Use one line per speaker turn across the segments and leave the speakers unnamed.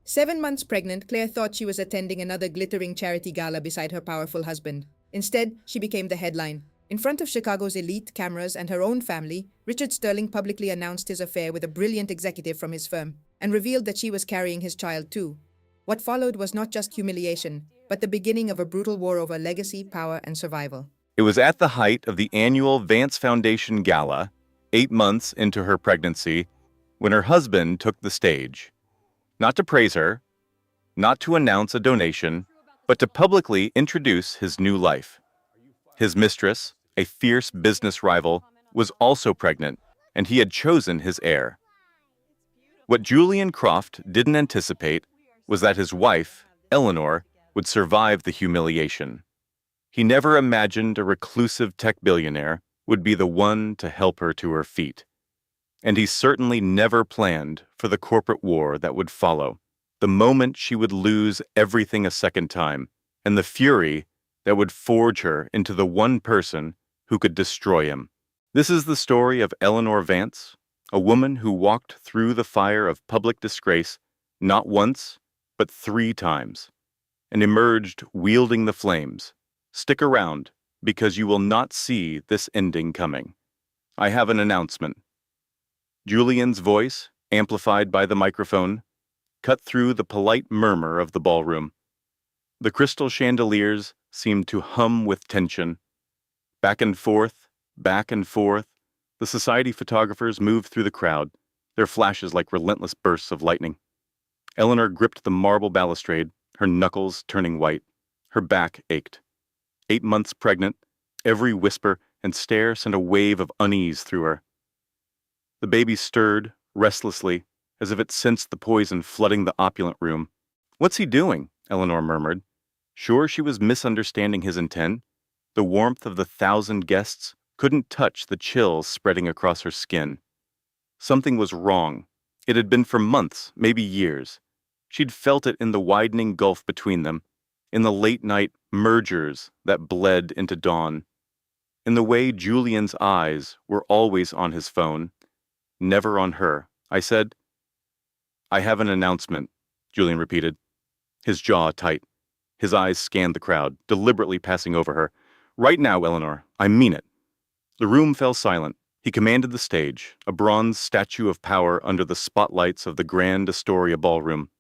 7 months pregnant, Claire thought she was attending another glittering charity gala beside her powerful husband. Instead, she became the headline. In front of Chicago's elite cameras and her own family, Richard Sterling publicly announced his affair with a brilliant executive from his firm and revealed that she was carrying his child too. What followed was not just humiliation, but the beginning of a brutal war over legacy, power, and survival.
It was at the height of the annual Vance Foundation Gala, 8 months into her pregnancy, when her husband took the stage. Not to praise her, not to announce a donation, but to publicly introduce his new life. His mistress, a fierce business rival, was also pregnant, and he had chosen his heir. What Julian Croft didn't anticipate was that his wife, Eleanor, would survive the humiliation. He never imagined a reclusive tech billionaire would be the one to help her to her feet. And he certainly never planned for the corporate war that would follow, the moment she would lose everything a second time, and the fury that would forge her into the one person who could destroy him. This is the story of Eleanor Vance, a woman who walked through the fire of public disgrace not once, but 3 times, and emerged wielding the flames. Stick around, because you will not see this ending coming. I have an announcement. Julian's voice, amplified by the microphone, cut through the polite murmur of the ballroom. The crystal chandeliers seemed to hum with tension. Back and forth, the society photographers moved through the crowd, their flashes like relentless bursts of lightning. Eleanor gripped the marble balustrade, her knuckles turning white. Her back ached. 8 months pregnant, every whisper and stare sent a wave of unease through her. The baby stirred, restlessly, as if it sensed the poison flooding the opulent room. "What's he doing?" Eleanor murmured. Sure she was misunderstanding his intent, the warmth of the 1,000 guests couldn't touch the chills spreading across her skin. Something was wrong. It had been for months, maybe years. She'd felt it in the widening gulf between them, in the late-night mergers that bled into dawn, in the way Julian's eyes were always on his phone, never on her. I said, "I have an announcement," Julian repeated, his jaw tight. His eyes scanned the crowd, deliberately passing over her. "Right now, Eleanor, I mean it." The room fell silent. He commanded the stage, a bronze statue of power under the spotlights of the Grand Astoria ballroom.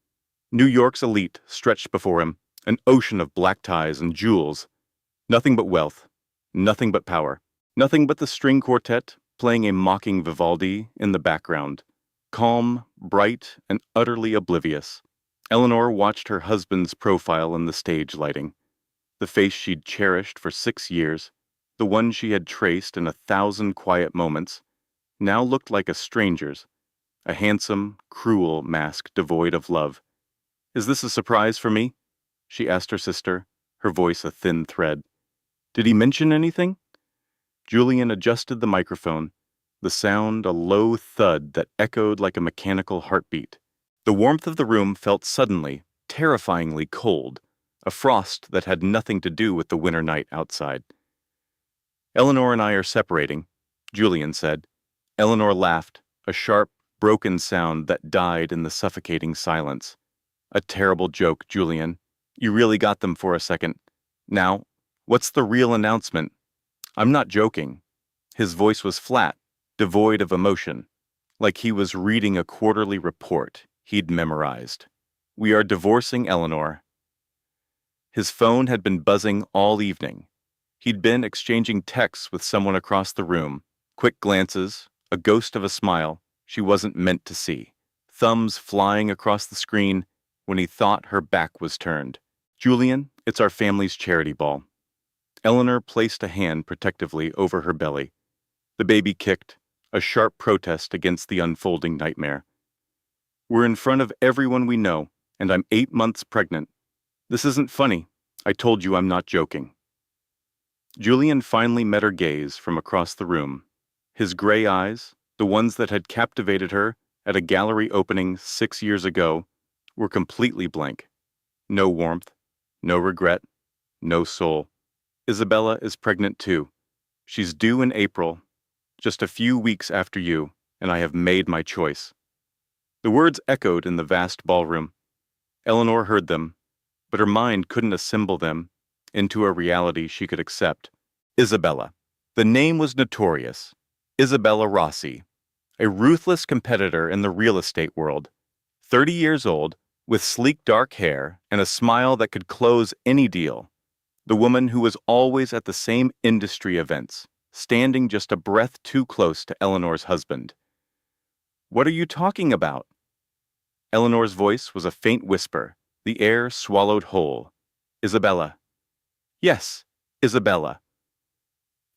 New York's elite stretched before him, an ocean of black ties and jewels. Nothing but wealth, nothing but power, nothing but the string quartet playing a mocking Vivaldi in the background. Calm, bright, and utterly oblivious. Eleanor watched her husband's profile in the stage lighting. The face she'd cherished for 6 years, the one she had traced in 1,000 quiet moments, now looked like a stranger's, a handsome, cruel mask devoid of love. "Is this a surprise for me?" she asked her sister, her voice a thin thread. "Did he mention anything?" Julian adjusted the microphone, the sound a low thud that echoed like a mechanical heartbeat. The warmth of the room felt suddenly, terrifyingly cold, a frost that had nothing to do with the winter night outside. "Eleanor and I are separating," Julian said. Eleanor laughed, a sharp, broken sound that died in the suffocating silence. "A terrible joke, Julian. You really got them for a second. Now, what's the real announcement?" "I'm not joking." His voice was flat, devoid of emotion, like he was reading a quarterly report he'd memorized. "We are divorcing Eleanor." His phone had been buzzing all evening. He'd been exchanging texts with someone across the room, quick glances, a ghost of a smile she wasn't meant to see, thumbs flying across the screen when he thought her back was turned. "Julian, it's our family's charity ball." Eleanor placed a hand protectively over her belly. The baby kicked, a sharp protest against the unfolding nightmare. "We're in front of everyone we know, and I'm 8 months pregnant. This isn't funny. I told you I'm not joking." Julian finally met her gaze from across the room. His gray eyes, the ones that had captivated her at a gallery opening 6 years ago, were completely blank. No warmth, no regret, no soul. "Isabella is pregnant too. She's due in April, just a few weeks after you, and I have made my choice." The words echoed in the vast ballroom. Eleanor heard them, but her mind couldn't assemble them into a reality she could accept. Isabella. The name was notorious. Isabella Rossi, a ruthless competitor in the real estate world. 30 years old, with sleek dark hair and a smile that could close any deal. The woman who was always at the same industry events, standing just a breath too close to Eleanor's husband. "What are you talking about?" Eleanor's voice was a faint whisper, the air swallowed whole. "Isabella." "Yes, Isabella."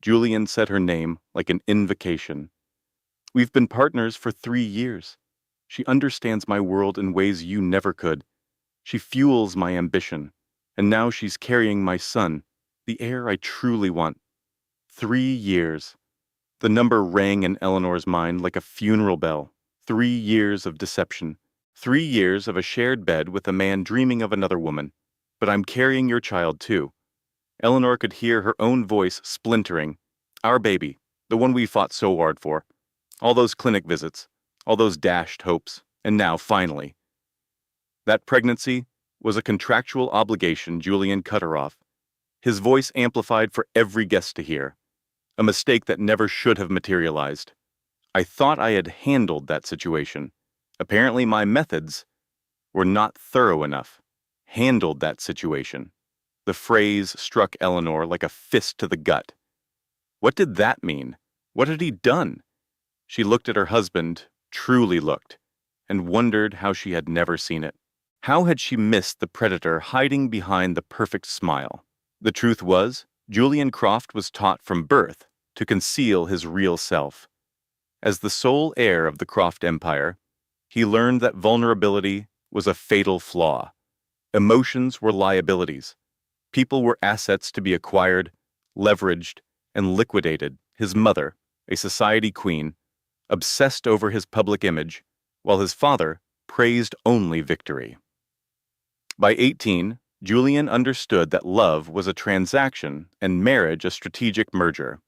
Julian said her name like an invocation. "We've been partners for 3 years. She understands my world in ways you never could. She fuels my ambition, and now she's carrying my son, the heir I truly want. 3 years. The number rang in Eleanor's mind like a funeral bell. 3 years of deception. 3 years of a shared bed with a man dreaming of another woman. But I'm carrying your child too. Eleanor could hear her own voice splintering. Our baby, the one we fought so hard for. All those clinic visits, all those dashed hopes, and now, finally. That pregnancy was a contractual obligation. Julian cut her off. His voice amplified for every guest to hear. A mistake that never should have materialized. I thought I had handled that situation. Apparently my methods were not thorough enough. Handled that situation. The phrase struck Eleanor like a fist to the gut. What did that mean? What had he done? She looked at her husband, truly looked, and wondered how she had never seen it. How had she missed the predator hiding behind the perfect smile? The truth was, Julian Croft was taught from birth to conceal his real self. As the sole heir of the Croft empire, he learned that vulnerability was a fatal flaw. Emotions were liabilities. People were assets to be acquired, leveraged, and liquidated. His mother, a society queen, obsessed over his public image, while his father praised only victory. By 18, Julian understood that love was a transaction and marriage a strategic merger.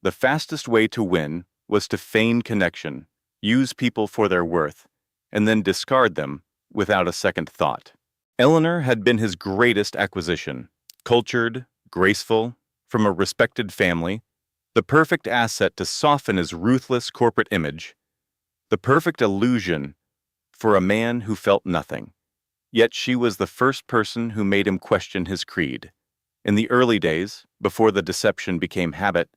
The fastest way to win was to feign connection, use people for their worth, and then discard them without a second thought. Eleanor had been his greatest acquisition. Cultured, graceful, from a respected family, the perfect asset to soften his ruthless corporate image, the perfect illusion for a man who felt nothing. Yet she was the first person who made him question his creed. In the early days, before the deception became habit,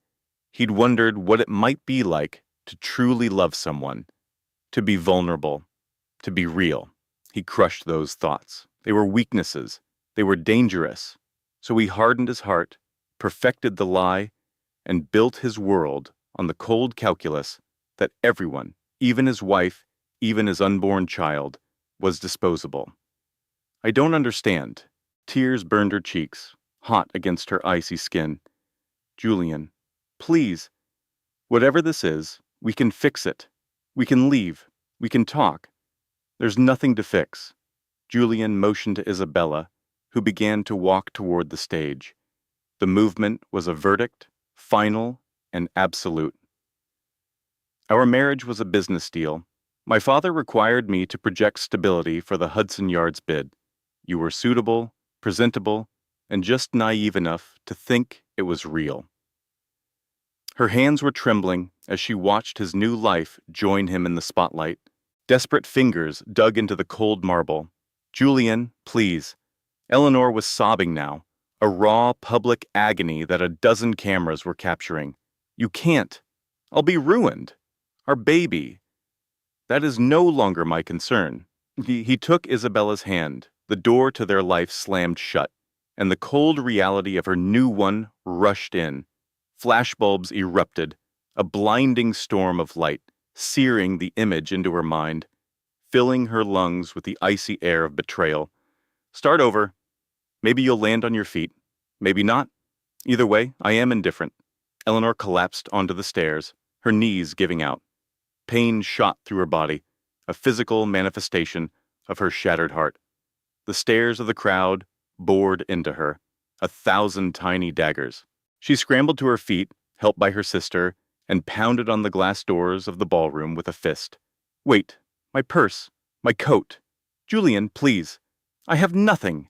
he'd wondered what it might be like to truly love someone, to be vulnerable, to be real. He crushed those thoughts. They were weaknesses. They were dangerous. So he hardened his heart, perfected the lie, and built his world on the cold calculus that everyone, even his wife, even his unborn child, was disposable. I don't understand. Tears burned her cheeks, hot against her icy skin. Julian, please. Whatever this is, we can fix it. We can leave. We can talk. There's nothing to fix. Julian motioned to Isabella, who began to walk toward the stage. The movement was a verdict, final and absolute. Our marriage was a business deal. My father required me to project stability for the Hudson Yards bid. You were suitable, presentable, and just naive enough to think it was real. Her hands were trembling as she watched his new life join him in the spotlight. Desperate fingers dug into the cold marble. Julian, please. Eleanor was sobbing now, a raw public agony that a dozen cameras were capturing. You can't. I'll be ruined. Our baby. That is no longer my concern. He took Isabella's hand. The door to their life slammed shut, and the cold reality of her new one rushed in. Flashbulbs erupted, a blinding storm of light, searing the image into her mind, filling her lungs with the icy air of betrayal. Start over. Maybe you'll land on your feet. Maybe not. Either way, I am indifferent. Eleanor collapsed onto the stairs, her knees giving out. Pain shot through her body, a physical manifestation of her shattered heart. The stares of the crowd bored into her, 1,000 tiny daggers. She scrambled to her feet, helped by her sister, and pounded on the glass doors of the ballroom with a fist. Wait, my purse, my coat. Julian, please. I have nothing.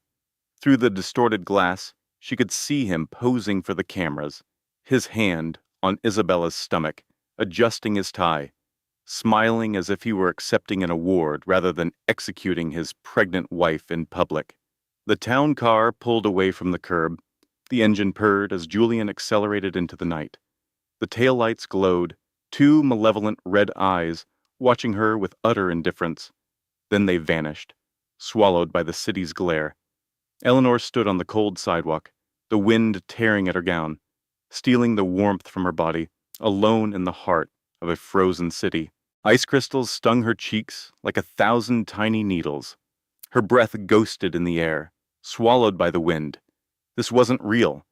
Through the distorted glass, she could see him posing for the cameras, his hand on Isabella's stomach, adjusting his tie, smiling as if he were accepting an award rather than executing his pregnant wife in public. The town car pulled away from the curb. The engine purred as Julian accelerated into the night. The taillights glowed, two malevolent red eyes watching her with utter indifference. Then they vanished, swallowed by the city's glare. Eleanor stood on the cold sidewalk, the wind tearing at her gown, stealing the warmth from her body, alone in the heart of a frozen city. Ice crystals stung her cheeks like 1,000 tiny needles. Her breath ghosted in the air, swallowed by the wind. This wasn't real.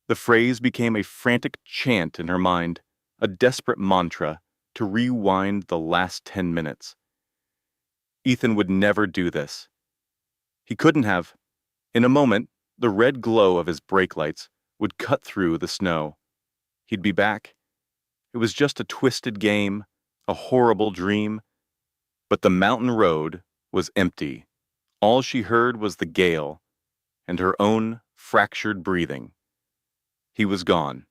The phrase became a frantic chant in her mind, a desperate mantra to rewind the last 10 minutes. Ethan would never do this. He couldn't have. In a moment, the red glow of his brake lights would cut through the snow. He'd be back. It was just a twisted game, a horrible dream. But the mountain road was empty. All she heard was the gale and her own fractured breathing. He was gone.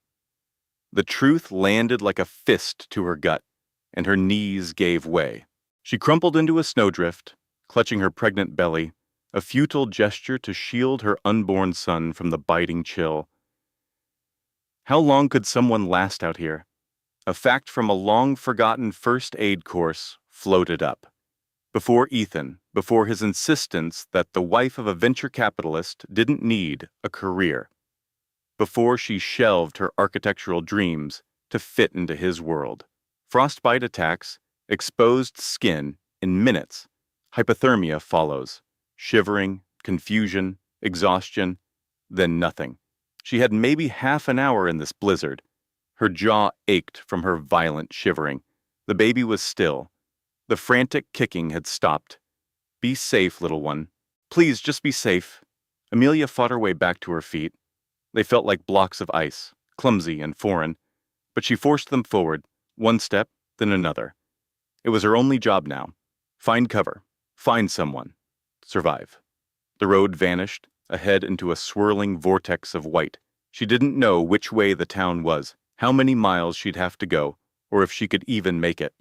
The truth landed like a fist to her gut, and her knees gave way. She crumpled into a snowdrift, clutching her pregnant belly, a futile gesture to shield her unborn son from the biting chill. How long could someone last out here? A fact from a long-forgotten first aid course floated up. Before Ethan, before his insistence that the wife of a venture capitalist didn't need a career. Before she shelved her architectural dreams to fit into his world. Frostbite attacks, exposed skin in minutes. Hypothermia follows. Shivering, confusion, exhaustion, then nothing. She had maybe half an hour in this blizzard. Her jaw ached from her violent shivering. The baby was still. The frantic kicking had stopped. Be safe, little one. Please, just be safe. Amelia fought her way back to her feet. They felt like blocks of ice, clumsy and foreign, but she forced them forward, one step, then another. It was her only job now. Find cover. Find someone. Survive. The road vanished, ahead into a swirling vortex of white. She didn't know which way the town was, how many miles she'd have to go, or if she could even make it.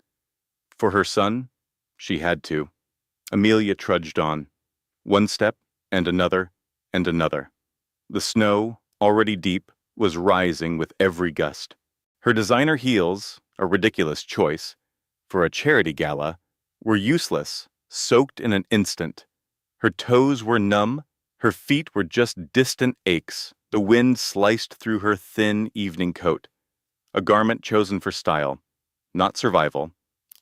For her son, she had to. Amelia trudged on. One step, and another, and another. The snow, already deep, was rising with every gust. Her designer heels, a ridiculous choice, for a charity gala, were useless, soaked in an instant. Her toes were numb, her feet were just distant aches. The wind sliced through her thin evening coat. A garment chosen for style, not survival,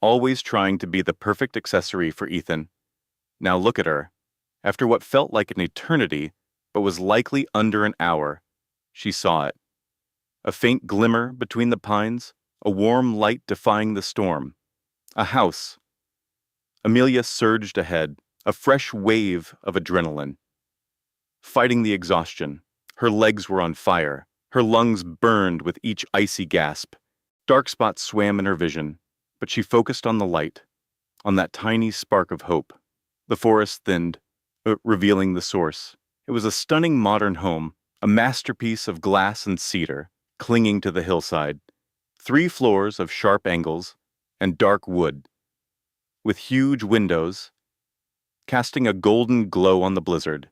always trying to be the perfect accessory for Ethan. Now look at her. After what felt like an eternity, but was likely under an hour, she saw it. A faint glimmer between the pines, a warm light defying the storm. A house. Amelia surged ahead, a fresh wave of adrenaline. Fighting the exhaustion, her legs were on fire, her lungs burned with each icy gasp. Dark spots swam in her vision, but she focused on the light, on that tiny spark of hope. The forest thinned, revealing the source. It was a stunning modern home, a masterpiece of glass and cedar, clinging to the hillside. 3 floors of sharp angles and dark wood, with huge windows, casting a golden glow on the blizzard.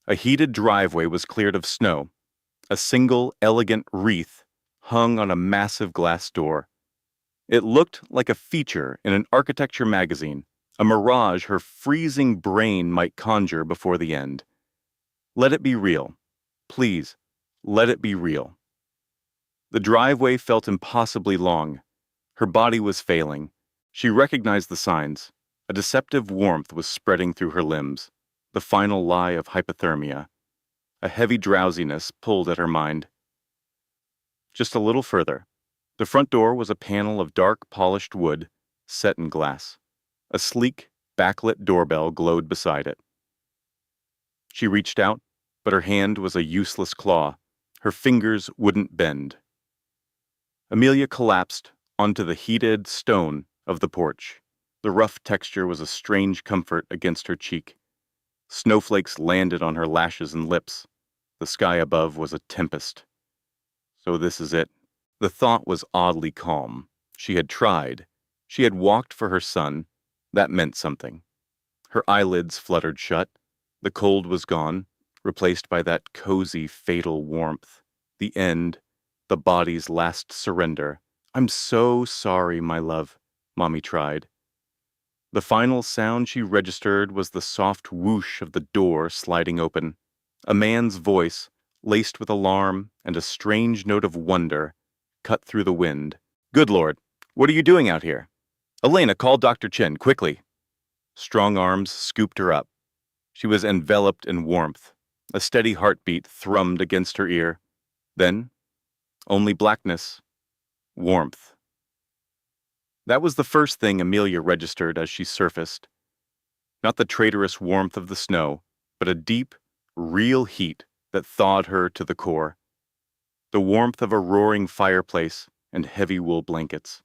A heated driveway was cleared of snow. A single, elegant wreath hung on a massive glass door. It looked like a feature in an architecture magazine, a mirage her freezing brain might conjure before the end. Let it be real. Please, let it be real. The driveway felt impossibly long. Her body was failing. She recognized the signs. A deceptive warmth was spreading through her limbs, the final lie of hypothermia. A heavy drowsiness pulled at her mind. Just a little further. The front door was a panel of dark polished wood, set in glass. A sleek, backlit doorbell glowed beside it. She reached out, but her hand was a useless claw. Her fingers wouldn't bend. Amelia collapsed onto the heated stone of the porch. The rough texture was a strange comfort against her cheek. Snowflakes landed on her lashes and lips. The sky above was a tempest. So this is it. The thought was oddly calm. She had tried. She had walked for her son. That meant something. Her eyelids fluttered shut. The cold was gone, replaced by that cozy, fatal warmth. The end. The body's last surrender. "I'm so sorry, my love," Mommy tried. The final sound she registered was the soft whoosh of the door sliding open. A man's voice, laced with alarm and a strange note of wonder, cut through the wind. "Good Lord, what are you doing out here? Elena, call Dr. Chen, quickly." Strong arms scooped her up. She was enveloped in warmth. A steady heartbeat thrummed against her ear. Then, only blackness, warmth. That was the first thing Amelia registered as she surfaced. Not the traitorous warmth of the snow, but a deep, real heat that thawed her to the core. The warmth of a roaring fireplace and heavy wool blankets.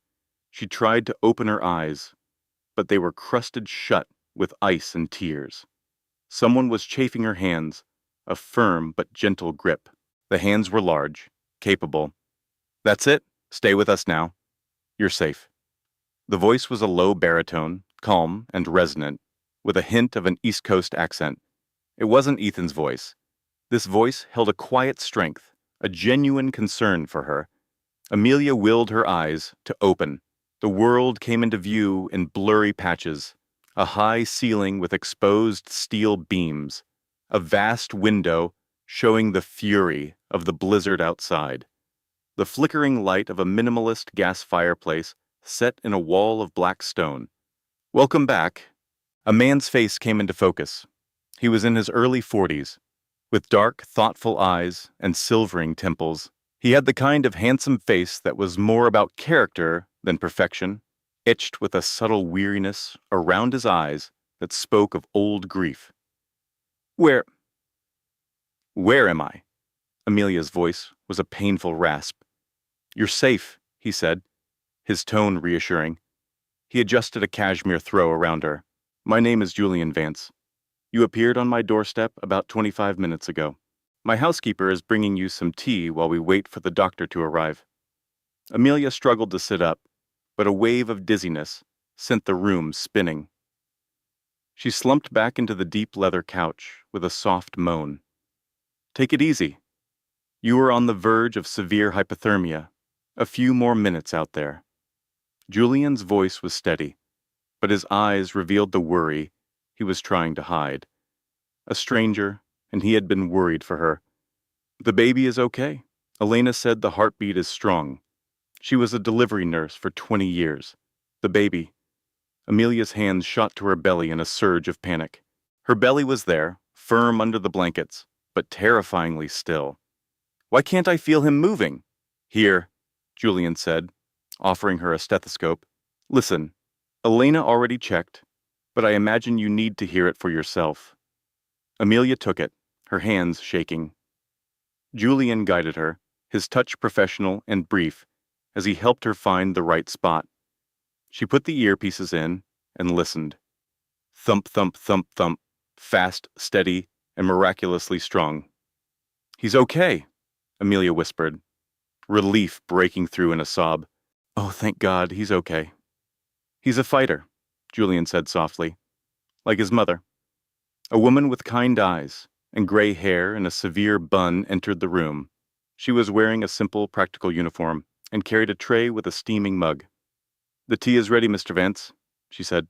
She tried to open her eyes, but they were crusted shut with ice and tears. Someone was chafing her hands, a firm but gentle grip. The hands were large, capable. "That's it. Stay with us now. You're safe." The voice was a low baritone, calm and resonant, with a hint of an East Coast accent. It wasn't Ethan's voice. This voice held a quiet strength, a genuine concern for her. Amelia willed her eyes to open. The world came into view in blurry patches. A high ceiling with exposed steel beams. A vast window showing the fury of the blizzard outside. The flickering light of a minimalist gas fireplace set in a wall of black stone. "Welcome back." A man's face came into focus. He was in his early 40s, with dark, thoughtful eyes and silvering temples. He had the kind of handsome face that was more about character than perfection, etched with a subtle weariness around his eyes that spoke of old grief. Where am I?" Amelia's voice was a painful rasp. "You're safe," he said, his tone reassuring. He adjusted a cashmere throw around her. "My name is Julian Vance. You appeared on my doorstep about 25 minutes ago. My housekeeper is bringing you some tea while we wait for the doctor to arrive." Amelia struggled to sit up, but a wave of dizziness sent the room spinning. She slumped back into the deep leather couch with a soft moan. "Take it easy. You are on the verge of severe hypothermia. A few more minutes out there." Julian's voice was steady, but his eyes revealed the worry he was trying to hide. A stranger, and he had been worried for her. "The baby is okay." Elena said the heartbeat is strong. She was a delivery nurse for 20 years. The baby. Amelia's hands shot to her belly in a surge of panic. Her belly was there, firm under the blankets, but terrifyingly still. "Why can't I feel him moving?" "Here," Julian said, offering her a stethoscope. "Listen, Elena already checked, but I imagine you need to hear it for yourself." Amelia took it, her hands shaking. Julian guided her, his touch professional and brief, as he helped her find the right spot. She put the earpieces in and listened. Thump, thump, thump, thump, fast, steady, and miraculously strong. "He's okay," Amelia whispered, relief breaking through in a sob. "Oh, thank God, he's okay." "He's a fighter," Julian said softly, "like his mother." A woman with kind eyes and gray hair in a severe bun entered the room. She was wearing a simple, practical uniform and carried a tray with a steaming mug. "The tea is ready, Mr. Vance," she said,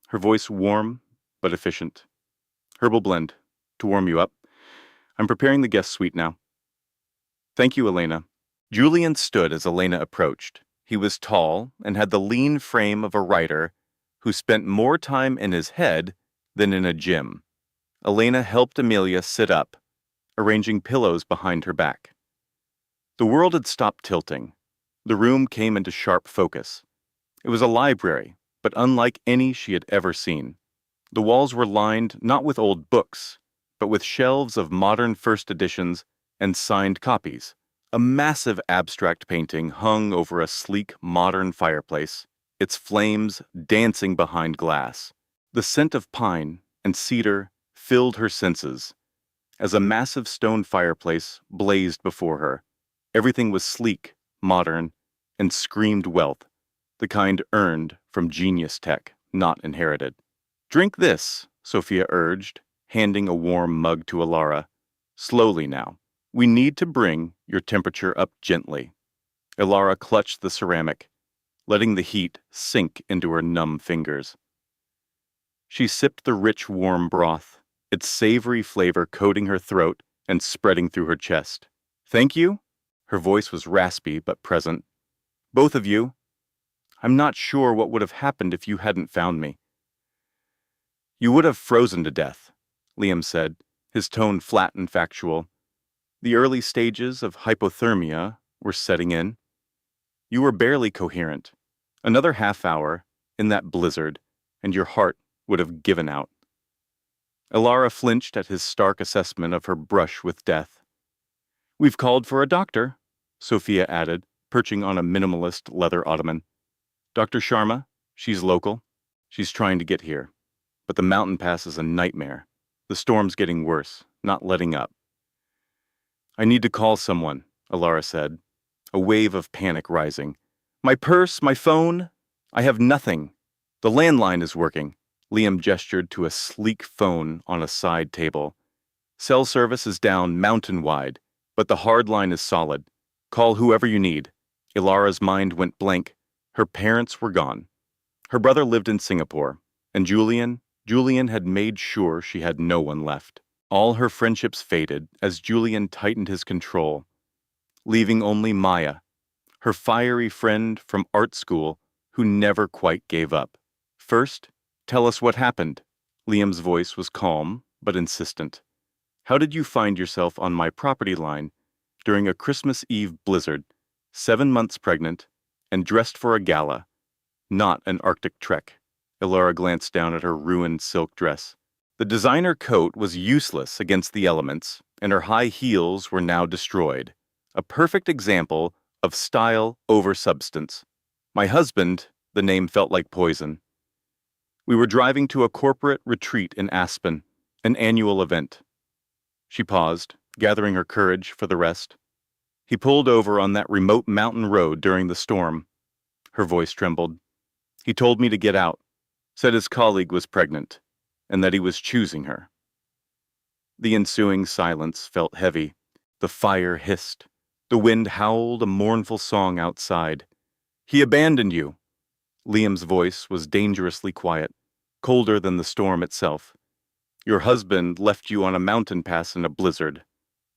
her voice warm but efficient. "Herbal blend, to warm you up. I'm preparing the guest suite now." "Thank you, Elena." Julian stood as Elena approached. He was tall and had the lean frame of a writer who spent more time in his head than in a gym. Elena helped Amelia sit up, arranging pillows behind her back. The world had stopped tilting. The room came into sharp focus. It was a library, but unlike any she had ever seen. The walls were lined not with old books, but with shelves of modern first editions and signed copies. A massive abstract painting hung over a sleek, modern fireplace, its flames dancing behind glass. The scent of pine and cedar filled her senses as a massive stone fireplace blazed before her. Everything was sleek, modern, and screamed wealth, the kind earned from genius tech, not inherited. "Drink this," Sophia urged, handing a warm mug to Alara. "Slowly now. We need to bring your temperature up gently." Alara clutched the ceramic, letting the heat sink into her numb fingers. She sipped the rich, warm broth, its savory flavor coating her throat and spreading through her chest. "Thank you?" Her voice was raspy but present. "Both of you. I'm not sure what would have happened if you hadn't found me." "You would have frozen to death," Liam said, his tone flat and factual. "The early stages of hypothermia were setting in. You were barely coherent. Another half hour, in that blizzard, and your heart would have given out." Alara flinched at his stark assessment of her brush with death. "We've called for a doctor," Sophia added, perching on a minimalist leather ottoman. "Dr. Sharma, she's local. She's trying to get here. But the mountain pass is a nightmare. The storm's getting worse, not letting up." "I need to call someone," Alara said, a wave of panic rising. "My purse, my phone? I have nothing. The landline is working." Liam gestured to a sleek phone on a side table. "Cell service is down mountain-wide, but the hard line is solid. Call whoever you need." Ilara's mind went blank. Her parents were gone. Her brother lived in Singapore, and Julian had made sure she had no one left. All her friendships faded as Julian tightened his control, leaving only Maya, her fiery friend from art school who never quite gave up. "First, tell us what happened." Liam's voice was calm but insistent. "How did you find yourself on my property line during a Christmas Eve blizzard, 7 months pregnant, and dressed for a gala, not an Arctic trek?" Ilara glanced down at her ruined silk dress. The designer coat was useless against the elements, and her high heels were now destroyed. A perfect example of style over substance. "My husband," the name felt like poison. "We were driving to a corporate retreat in Aspen, an annual event." She paused, gathering her courage for the rest. "He pulled over on that remote mountain road during the storm." Her voice trembled. "He told me to get out, said his colleague was pregnant, and that he was choosing her." The ensuing silence felt heavy. The fire hissed. The wind howled a mournful song outside. "He abandoned you." Liam's voice was dangerously quiet, colder than the storm itself. "Your husband left you on a mountain pass in a blizzard,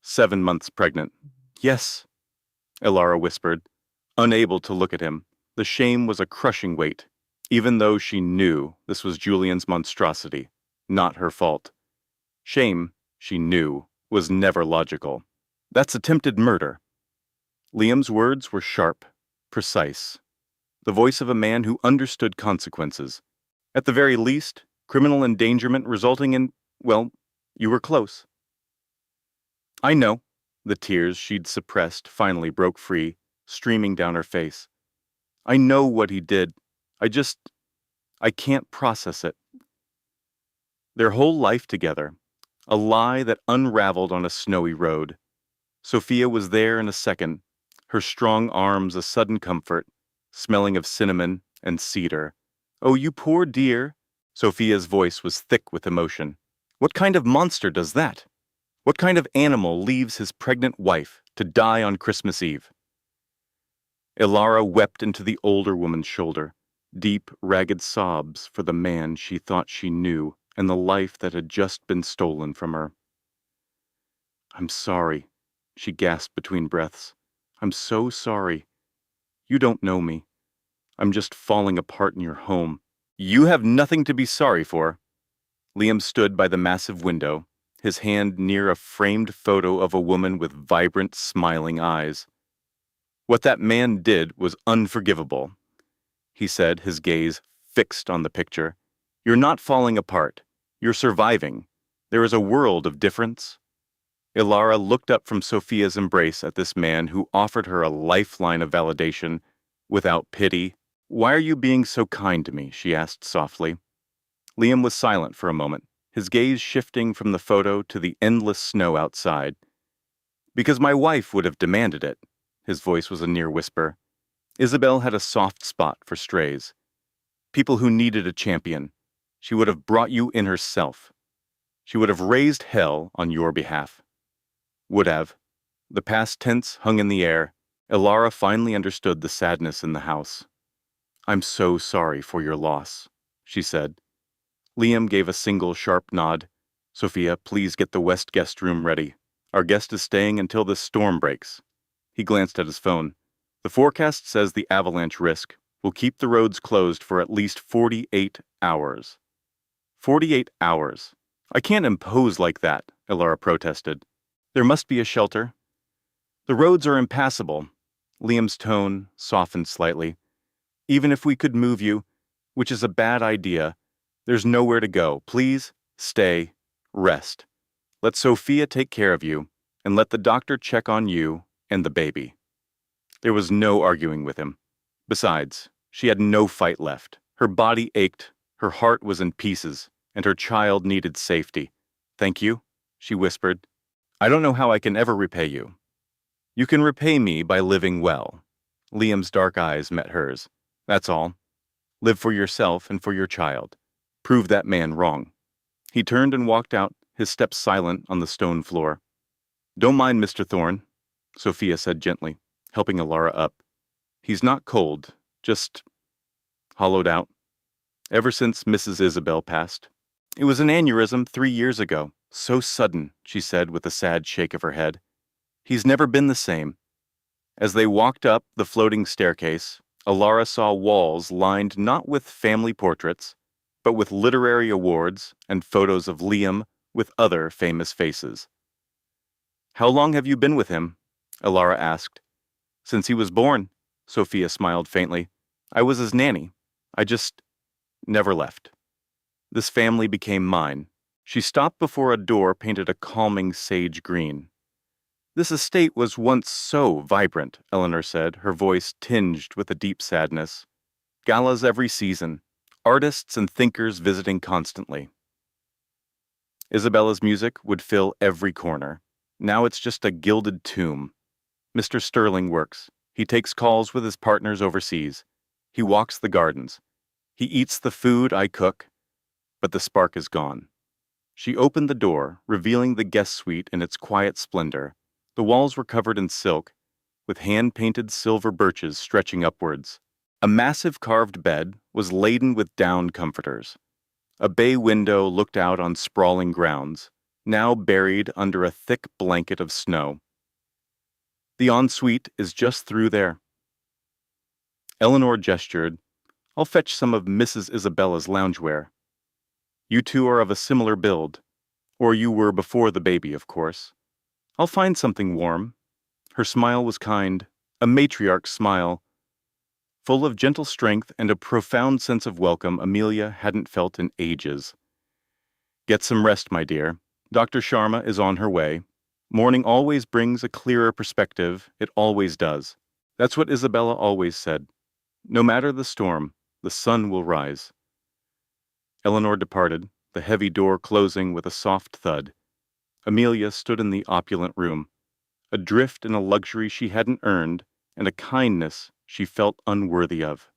7 months pregnant." "Yes," Ilara whispered, unable to look at him. The shame was a crushing weight, even though she knew this was Julian's monstrosity, not her fault. Shame, she knew, was never logical. "That's attempted murder." Liam's words were sharp, precise, the voice of a man who understood consequences. "At the very least, criminal endangerment resulting in, well, you were close." "I know." The tears she'd suppressed finally broke free, streaming down her face. "I know what he did. I can't process it." Their whole life together, a lie that unraveled on a snowy road. Sophia was there in a second, her strong arms a sudden comfort, smelling of cinnamon and cedar. "Oh, you poor dear." Sophia's voice was thick with emotion. "What kind of monster does that? What kind of animal leaves his pregnant wife to die on Christmas Eve?" Ilara wept into the older woman's shoulder, deep, ragged sobs for the man she thought she knew and the life that had just been stolen from her. "I'm sorry," she gasped between breaths. "I'm so sorry. You don't know me. I'm just falling apart in your home." "You have nothing to be sorry for." Liam stood by the massive window, his hand near a framed photo of a woman with vibrant, smiling eyes. "What that man did was unforgivable," he said, his gaze fixed on the picture. "You're not falling apart. You're surviving. There is a world of difference." Ilara looked up from Sophia's embrace at this man who offered her a lifeline of validation without pity. "Why are you being so kind to me?" she asked softly. Liam was silent for a moment, his gaze shifting from the photo to the endless snow outside. Because my wife would have demanded it. His voice was a near whisper. Isabel had a soft spot for strays. People who needed a champion. She would have brought you in herself. She would have raised hell on your behalf. Would have. The past tense hung in the air. Ilara finally understood the sadness in the house. I'm so sorry for your loss, she said. Liam gave a single sharp nod. Sophia, please get the west guest room ready. Our guest is staying until this storm breaks. He glanced at his phone. The forecast says the avalanche risk will keep the roads closed for at least 48 hours. 48 hours. I can't impose like that, Ilara protested. There must be a shelter. The roads are impassable. Liam's tone softened slightly. Even if we could move you, which is a bad idea, there's nowhere to go. Please stay, rest. Let Sophia take care of you, and let the doctor check on you and the baby. There was no arguing with him. Besides, she had no fight left. Her body ached, her heart was in pieces, and her child needed safety. Thank you, she whispered. I don't know how I can ever repay you. You can repay me by living well. Liam's dark eyes met hers. That's all. Live for yourself and for your child. Prove that man wrong. He turned and walked out, his steps silent on the stone floor. Don't mind Mr. Thorne, Sophia said gently, helping Ilara up. He's not cold, just hollowed out. Ever since Mrs. Isabel passed. It was an aneurysm 3 years ago. So sudden, she said with a sad shake of her head. He's never been the same. As they walked up the floating staircase, Ilara saw walls lined not with family portraits, but with literary awards and photos of Liam with other famous faces. How long have you been with him? Ilara asked. Since he was born, Sophia smiled faintly. I was his nanny. I just never left. This family became mine. She stopped before a door painted a calming sage green. This estate was once so vibrant, Eleanor said, her voice tinged with a deep sadness. Galas every season, artists and thinkers visiting constantly. Isabella's music would fill every corner. Now it's just a gilded tomb. Mr. Sterling works. He takes calls with his partners overseas. He walks the gardens. He eats the food I cook, but the spark is gone. She opened the door, revealing the guest suite in its quiet splendor. The walls were covered in silk, with hand-painted silver birches stretching upwards. A massive carved bed was laden with down comforters. A bay window looked out on sprawling grounds, now buried under a thick blanket of snow. The ensuite is just through there. Eleanor gestured. I'll fetch some of Mrs. Isabella's loungewear. You two are of a similar build. Or you were before the baby, of course. I'll find something warm. Her smile was kind, a matriarch's smile, full of gentle strength and a profound sense of welcome Amelia hadn't felt in ages. Get some rest, my dear. Dr. Sharma is on her way. Morning always brings a clearer perspective. It always does. That's what Isabella always said. No matter the storm, the sun will rise. Eleanor departed, the heavy door closing with a soft thud. Amelia stood in the opulent room, adrift in a luxury she hadn't earned and a kindness she felt unworthy of.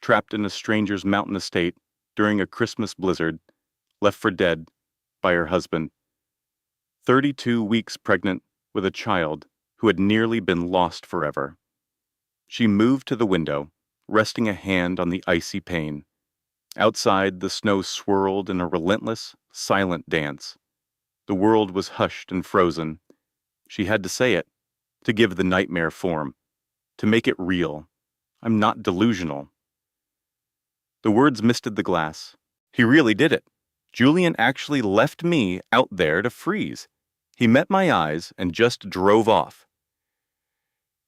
Trapped in a stranger's mountain estate during a Christmas blizzard, left for dead by her husband. 32 weeks pregnant with a child who had nearly been lost forever. She moved to the window, resting a hand on the icy pane. Outside, the snow swirled in a relentless, silent dance. The world was hushed and frozen. She had to say it, to give the nightmare form, to make it real. I'm not delusional. The words misted the glass. He really did it. Julian actually left me out there to freeze. He met my eyes and just drove off.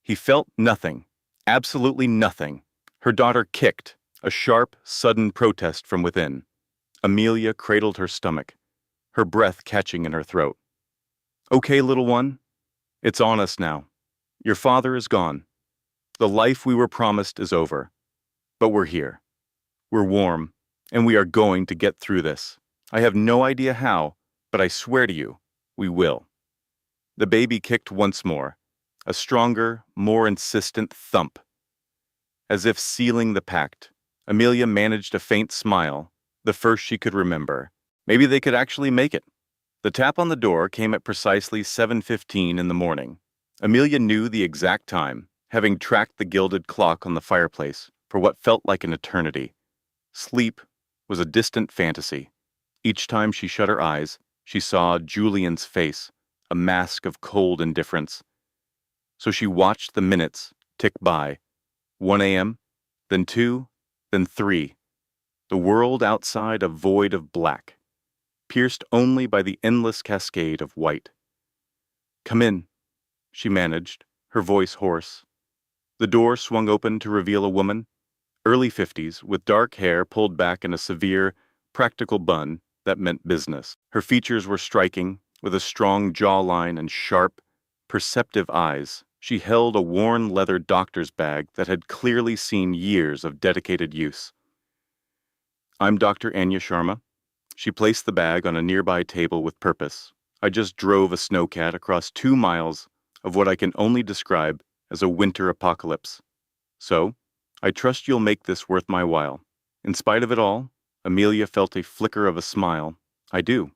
He felt nothing, absolutely nothing. Her daughter kicked, a sharp, sudden protest from within. Amelia cradled her stomach, her breath catching in her throat. Okay, little one, it's on us now. Your father is gone. The life we were promised is over. But we're here. We're warm, and we are going to get through this. I have no idea how, but I swear to you, we will. The baby kicked once more, a stronger, more insistent thump. As if sealing the pact, Amelia managed a faint smile, the first she could remember. Maybe they could actually make it. The tap on the door came at precisely 7:15 in the morning. Amelia knew the exact time, having tracked the gilded clock on the fireplace for what felt like an eternity. Sleep was a distant fantasy. Each time she shut her eyes, she saw Julian's face, a mask of cold indifference. So she watched the minutes tick by. 1 a.m., then 2, then 3. The world outside a void of black, pierced only by the endless cascade of white. "Come in," she managed, her voice hoarse. The door swung open to reveal a woman, early 50s, with dark hair pulled back in a severe, practical bun that meant business. Her features were striking, with a strong jawline and sharp, perceptive eyes. She held a worn leather doctor's bag that had clearly seen years of dedicated use. "I'm Dr. Anya Sharma." She placed the bag on a nearby table with purpose. "I just drove a snowcat across 2 miles of what I can only describe as a winter apocalypse. So, I trust you'll make this worth my while." In spite of it all, Amelia felt a flicker of a smile. "I do.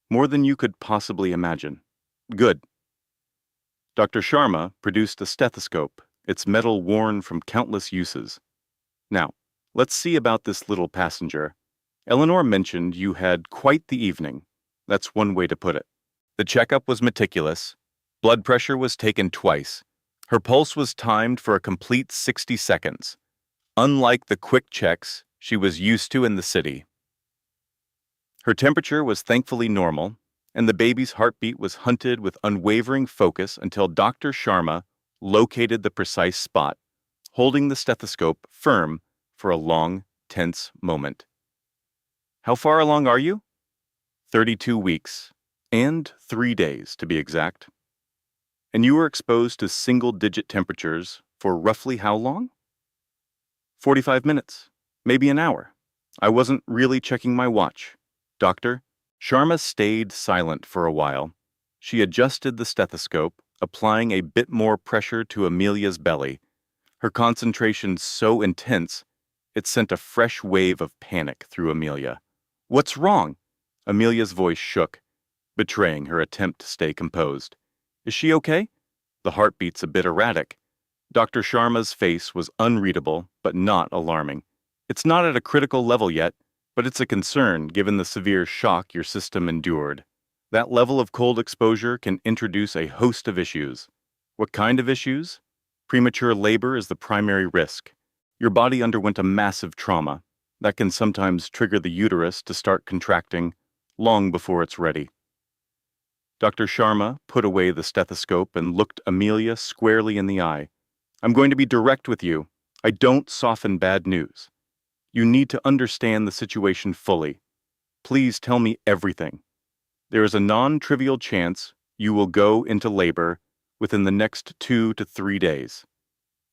More than you could possibly imagine." "Good." Dr. Sharma produced a stethoscope, its metal worn from countless uses. "Now, let's see about this little passenger. Eleanor mentioned you had quite the evening. That's one way to put it." The checkup was meticulous. Blood pressure was taken twice. Her pulse was timed for a complete 60 seconds, unlike the quick checks she was used to in the city. Her temperature was thankfully normal, and the baby's heartbeat was hunted with unwavering focus until Dr. Sharma located the precise spot, holding the stethoscope firm for a long, tense moment. "How far along are you?" 32 weeks, and 3 days to be exact. "And you were exposed to single-digit temperatures for roughly how long?" 45 minutes, maybe an hour. I wasn't really checking my watch. Doctor, Sharma stayed silent for a while. She adjusted the stethoscope, applying a bit more pressure to Amelia's belly. Her concentration so intense, it sent a fresh wave of panic through Amelia. "What's wrong?" Amelia's voice shook, betraying her attempt to stay composed. "Is she okay?" The heartbeat's a bit erratic. Dr. Sharma's face was unreadable, but not alarming. "It's not at a critical level yet, but it's a concern given the severe shock your system endured. That level of cold exposure can introduce a host of issues." "What kind of issues?" "Premature labor is the primary risk. Your body underwent a massive trauma that can sometimes trigger the uterus to start contracting long before it's ready." Dr. Sharma put away the stethoscope and looked Amelia squarely in the eye. "I'm going to be direct with you. I don't soften bad news. You need to understand the situation fully. Please tell me everything. There is a non-trivial chance you will go into labor within the next 2 to 3 days.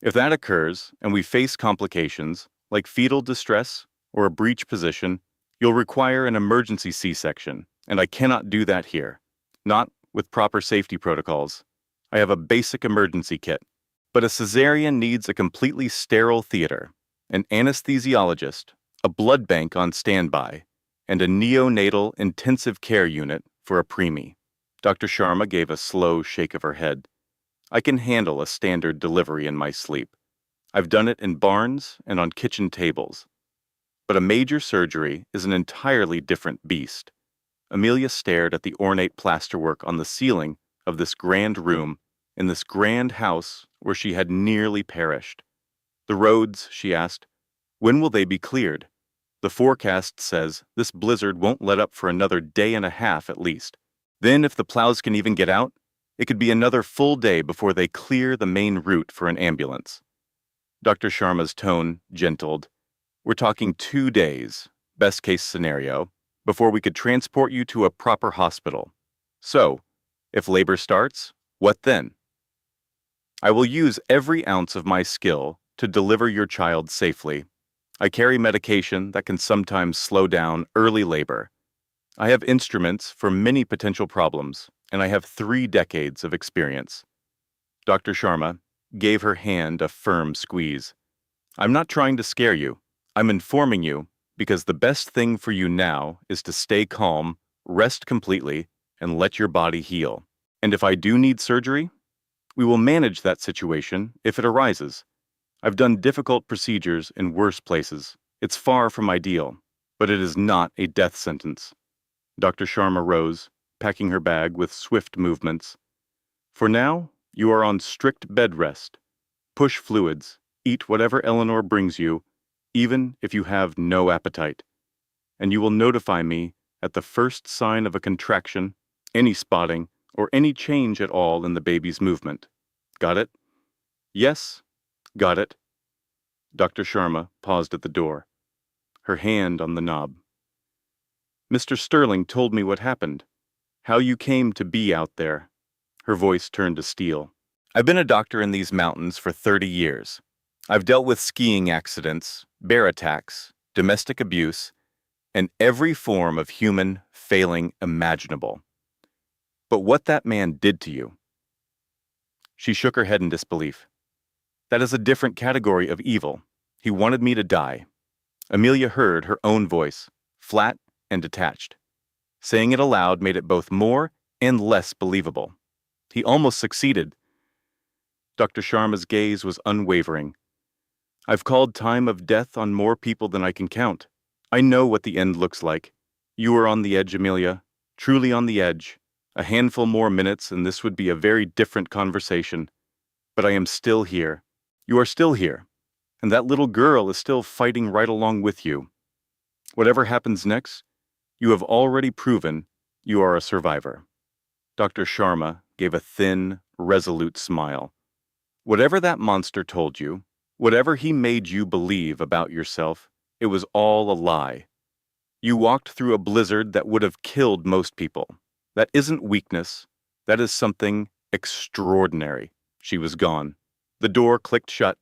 If that occurs and we face complications like fetal distress or a breech position, you'll require an emergency C-section, and I cannot do that here. Not with proper safety protocols. I have a basic emergency kit. But a cesarean needs a completely sterile theater, an anesthesiologist, a blood bank on standby, and a neonatal intensive care unit for a preemie." Dr. Sharma gave a slow shake of her head. "I can handle a standard delivery in my sleep. I've done it in barns and on kitchen tables. But a major surgery is an entirely different beast." Amelia stared at the ornate plasterwork on the ceiling of this grand room in this grand house where she had nearly perished. "The roads," she asked, "when will they be cleared?" "The forecast says this blizzard won't let up for another day and a half at least. Then if the plows can even get out, it could be another full day before they clear the main route for an ambulance." Dr. Sharma's tone gentled. "We're talking 2 days, best case scenario, before we could transport you to a proper hospital. So, if labor starts, what then?" "I will use every ounce of my skill to deliver your child safely. I carry medication that can sometimes slow down early labor. I have instruments for many potential problems, and I have 3 decades of experience. Dr. Sharma gave her hand a firm squeeze. I'm not trying to scare you. I'm informing you because the best thing for you now is to stay calm, rest completely, and let your body heal. And if I do need surgery, we will manage that situation if it arises. I've done difficult procedures in worse places. It's far from ideal, but it is not a death sentence. Dr. Sharma rose, packing her bag with swift movements. For now, you are on strict bed rest. Push fluids, eat whatever Eleanor brings you, even if you have no appetite. And you will notify me at the first sign of a contraction, any spotting, or any change at all in the baby's movement. Got it? Yes, got it. Dr. Sharma paused at the door, her hand on the knob. Mr. Sterling told me what happened, how you came to be out there. Her voice turned to steel. I've been a doctor in these mountains for 30 years. I've dealt with skiing accidents, bear attacks, domestic abuse, and every form of human failing imaginable. But what that man did to you. She shook her head in disbelief. That is a different category of evil. He wanted me to die. Amelia heard her own voice, flat and detached. Saying it aloud made it both more and less believable. He almost succeeded. Dr. Sharma's gaze was unwavering. I've called time of death on more people than I can count. I know what the end looks like. You are on the edge, Amelia, truly on the edge. A handful more minutes and this would be a very different conversation. But I am still here. You are still here. And that little girl is still fighting right along with you. Whatever happens next, you have already proven you are a survivor. Dr. Sharma gave a thin, resolute smile. Whatever that monster told you, whatever he made you believe about yourself, it was all a lie. You walked through a blizzard that would have killed most people. That isn't weakness. That is something extraordinary. She was gone. The door clicked shut.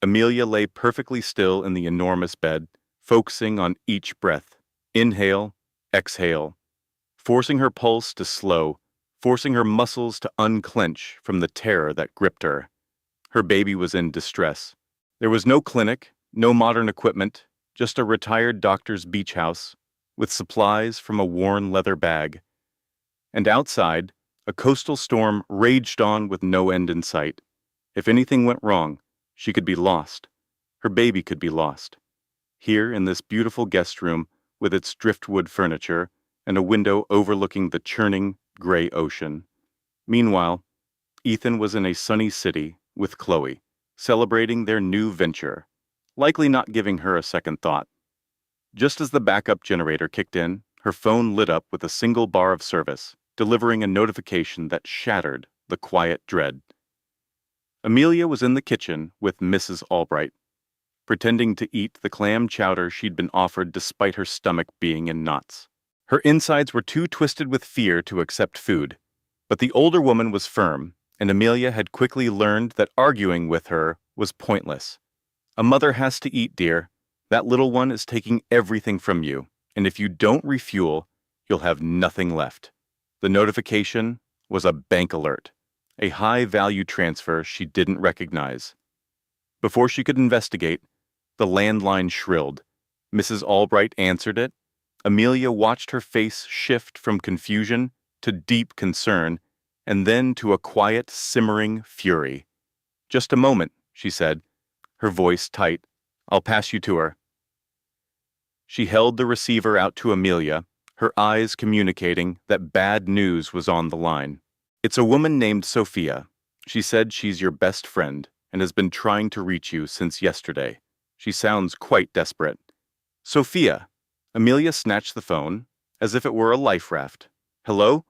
Amelia lay perfectly still in the enormous bed, focusing on each breath. Inhale, exhale, forcing her pulse to slow, forcing her muscles to unclench from the terror that gripped her. Her baby was in distress. There was no clinic, no modern equipment, just a retired doctor's beach house, with supplies from a worn leather bag. And outside, a coastal storm raged on with no end in sight. If anything went wrong, she could be lost. Her baby could be lost. Here in this beautiful guest room, with its driftwood furniture and a window overlooking the churning, gray ocean. Meanwhile, Ethan was in a sunny city with Chloe, celebrating their new venture, likely not giving her a second thought. Just as the backup generator kicked in, her phone lit up with a single bar of service, delivering a notification that shattered the quiet dread. Amelia was in the kitchen with Mrs. Albright, pretending to eat the clam chowder she'd been offered despite her stomach being in knots. Her insides were too twisted with fear to accept food, but the older woman was firm, and Amelia had quickly learned that arguing with her was pointless. A mother has to eat, dear. That little one is taking everything from you, and if you don't refuel, you'll have nothing left. The notification was a bank alert, a high-value transfer she didn't recognize. Before she could investigate, the landline shrilled. Mrs. Albright answered it. Amelia watched her face shift from confusion to deep concern, and then to a quiet, simmering fury. Just a moment, she said, her voice tight. I'll pass you to her. She held the receiver out to Amelia, her eyes communicating that bad news was on the line. It's a woman named Sophia. She said she's your best friend and has been trying to reach you since yesterday. She sounds quite desperate. Sophia. Amelia snatched the phone, as if it were a life raft. Hello?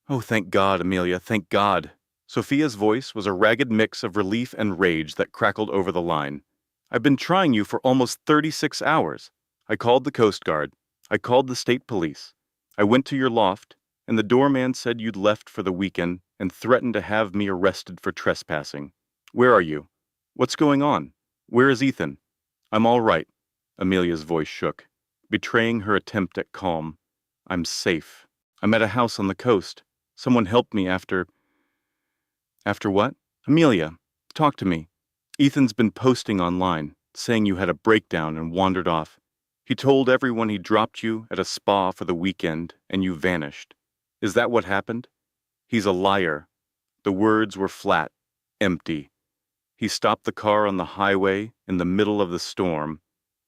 Oh, thank God, Amelia, thank God. Sophia's voice was a ragged mix of relief and rage that crackled over the line. I've been trying you for almost 36 hours. I called the Coast Guard. I called the state police. I went to your loft, and the doorman said you'd left for the weekend and threatened to have me arrested for trespassing. Where are you? What's going on? Where is Ethan? I'm all right. Amelia's voice shook, betraying her attempt at calm. I'm safe. I'm at a house on the coast. Someone helped me after... After what? Amelia, talk to me. Ethan's been posting online, saying you had a breakdown and wandered off. He told everyone he dropped you at a spa for the weekend and you vanished. Is that what happened? He's a liar. The words were flat, empty. He stopped the car on the highway in the middle of the storm.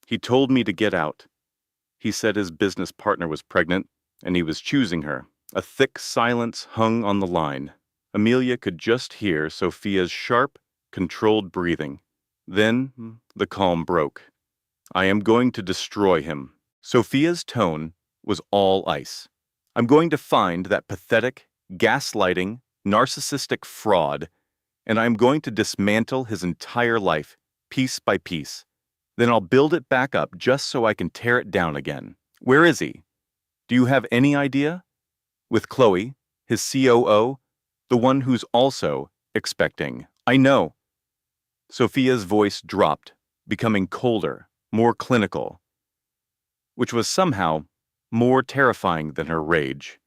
He told me to get out. He said his business partner was pregnant, and he was choosing her. A thick silence hung on the line. Amelia could just hear Sophia's sharp, controlled breathing. Then the calm broke. I am going to destroy him. Sophia's tone was all ice. I'm going to find that pathetic, gaslighting, narcissistic fraud, and I'm going to dismantle his entire life, piece by piece. Then I'll build it back up just so I can tear it down again. Where is he? Do you have any idea? With Chloe, his COO, the one who's also expecting. I know. Sophia's voice dropped, becoming colder, more clinical, which was somehow more terrifying than her rage.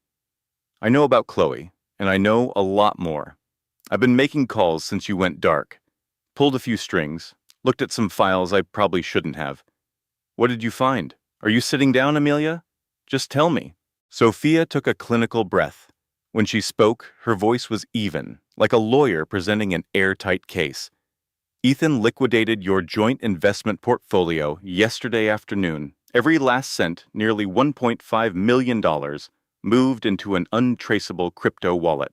I know about Chloe, and I know a lot more. I've been making calls since you went dark, pulled a few strings, looked at some files I probably shouldn't have. What did you find? Are you sitting down, Amelia? Just tell me. Sophia took a clinical breath. When she spoke, her voice was even, like a lawyer presenting an airtight case. Ethan liquidated your joint investment portfolio yesterday afternoon. Every last cent, nearly $1.5 million, moved into an untraceable crypto wallet.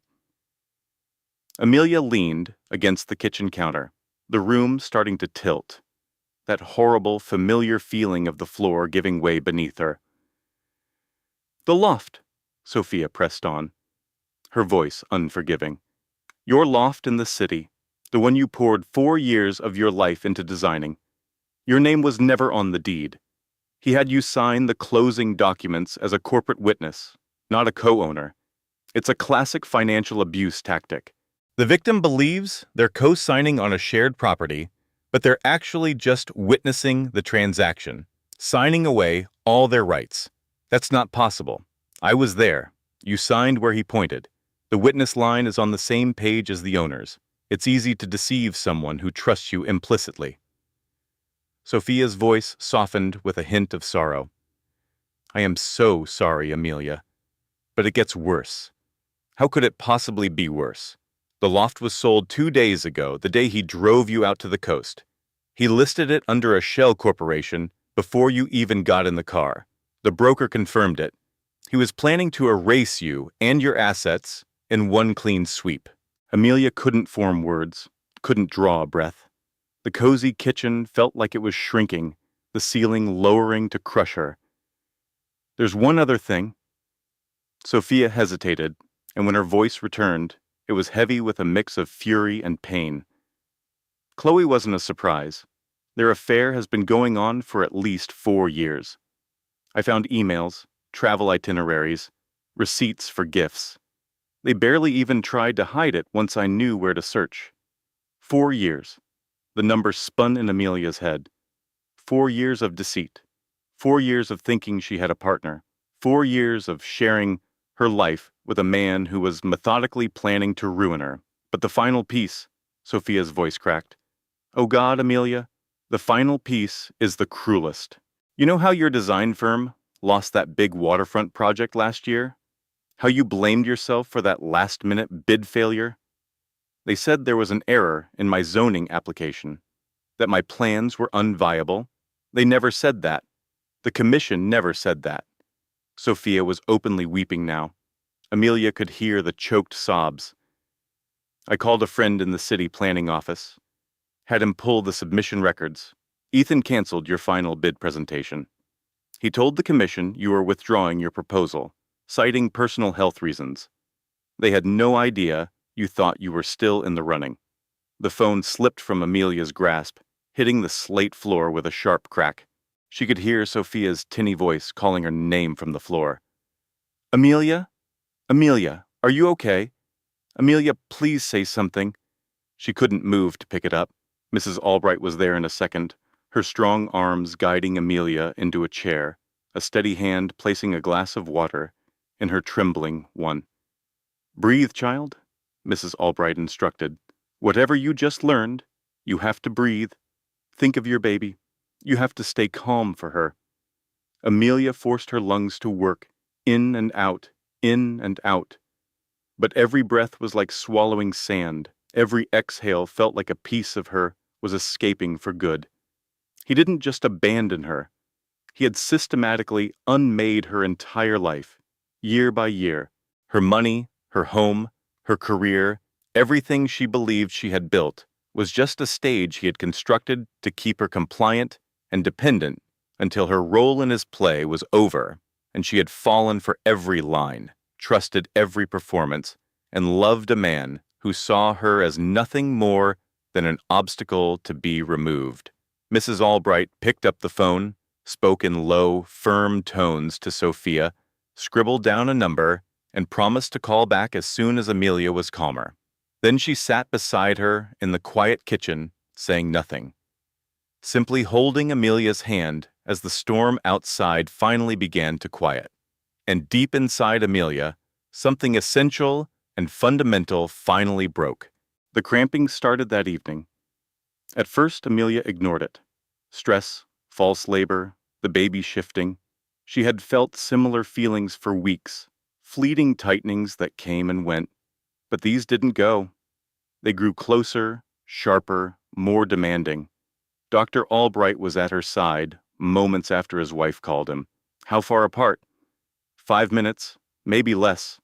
Amelia leaned against the kitchen counter, the room starting to tilt, that horrible, familiar feeling of the floor giving way beneath her. The loft, Sophia pressed on, her voice unforgiving. Your loft in the city, the one you poured 4 years of your life into designing. Your name was never on the deed. He had you sign the closing documents as a corporate witness, not a co-owner. It's a classic financial abuse tactic. The victim believes they're co-signing on a shared property, but they're actually just witnessing the transaction, signing away all their rights. That's not possible. I was there. You signed where he pointed. The witness line is on the same page as the owners. It's easy to deceive someone who trusts you implicitly. Sophia's voice softened with a hint of sorrow. I am so sorry, Amelia. But it gets worse. How could it possibly be worse? The loft was sold 2 days ago, the day he drove you out to the coast. He listed it under a shell corporation before you even got in the car. The broker confirmed it. He was planning to erase you and your assets in one clean sweep. Amelia couldn't form words, couldn't draw a breath. The cozy kitchen felt like it was shrinking, the ceiling lowering to crush her. There's one other thing. Sophia hesitated, and when her voice returned, it was heavy with a mix of fury and pain. Chloe wasn't a surprise. Their affair has been going on for at least 4 years. I found emails, travel itineraries, receipts for gifts. They barely even tried to hide it once I knew where to search. 4 years. The number spun in Amelia's head. 4 years of deceit. 4 years of thinking she had a partner. 4 years of sharing her life with a man who was methodically planning to ruin her. But the final piece, Sophia's voice cracked. Oh God, Amelia, the final piece is the cruelest. You know how your design firm lost that big waterfront project last year? How you blamed yourself for that last-minute bid failure? They said there was an error in my zoning application, that my plans were unviable. They never said that. The commission never said that. Sophia was openly weeping now. Amelia could hear the choked sobs. I called a friend in the city planning office, had him pull the submission records. Ethan canceled your final bid presentation. He told the commission you were withdrawing your proposal, citing personal health reasons. They had no idea you thought you were still in the running. The phone slipped from Amelia's grasp, hitting the slate floor with a sharp crack. She could hear Sophia's tinny voice calling her name from the floor. Amelia? Amelia, are you okay? Amelia, please say something. She couldn't move to pick it up. Mrs. Albright was there in a second, her strong arms guiding Amelia into a chair. a steady hand placing a glass of water in her trembling one. "Breathe, child," Mrs. Albright instructed. "Whatever you just learned, you have to breathe. Think of your baby. You have to stay calm for her." Amelia forced her lungs to work, in and out, in and out. But every breath was like swallowing sand. Every exhale felt like a piece of her was escaping for good. He didn't just abandon her. He had systematically unmade her entire life, year by year. Her money, her home, her career, everything she believed she had built was just a stage he had constructed to keep her compliant and dependent until her role in his play was over and she had fallen for every line, trusted every performance, and loved a man who saw her as nothing more than an obstacle to be removed. Mrs. Albright picked up the phone, spoke in low, firm tones to Sophia, scribbled down a number, and promised to call back as soon as Amelia was calmer. Then she sat beside her in the quiet kitchen, saying nothing, simply holding Amelia's hand as the storm outside finally began to quiet. And deep inside Amelia, something essential and fundamental finally broke. The cramping started that evening. At first, Amelia ignored it. Stress, false labor, the baby shifting. She had felt similar feelings for weeks, fleeting tightenings that came and went. But these didn't go. They grew closer, sharper, more demanding. Dr. Albright was at her side, moments after his wife called him. How far apart? 5 minutes, maybe less.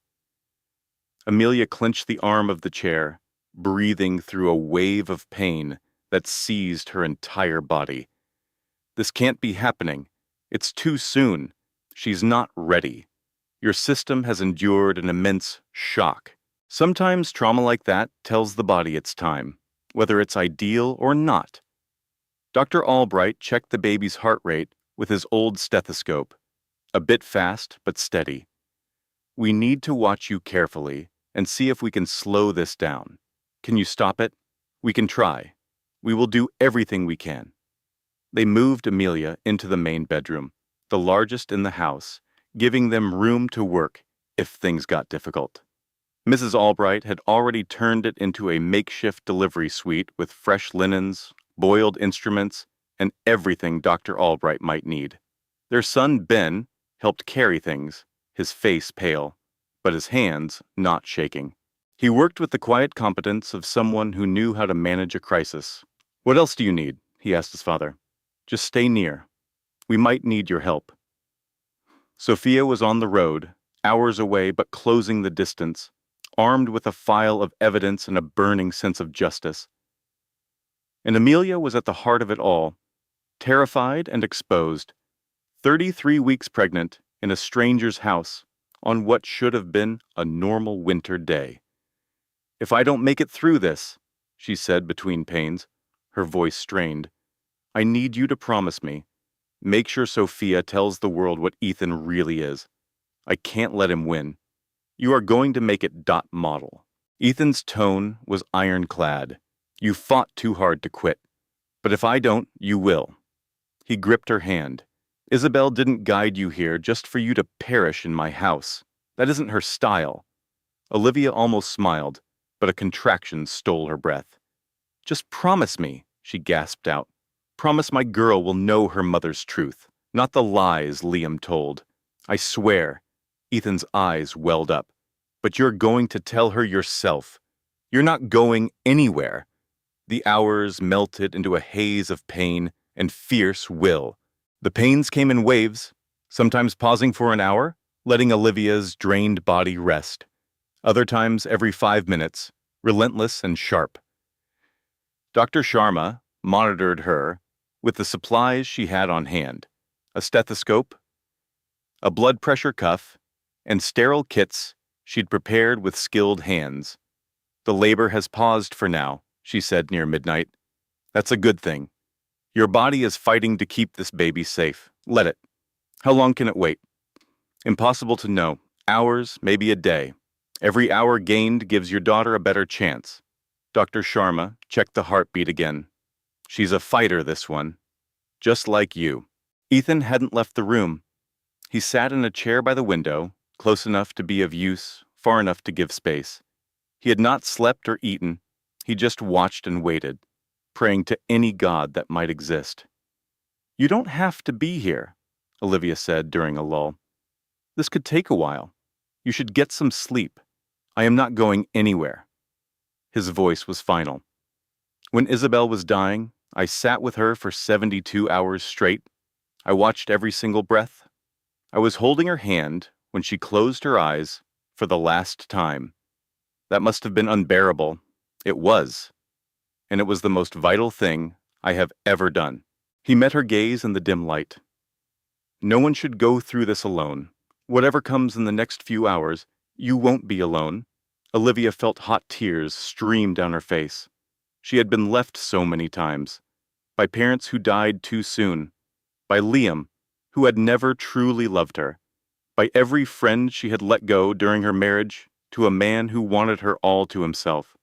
Amelia clenched the arm of the chair, breathing through a wave of pain that seized her entire body. This can't be happening. It's too soon. She's not ready. Your system has endured an immense shock. Sometimes trauma like that tells the body it's time, whether it's ideal or not. Dr. Albright checked the baby's heart rate with his old stethoscope, a bit fast but steady. "We need to watch you carefully and see if we can slow this down. Can you stop it? We can try. We will do everything we can." They moved Amelia into the main bedroom, the largest in the house, giving them room to work if things got difficult. Mrs. Albright had already turned it into a makeshift delivery suite with fresh linens, boiled instruments, and everything Dr. Albright might need. Their son, Ben, helped carry things, his face pale, but his hands not shaking. He worked with the quiet competence of someone who knew how to manage a crisis. "What else do you need?" he asked his father. "Just stay near. We might need your help." Sophia was on the road, hours away but closing the distance, armed with a file of evidence and a burning sense of justice. And Amelia was at the heart of it all, terrified and exposed, 33 weeks pregnant in a stranger's house on what should have been a normal winter day. "If I don't make it through this," she said between pains, her voice strained, "I need you to promise me. Make sure Sophia tells the world what Ethan really is. I can't let him win. You are going to make it .model." Ethan's tone was ironclad. "You fought too hard to quit. But if I don't, you will." He gripped her hand. "Isabel didn't guide you here just for you to perish in my house. That isn't her style." Olivia almost smiled, but a contraction stole her breath. "Just promise me," she gasped out. "Promise my girl will know her mother's truth, not the lies Liam told. I swear." Ethan's eyes welled up. "But you're going to tell her yourself. You're not going anywhere." The hours melted into a haze of pain and fierce will. The pains came in waves, sometimes pausing for an hour, letting Olivia's drained body rest. Other times every 5 minutes, relentless and sharp. Dr. Sharma monitored her with the supplies she had on hand, a stethoscope, a blood pressure cuff, and sterile kits she'd prepared with skilled hands. "The labor has paused for now," she said near midnight. "That's a good thing. Your body is fighting to keep this baby safe. Let it. How long can it wait?" "Impossible to know. Hours, maybe a day. Every hour gained gives your daughter a better chance." Dr. Sharma checked the heartbeat again. "She's a fighter, this one. Just like you." Ethan hadn't left the room. He sat in a chair by the window, close enough to be of use, far enough to give space. He had not slept or eaten. He just watched and waited, praying to any god that might exist. "You don't have to be here," Olivia said during a lull. "This could take a while. You should get some sleep. I am not going anywhere." His voice was final. When Isabel was dying, I sat with her for 72 hours straight. I watched every single breath. I was holding her hand when she closed her eyes for the last time. That must have been unbearable. It was. And it was the most vital thing I have ever done. He met her gaze in the dim light. "No one should go through this alone. Whatever comes in the next few hours, you won't be alone." Olivia felt hot tears stream down her face. She had been left so many times. By parents who died too soon. By Liam, who had never truly loved her. By every friend she had let go during her marriage to a man who wanted her all to himself.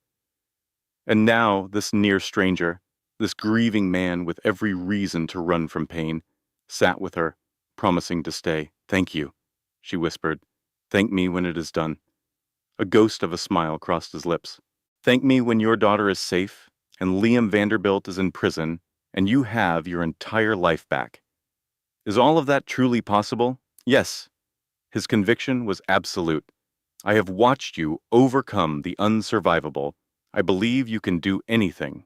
And now this near stranger, this grieving man with every reason to run from pain, sat with her, promising to stay. "Thank you," she whispered. "Thank me when it is done." A ghost of a smile crossed his lips. "Thank me when your daughter is safe, and Liam Vanderbilt is in prison, and you have your entire life back." Is all of that truly possible? Yes. His conviction was absolute. "I have watched you overcome the unsurvivable. I believe you can do anything."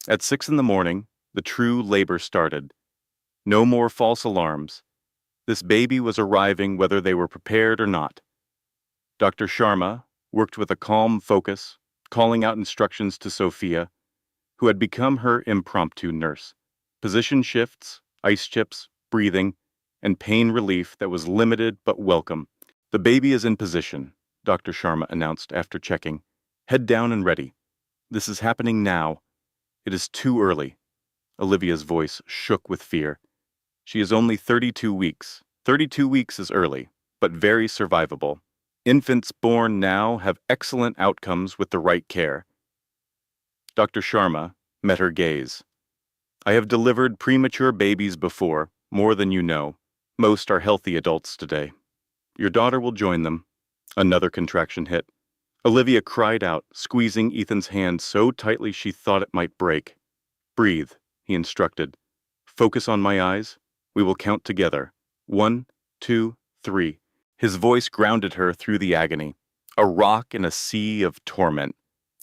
At 6 in the morning, the true labor started. No more false alarms. This baby was arriving whether they were prepared or not. Dr. Sharma worked with a calm focus, calling out instructions to Sophia, who had become her impromptu nurse. Position shifts, ice chips, breathing, and pain relief that was limited but welcome. "The baby is in position," Dr. Sharma announced after checking. "Head down and ready. This is happening now. It is too early." Olivia's voice shook with fear. "She is only 32 weeks. 32 weeks is early, but very survivable. Infants born now have excellent outcomes with the right care." Dr. Sharma met her gaze. "I have delivered premature babies before, more than you know. Most are healthy adults today. Your daughter will join them." Another contraction hit. Olivia cried out, squeezing Ethan's hand so tightly she thought it might break. "Breathe," he instructed. "Focus on my eyes. We will count together. 1, 2, 3. His voice grounded her through the agony, a rock in a sea of torment.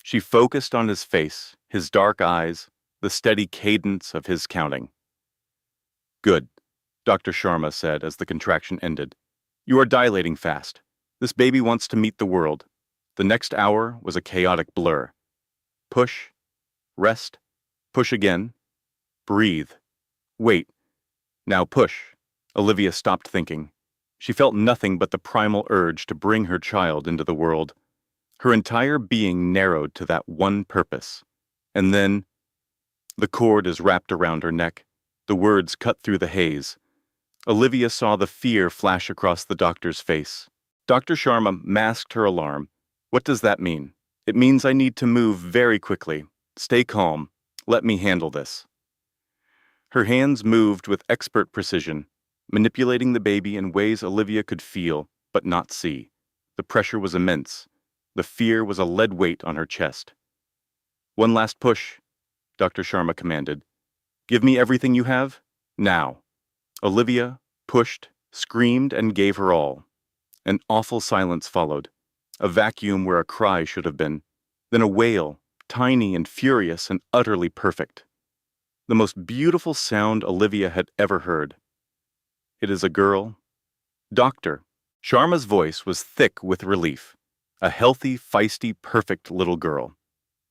She focused on his face, his dark eyes, the steady cadence of his counting. "Good," Dr. Sharma said as the contraction ended. "You are dilating fast. This baby wants to meet the world." The next hour was a chaotic blur. Push, rest, push again, breathe, wait. Now push. Olivia stopped thinking. She felt nothing but the primal urge to bring her child into the world. Her entire being narrowed to that one purpose. And then, the cord is wrapped around her neck. The words cut through the haze. Olivia saw the fear flash across the doctor's face. Dr. Sharma masked her alarm. "What does that mean?" "It means I need to move very quickly. Stay calm. Let me handle this." Her hands moved with expert precision, manipulating the baby in ways Olivia could feel, but not see. The pressure was immense. The fear was a lead weight on her chest. "One last push," Dr. Sharma commanded. "Give me everything you have, now." Olivia pushed, screamed, and gave her all. An awful silence followed, a vacuum where a cry should have been, then a wail, tiny and furious and utterly perfect. The most beautiful sound Olivia had ever heard. "It is a girl." "Doctor." Sharma's voice was thick with relief. A healthy, feisty, perfect little girl.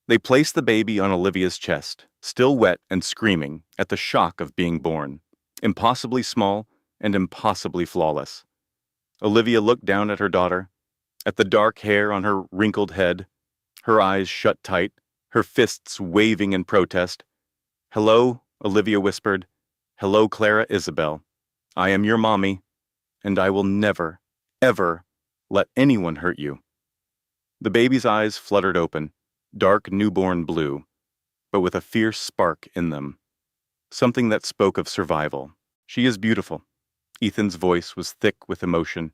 They placed the baby on Olivia's chest, still wet and screaming at the shock of being born. Impossibly small and impossibly flawless. Olivia looked down at her daughter, at the dark hair on her wrinkled head, her eyes shut tight, her fists waving in protest. "Hello," Olivia whispered. "Hello, Clara Isabel. I am your mommy, and I will never, ever let anyone hurt you." The baby's eyes fluttered open, dark newborn blue, but with a fierce spark in them. Something that spoke of survival. "She is beautiful. Ethan's voice was thick with emotion.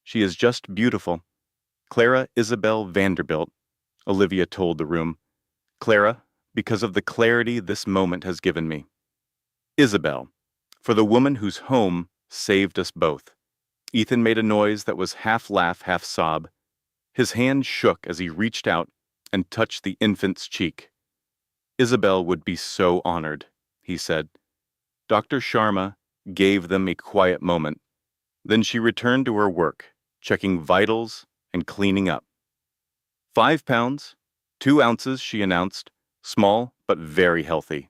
"She is just beautiful. Clara Isabel Vanderbilt," Olivia told the room. "Clara, because of the clarity this moment has given me. Isabel, for the woman whose home saved us both." Ethan made a noise that was half laugh, half sob. His hand shook as he reached out and touched the infant's cheek. "Isabel would be so honored," he said. Dr. Sharma gave them a quiet moment. Then she returned to her work, checking vitals and cleaning up. 5 pounds, 2 ounces, she announced, small but very healthy.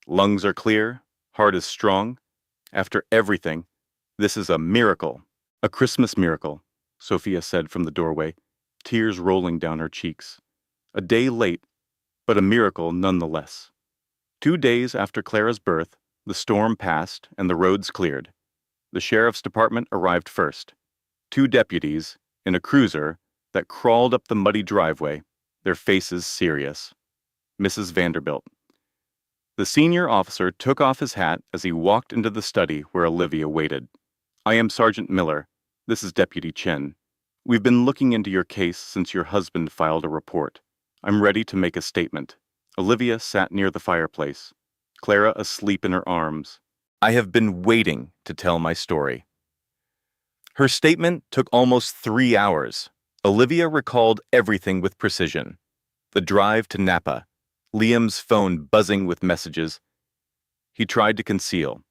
Lungs are clear, heart is strong. After everything, this is a miracle. A Christmas miracle, Sophia said from the doorway, tears rolling down her cheeks. A day late, but a miracle nonetheless. 2 days after Clara's birth, the storm passed and the roads cleared. The sheriff's department arrived first. 2 deputies, in a cruiser, that crawled up the muddy driveway, their faces serious. Mrs. Vanderbilt. The senior officer took off his hat as he walked into the study where Olivia waited. "I am Sergeant Miller. This is Deputy Chen. We've been looking into your case since your husband filed a report. I'm ready to make a statement." Olivia sat near the fireplace, Clara asleep in her arms. "I have been waiting to tell my story." Her statement took almost 3 hours. Olivia recalled everything with precision. The drive to Napa, Liam's phone buzzing with messages he tried to conceal,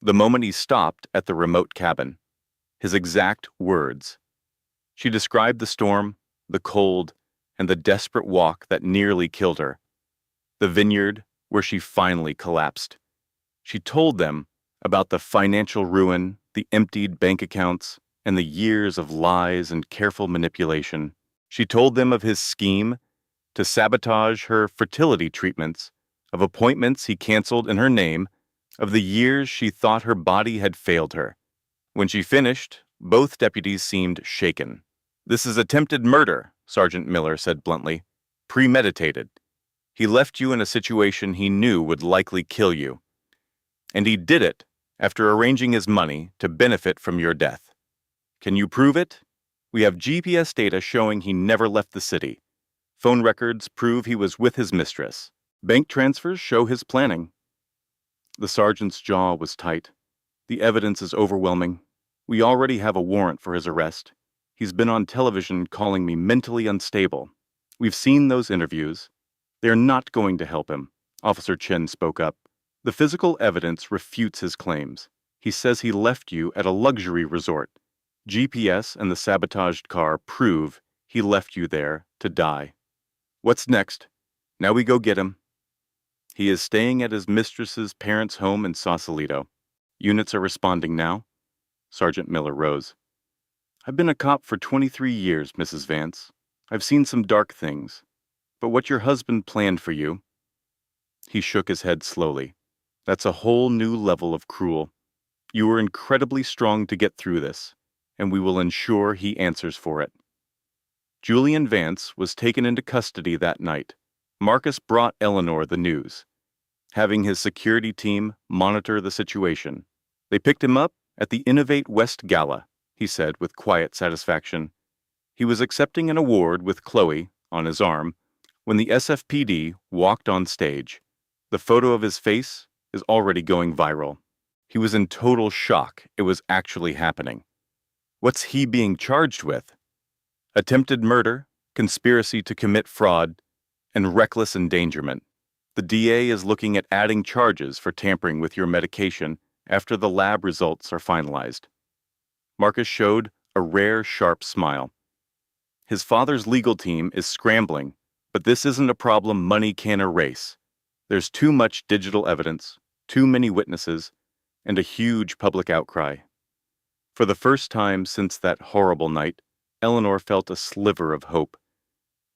the moment he stopped at the remote cabin, his exact words. She described the storm, the cold, and the desperate walk that nearly killed her, the vineyard where she finally collapsed. She told them about the financial ruin, the emptied bank accounts, and the years of lies and careful manipulation. She told them of his scheme to sabotage her fertility treatments, of appointments he canceled in her name, of the years she thought her body had failed her. When she finished, both deputies seemed shaken. "This is attempted murder," Sergeant Miller said bluntly. "Premeditated. He left you in a situation he knew would likely kill you. And he did it after arranging his money to benefit from your death. Can you prove it? We have GPS data showing he never left the city. Phone records prove he was with his mistress. Bank transfers show his planning." The sergeant's jaw was tight. "The evidence is overwhelming. We already have a warrant for his arrest. He's been on television calling me mentally unstable. We've seen those interviews. They're not going to help him," Officer Chen spoke up. "The physical evidence refutes his claims. He says he left you at a luxury resort. GPS and the sabotaged car prove he left you there to die. What's next? Now we go get him." "He is staying at his mistress's parents' home in Sausalito. Units are responding now." Sergeant Miller rose. "I've been a cop for 23 years, Mrs. Vance. I've seen some dark things. But what your husband planned for you—" He shook his head slowly. "That's a whole new level of cruel. You were incredibly strong to get through this, and we will ensure he answers for it." Julian Vance was taken into custody that night. Marcus brought Eleanor the news, having his security team monitor the situation. "They picked him up at the Innovate West Gala," he said with quiet satisfaction. He was accepting an award with Chloe on his arm when the SFPD walked on stage. The photo of his face is already going viral. He was in total shock it was actually happening. What's he being charged with? Attempted murder, conspiracy to commit fraud, and reckless endangerment. The DA is looking at adding charges for tampering with your medication after the lab results are finalized. Marcus showed a rare, sharp smile. His father's legal team is scrambling, but this isn't a problem money can erase. There's too much digital evidence, too many witnesses, and a huge public outcry. For the first time since that horrible night, Eleanor felt a sliver of hope.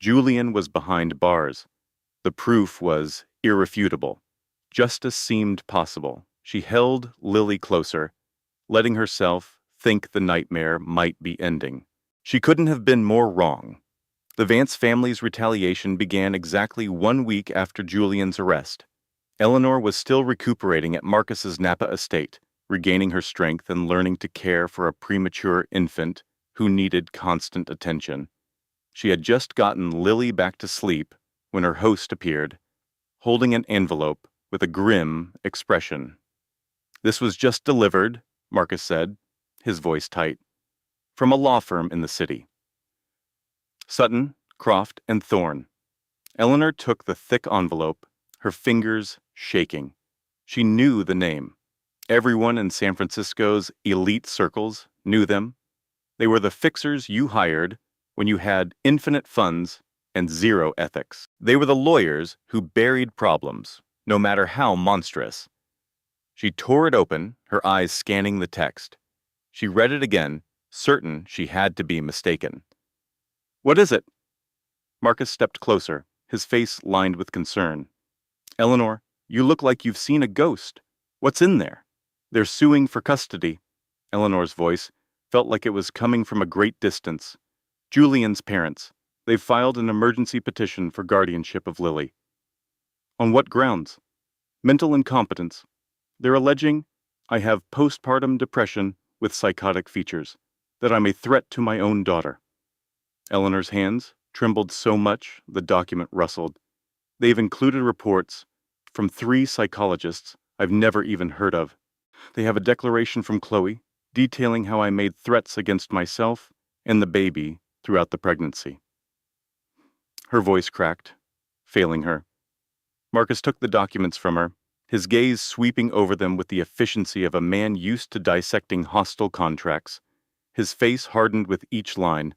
Julian was behind bars. The proof was irrefutable. Justice seemed possible. She held Lily closer, letting herself think the nightmare might be ending. She couldn't have been more wrong. The Vance family's retaliation began exactly 1 week after Julian's arrest. Eleanor was still recuperating at Marcus's Napa estate, regaining her strength and learning to care for a premature infant who needed constant attention. She had just gotten Lily back to sleep when her host appeared, holding an envelope with a grim expression. "This was just delivered," Marcus said, his voice tight, "from a law firm in the city. Sutton, Croft, and Thorne." Eleanor took the thick envelope, her fingers shaking. She knew the name. Everyone in San Francisco's elite circles knew them. They were the fixers you hired when you had infinite funds and zero ethics. They were the lawyers who buried problems, no matter how monstrous. She tore it open, her eyes scanning the text. She read it again, certain she had to be mistaken. "What is it?" Marcus stepped closer, his face lined with concern. "Eleanor, you look like you've seen a ghost. What's in there?" "They're suing for custody." Eleanor's voice felt like it was coming from a great distance. "Julian's parents. They've filed an emergency petition for guardianship of Lily." "On what grounds?" "Mental incompetence. They're alleging I have postpartum depression with psychotic features, that I'm a threat to my own daughter." Eleanor's hands trembled so much the document rustled. "They've included reports from 3 psychologists I've never even heard of. They have a declaration from Chloe detailing how I made threats against myself and the baby throughout the pregnancy." Her voice cracked, failing her. Marcus took the documents from her, his gaze sweeping over them with the efficiency of a man used to dissecting hostile contracts. His face hardened with each line.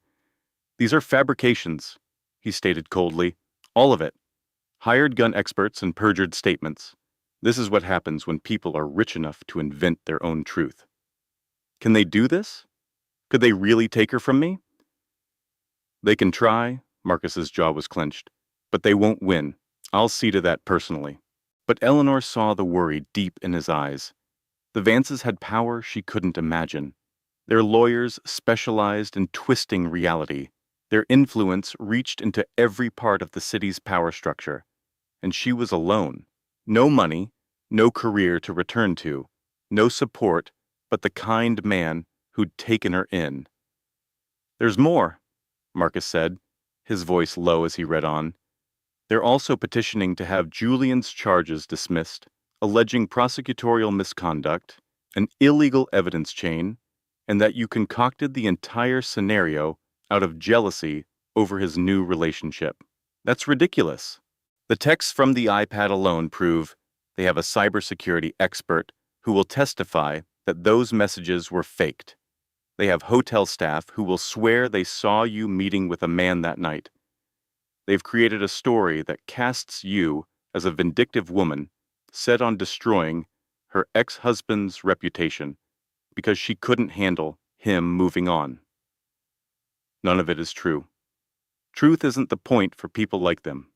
"These are fabrications," he stated coldly. "All of it. Hired gun experts and perjured statements. This is what happens when people are rich enough to invent their own truth." "Can they do this? Could they really take her from me?" "They can try," Marcus's jaw was clenched, "but they won't win. I'll see to that personally." But Eleanor saw the worry deep in his eyes. The Vances had power she couldn't imagine. Their lawyers specialized in twisting reality. Their influence reached into every part of the city's power structure. And she was alone. No money, no career to return to, no support, but the kind man who'd taken her in. "There's more," Marcus said, his voice low as he read on. "They're also petitioning to have Julian's charges dismissed, alleging prosecutorial misconduct, an illegal evidence chain, and that you concocted the entire scenario out of jealousy over his new relationship. That's ridiculous." The texts from the iPad alone prove they have a cybersecurity expert who will testify that those messages were faked. They have hotel staff who will swear they saw you meeting with a man that night. They've created a story that casts you as a vindictive woman set on destroying her ex-husband's reputation because she couldn't handle him moving on. None of it is true. Truth isn't the point for people like them.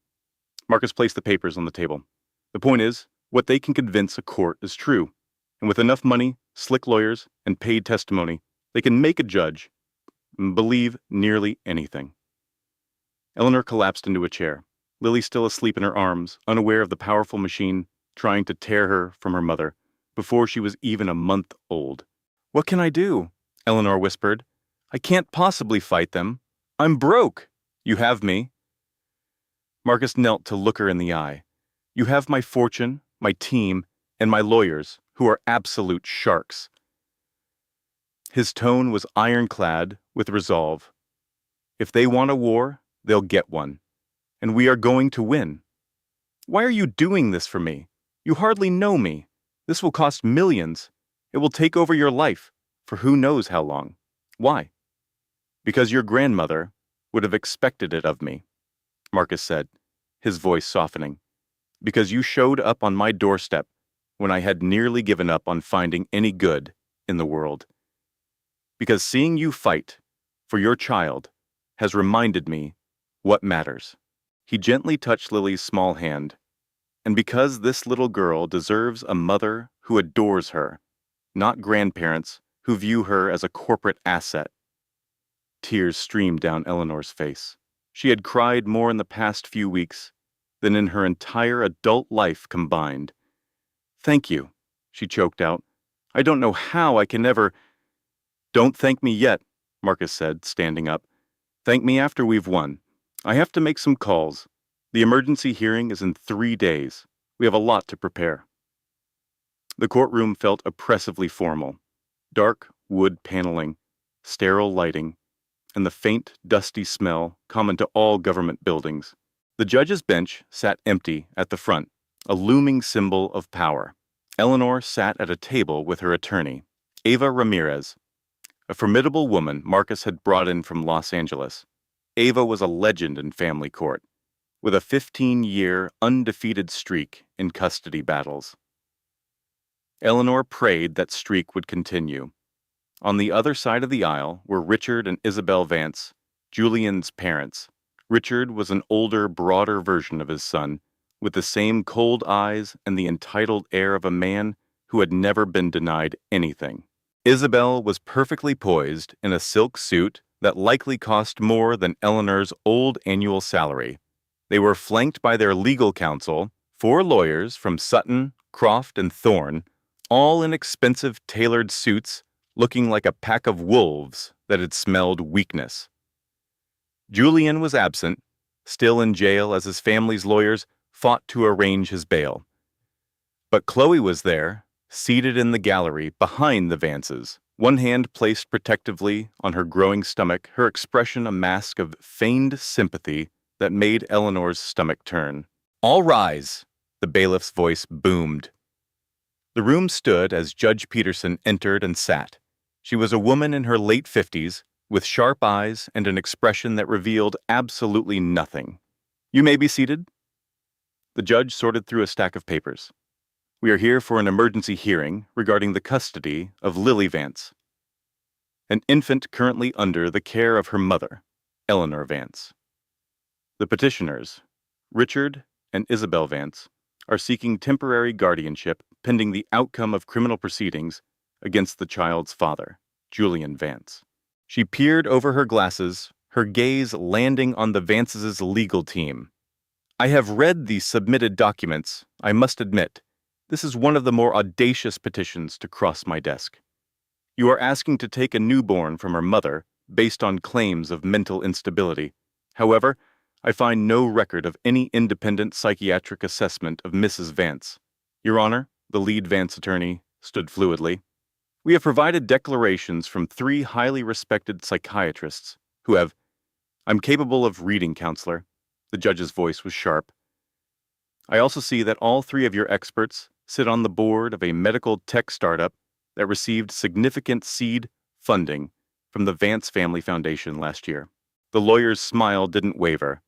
Marcus placed the papers on the table. The point is, what they can convince a court is true. And with enough money, slick lawyers, and paid testimony, they can make a judge believe nearly anything. Eleanor collapsed into a chair, Lily still asleep in her arms, unaware of the powerful machine trying to tear her from her mother before she was even a month old. "What can I do?" Eleanor whispered. "I can't possibly fight them. I'm broke." "You have me." Marcus knelt to look her in the eye. "You have my fortune, my team, and my lawyers, who are absolute sharks." His tone was ironclad with resolve. "If they want a war, they'll get one. And we are going to win. Why are you doing this for me? You hardly know me. This will cost millions. It will take over your life, for who knows how long. Why?" "Because your grandmother would have expected it of me," Marcus said, his voice softening. "Because you showed up on my doorstep when I had nearly given up on finding any good in the world. Because seeing you fight for your child has reminded me what matters." He gently touched Lily's small hand. "And because this little girl deserves a mother who adores her, not grandparents who view her as a corporate asset." Tears streamed down Eleanor's face. She had cried more in the past few weeks than in her entire adult life combined. "Thank you," she choked out. I don't know how I can ever— Don't thank me yet, Marcus said, standing up. Thank me after we've won. I have to make some calls. The emergency hearing is in 3 days. We have a lot to prepare. The courtroom felt oppressively formal. Dark wood paneling, sterile lighting, and the faint, dusty smell common to all government buildings. The judge's bench sat empty at the front, a looming symbol of power. Eleanor sat at a table with her attorney, Ava Ramirez, a formidable woman Marcus had brought in from Los Angeles. Ava was a legend in family court, with a 15-year undefeated streak in custody battles. Eleanor prayed that streak would continue. On the other side of the aisle were Richard and Isabel Vance, Julian's parents. Richard was an older, broader version of his son, with the same cold eyes and the entitled air of a man who had never been denied anything. Isabel was perfectly poised in a silk suit that likely cost more than Eleanor's old annual salary. They were flanked by their legal counsel, 4 lawyers from Sutton, Croft, and Thorne, all in expensive tailored suits, looking like a pack of wolves that had smelled weakness. Julian was absent, still in jail as his family's lawyers fought to arrange his bail. But Chloe was there, seated in the gallery behind the Vances, one hand placed protectively on her growing stomach, her expression a mask of feigned sympathy that made Eleanor's stomach turn. "All rise," the bailiff's voice boomed. The room stood as Judge Peterson entered and sat. She was a woman in her late 50s, with sharp eyes and an expression that revealed absolutely nothing. "You may be seated." The judge sorted through a stack of papers. "We are here for an emergency hearing regarding the custody of Lily Vance, an infant currently under the care of her mother, Eleanor Vance. The petitioners, Richard and Isabel Vance, are seeking temporary guardianship pending the outcome of criminal proceedings against the child's father, Julian Vance." She peered over her glasses, her gaze landing on the Vances' legal team. "I have read the submitted documents. I must admit, this is one of the more audacious petitions to cross my desk. You are asking to take a newborn from her mother based on claims of mental instability. However, I find no record of any independent psychiatric assessment of Mrs. Vance. Your Honor," the lead Vance attorney stood fluidly, "we have provided declarations from 3 highly respected psychiatrists who have— I'm capable of reading, Counselor." The judge's voice was sharp. "I also see that all 3 of your experts sit on the board of a medical tech startup that received significant seed funding from the Vance Family Foundation last year." The lawyer's smile didn't waver.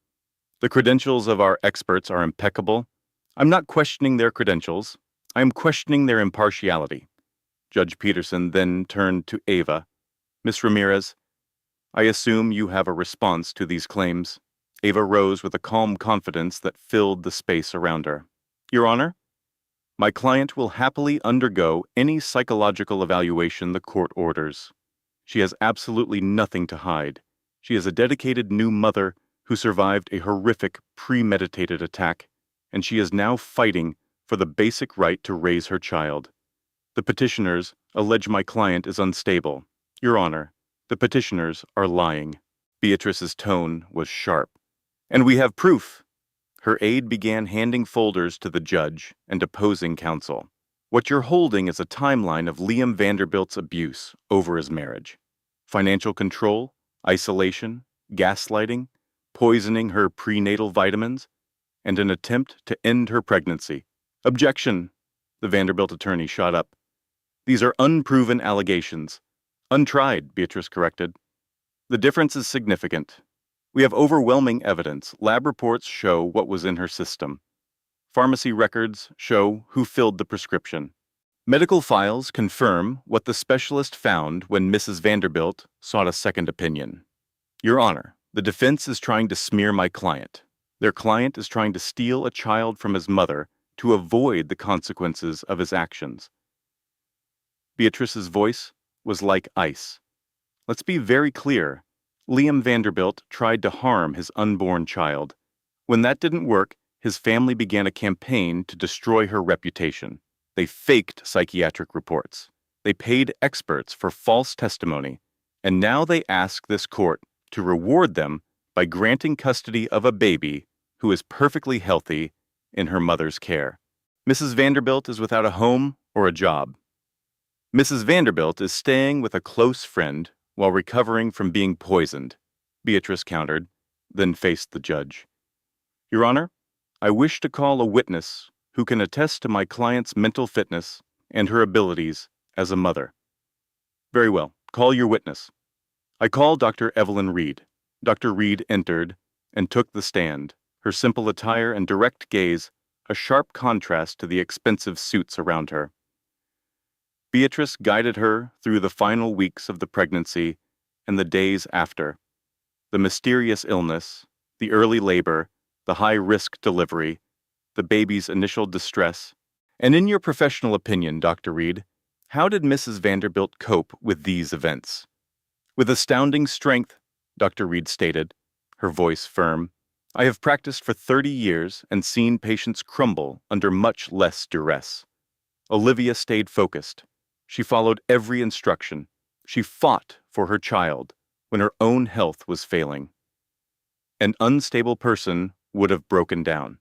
"The credentials of our experts are impeccable. I'm not questioning their credentials. I am questioning their impartiality." Judge Peterson then turned to Ava. "Miss Ramirez, I assume you have a response to these claims." Ava rose with a calm confidence that filled the space around her. "Your Honor, my client will happily undergo any psychological evaluation the court orders. She has absolutely nothing to hide. She is a dedicated new mother who survived a horrific, premeditated attack, and she is now fighting for the basic right to raise her child. The petitioners allege my client is unstable. Your Honor, the petitioners are lying." Beatrice's tone was sharp. "And we have proof." Her aide began handing folders to the judge and opposing counsel. "What you're holding is a timeline of Liam Vanderbilt's abuse over his marriage. Financial control, isolation, gaslighting, poisoning her prenatal vitamins, and an attempt to end her pregnancy." "Objection!" The Vanderbilt attorney shot up. "These are unproven allegations." "Untried," Beatrice corrected. "The difference is significant. We have overwhelming evidence. Lab reports show what was in her system. Pharmacy records show who filled the prescription. Medical files confirm what the specialist found when Mrs. Vanderbilt sought a second opinion. Your Honor, the defense is trying to smear my client. Their client is trying to steal a child from his mother to avoid the consequences of his actions." Beatrice's voice was like ice. "Let's be very clear. Liam Vanderbilt tried to harm his unborn child. When that didn't work, his family began a campaign to destroy her reputation. They faked psychiatric reports. They paid experts for false testimony, and now they ask this court to reward them by granting custody of a baby who is perfectly healthy in her mother's care. Mrs. Vanderbilt is without a home or a job. Mrs. Vanderbilt is staying with a close friend while recovering from being poisoned, Beatrice countered, then faced the judge. Your Honor, I wish to call a witness who can attest to my client's mental fitness and her abilities as a mother. Very well, call your witness. I call Dr. Evelyn Reed. Dr. Reed entered and took the stand, her simple attire and direct gaze a sharp contrast to the expensive suits around her. Beatrice guided her through the final weeks of the pregnancy and the days after. The mysterious illness, the early labor, the high-risk delivery, the baby's initial distress. And in your professional opinion, Dr. Reed, how did Mrs. Vanderbilt cope with these events? With astounding strength, Dr. Reed stated, her voice firm. I have practiced for 30 years and seen patients crumble under much less duress. Olivia stayed focused. She followed every instruction. She fought for her child when her own health was failing. An unstable person would have broken down.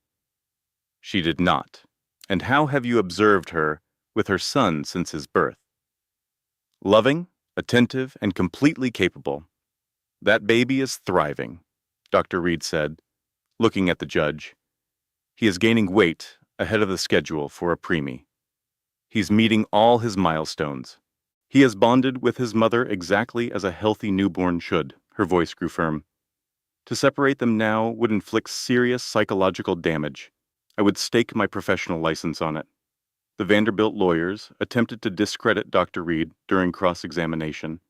She did not. And how have you observed her with her son since his birth? Loving, attentive, and completely capable. That baby is thriving, Dr. Reed said, looking at the judge. He is gaining weight ahead of the schedule for a preemie. He's meeting all his milestones. He has bonded with his mother exactly as a healthy newborn should, her voice grew firm. To separate them now would inflict serious psychological damage. I would stake my professional license on it. The Vanderbilt lawyers attempted to discredit Dr. Reed during cross-examination.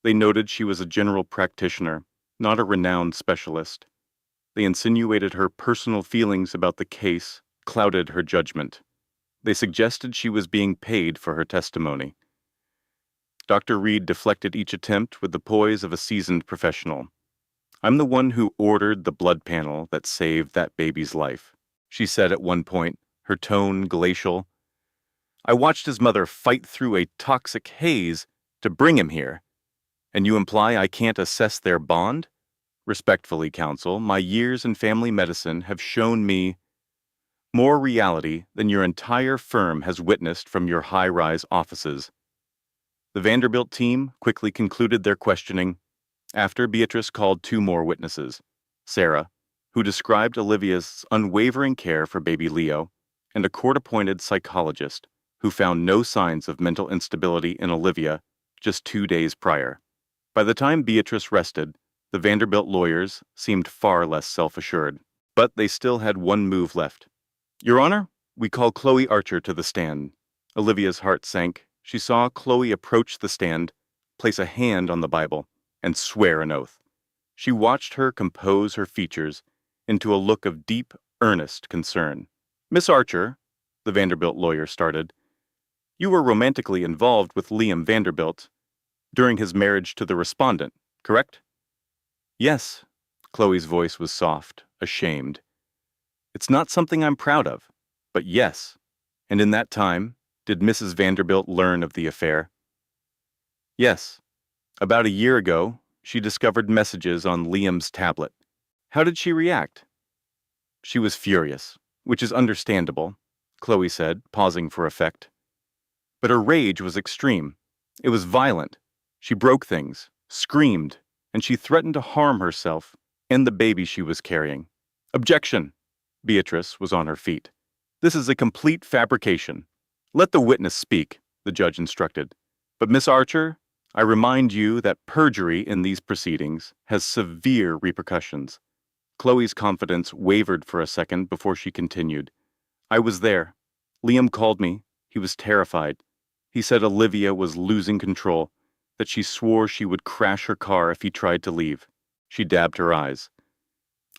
They noted she was a general practitioner, not a renowned specialist. They insinuated her personal feelings about the case clouded her judgment. They suggested she was being paid for her testimony. Dr. Reed deflected each attempt with the poise of a seasoned professional. I'm the one who ordered the blood panel that saved that baby's life, she said at one point, her tone glacial. I watched his mother fight through a toxic haze to bring him here. And you imply I can't assess their bond? Respectfully, counsel, my years in family medicine have shown me more reality than your entire firm has witnessed from your high-rise offices. The Vanderbilt team quickly concluded their questioning after Beatrice called two more witnesses, Sarah, who described Olivia's unwavering care for baby Leo, and a court-appointed psychologist who found no signs of mental instability in Olivia just 2 days prior. By the time Beatrice rested, the Vanderbilt lawyers seemed far less self-assured, but they still had one move left. Your Honor, we call Chloe Archer to the stand. Olivia's heart sank. She saw Chloe approach the stand, place a hand on the Bible, and swear an oath. She watched her compose her features into a look of deep, earnest concern. Miss Archer, the Vanderbilt lawyer started, you were romantically involved with Liam Vanderbilt during his marriage to the respondent, correct? Yes. Chloe's voice was soft, ashamed. It's not something I'm proud of, but yes. And in that time, did Mrs. Vanderbilt learn of the affair? Yes. About a year ago, she discovered messages on Liam's tablet. How did she react? She was furious, which is understandable, Chloe said, pausing for effect. But her rage was extreme. It was violent. She broke things, screamed, and she threatened to harm herself and the baby she was carrying. Objection! Beatrice was on her feet. This is a complete fabrication. Let the witness speak, the judge instructed. But Miss Archer, I remind you that perjury in these proceedings has severe repercussions. Chloe's confidence wavered for a second before she continued. I was there. Liam called me. He was terrified. He said Olivia was losing control, that she swore she would crash her car if he tried to leave. She dabbed her eyes.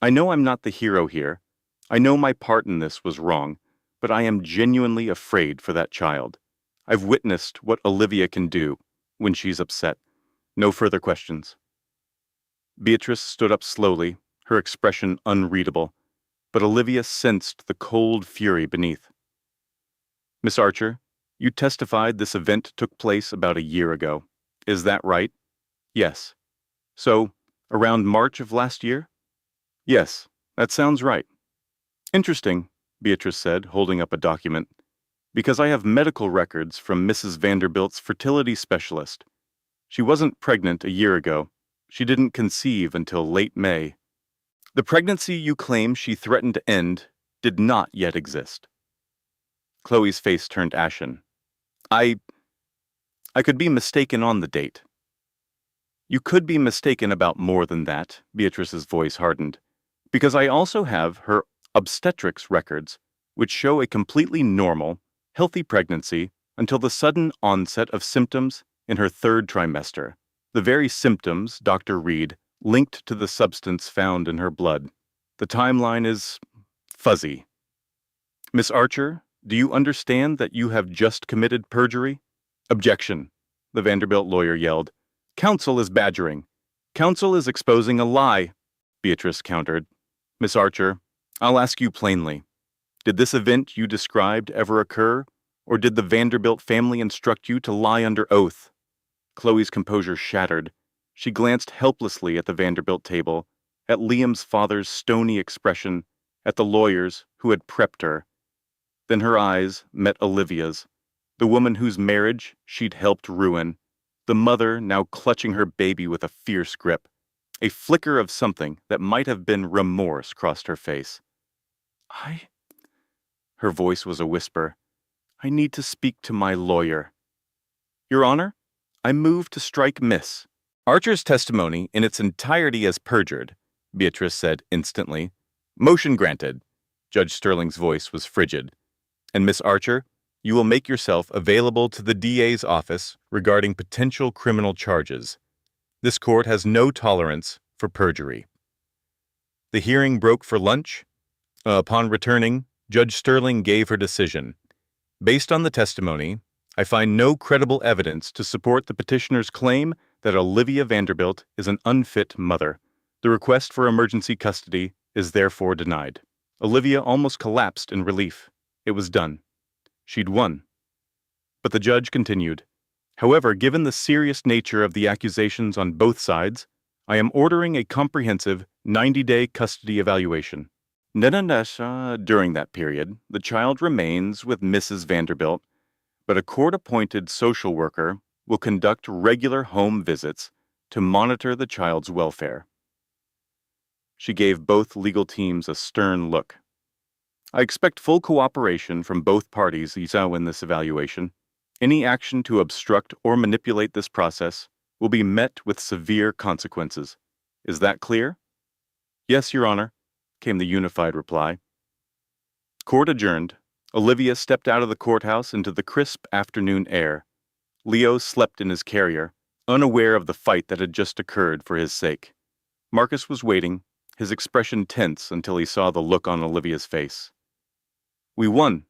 I know I'm not the hero here. I know my part in this was wrong, but I am genuinely afraid for that child. I've witnessed what Olivia can do when she's upset. No further questions. Beatrice stood up slowly, her expression unreadable, but Olivia sensed the cold fury beneath. Miss Archer, You testified this event took place about a year ago. Is that right? Yes. So, around March of last year? Yes, that sounds right. Interesting, Beatrice said, holding up a document. Because I have medical records from Mrs. Vanderbilt's fertility specialist. She wasn't pregnant a year ago. She didn't conceive until late May. The pregnancy you claim she threatened to end did not yet exist. Chloe's face turned ashen. I could be mistaken on the date. You could be mistaken about more than that, Beatrice's voice hardened, because I also have her obstetrics records, which show a completely normal, healthy pregnancy until the sudden onset of symptoms in her third trimester, the very symptoms Dr. Reed linked to the substance found in her blood. The timeline is fuzzy. Miss Archer, do you understand that you have just committed perjury? Objection, the Vanderbilt lawyer yelled. Counsel is badgering. Counsel is exposing a lie, Beatrice countered. Miss Archer, I'll ask you plainly. Did this event you described ever occur, or did the Vanderbilt family instruct you to lie under oath? Chloe's composure shattered. She glanced helplessly at the Vanderbilt table, at Liam's father's stony expression, at the lawyers who had prepped her. Then her eyes met Olivia's, the woman whose marriage she'd helped ruin, the mother now clutching her baby with a fierce grip. A flicker of something that might have been remorse crossed her face. Her voice was a whisper. I need to speak to my lawyer. Your Honor, I move to strike Miss Archer's testimony in its entirety as perjured, Beatrice said instantly. Motion granted. Judge Sterling's voice was frigid. And Miss Archer, you will make yourself available to the DA's office regarding potential criminal charges. This court has no tolerance for perjury. The hearing broke for lunch. Upon returning, Judge Sterling gave her decision. Based on the testimony, I find no credible evidence to support the petitioner's claim that Olivia Vanderbilt is an unfit mother. The request for emergency custody is therefore denied. Olivia almost collapsed in relief. It was done. She'd won. But the judge continued. However, given the serious nature of the accusations on both sides, I am ordering a comprehensive 90-day custody evaluation. During that period, the child remains with Mrs. Vanderbilt, but a court-appointed social worker will conduct regular home visits to monitor the child's welfare. She gave both legal teams a stern look. I expect full cooperation from both parties in this evaluation. Any action to obstruct or manipulate this process will be met with severe consequences. Is that clear? Yes, Your Honor, came the unified reply. Court adjourned. Olivia stepped out of the courthouse into the crisp afternoon air. Leo slept in his carrier, unaware of the fight that had just occurred for his sake. Marcus was waiting, his expression tense until he saw the look on Olivia's face. We won.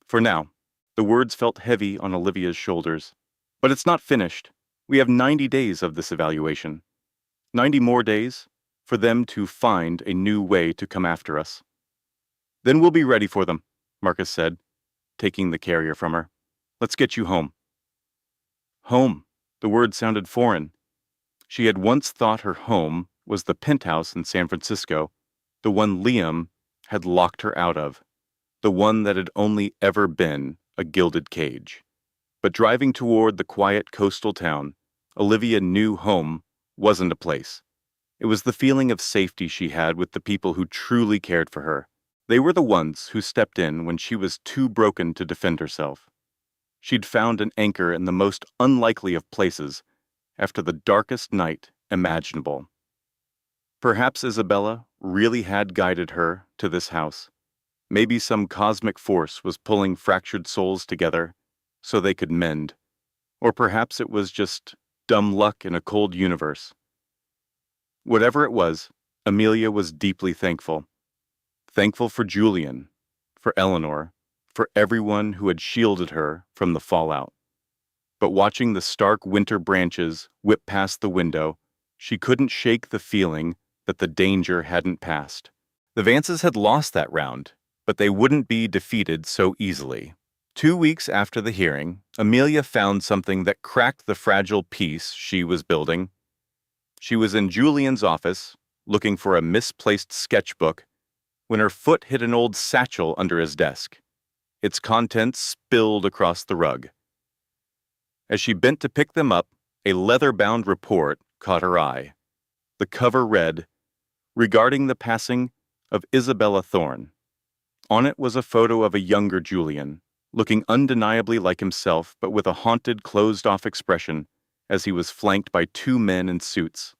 For now. The words felt heavy on Olivia's shoulders. But it's not finished. We have 90 days of this evaluation. 90 more days for them to find a new way to come after us. Then we'll be ready for them, Marcus said, taking the carrier from her. Let's get you home. Home. The word sounded foreign. She had once thought her home was the penthouse in San Francisco, the one Liam had locked her out of, the one that had only ever been a gilded cage. But driving toward the quiet coastal town, Olivia knew home wasn't a place. It was the feeling of safety she had with the people who truly cared for her. They were the ones who stepped in when she was too broken to defend herself. She'd found an anchor in the most unlikely of places after the darkest night imaginable. Perhaps Isabella really had guided her to this house. Maybe some cosmic force was pulling fractured souls together so they could mend. Or perhaps it was just dumb luck in a cold universe. Whatever it was, Amelia was deeply thankful. Thankful for Julian, for Eleanor, for everyone who had shielded her from the fallout. But watching the stark winter branches whip past the window, she couldn't shake the feeling that the danger hadn't passed. The Vances had lost that round, but they wouldn't be defeated so easily. 2 weeks after the hearing, Amelia found something that cracked the fragile peace she was building. She was in Julian's office, looking for a misplaced sketchbook, when her foot hit an old satchel under his desk. Its contents spilled across the rug. As she bent to pick them up, a leather-bound report caught her eye. The cover read, "Regarding the passing of Isabella Thorne." On it was a photo of a younger Julian, looking undeniably like himself but with a haunted, closed-off expression as he was flanked by two men in suits.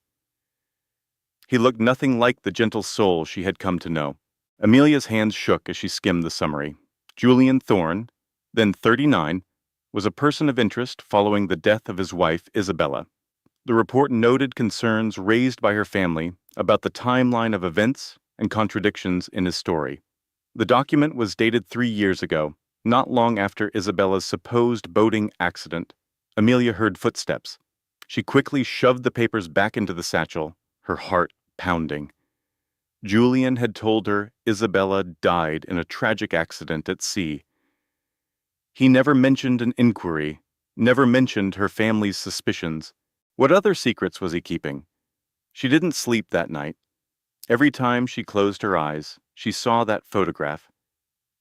He looked nothing like the gentle soul she had come to know. Amelia's hands shook as she skimmed the summary. Julian Thorne, then 39, was a person of interest following the death of his wife, Isabella. The report noted concerns raised by her family about the timeline of events and contradictions in his story. The document was dated 3 years ago, not long after Isabella's supposed boating accident. Amelia heard footsteps. She quickly shoved the papers back into the satchel, her heart pounding. Julian had told her Isabella died in a tragic accident at sea. He never mentioned an inquiry, never mentioned her family's suspicions. What other secrets was he keeping? She didn't sleep that night. Every time she closed her eyes, she saw that photograph.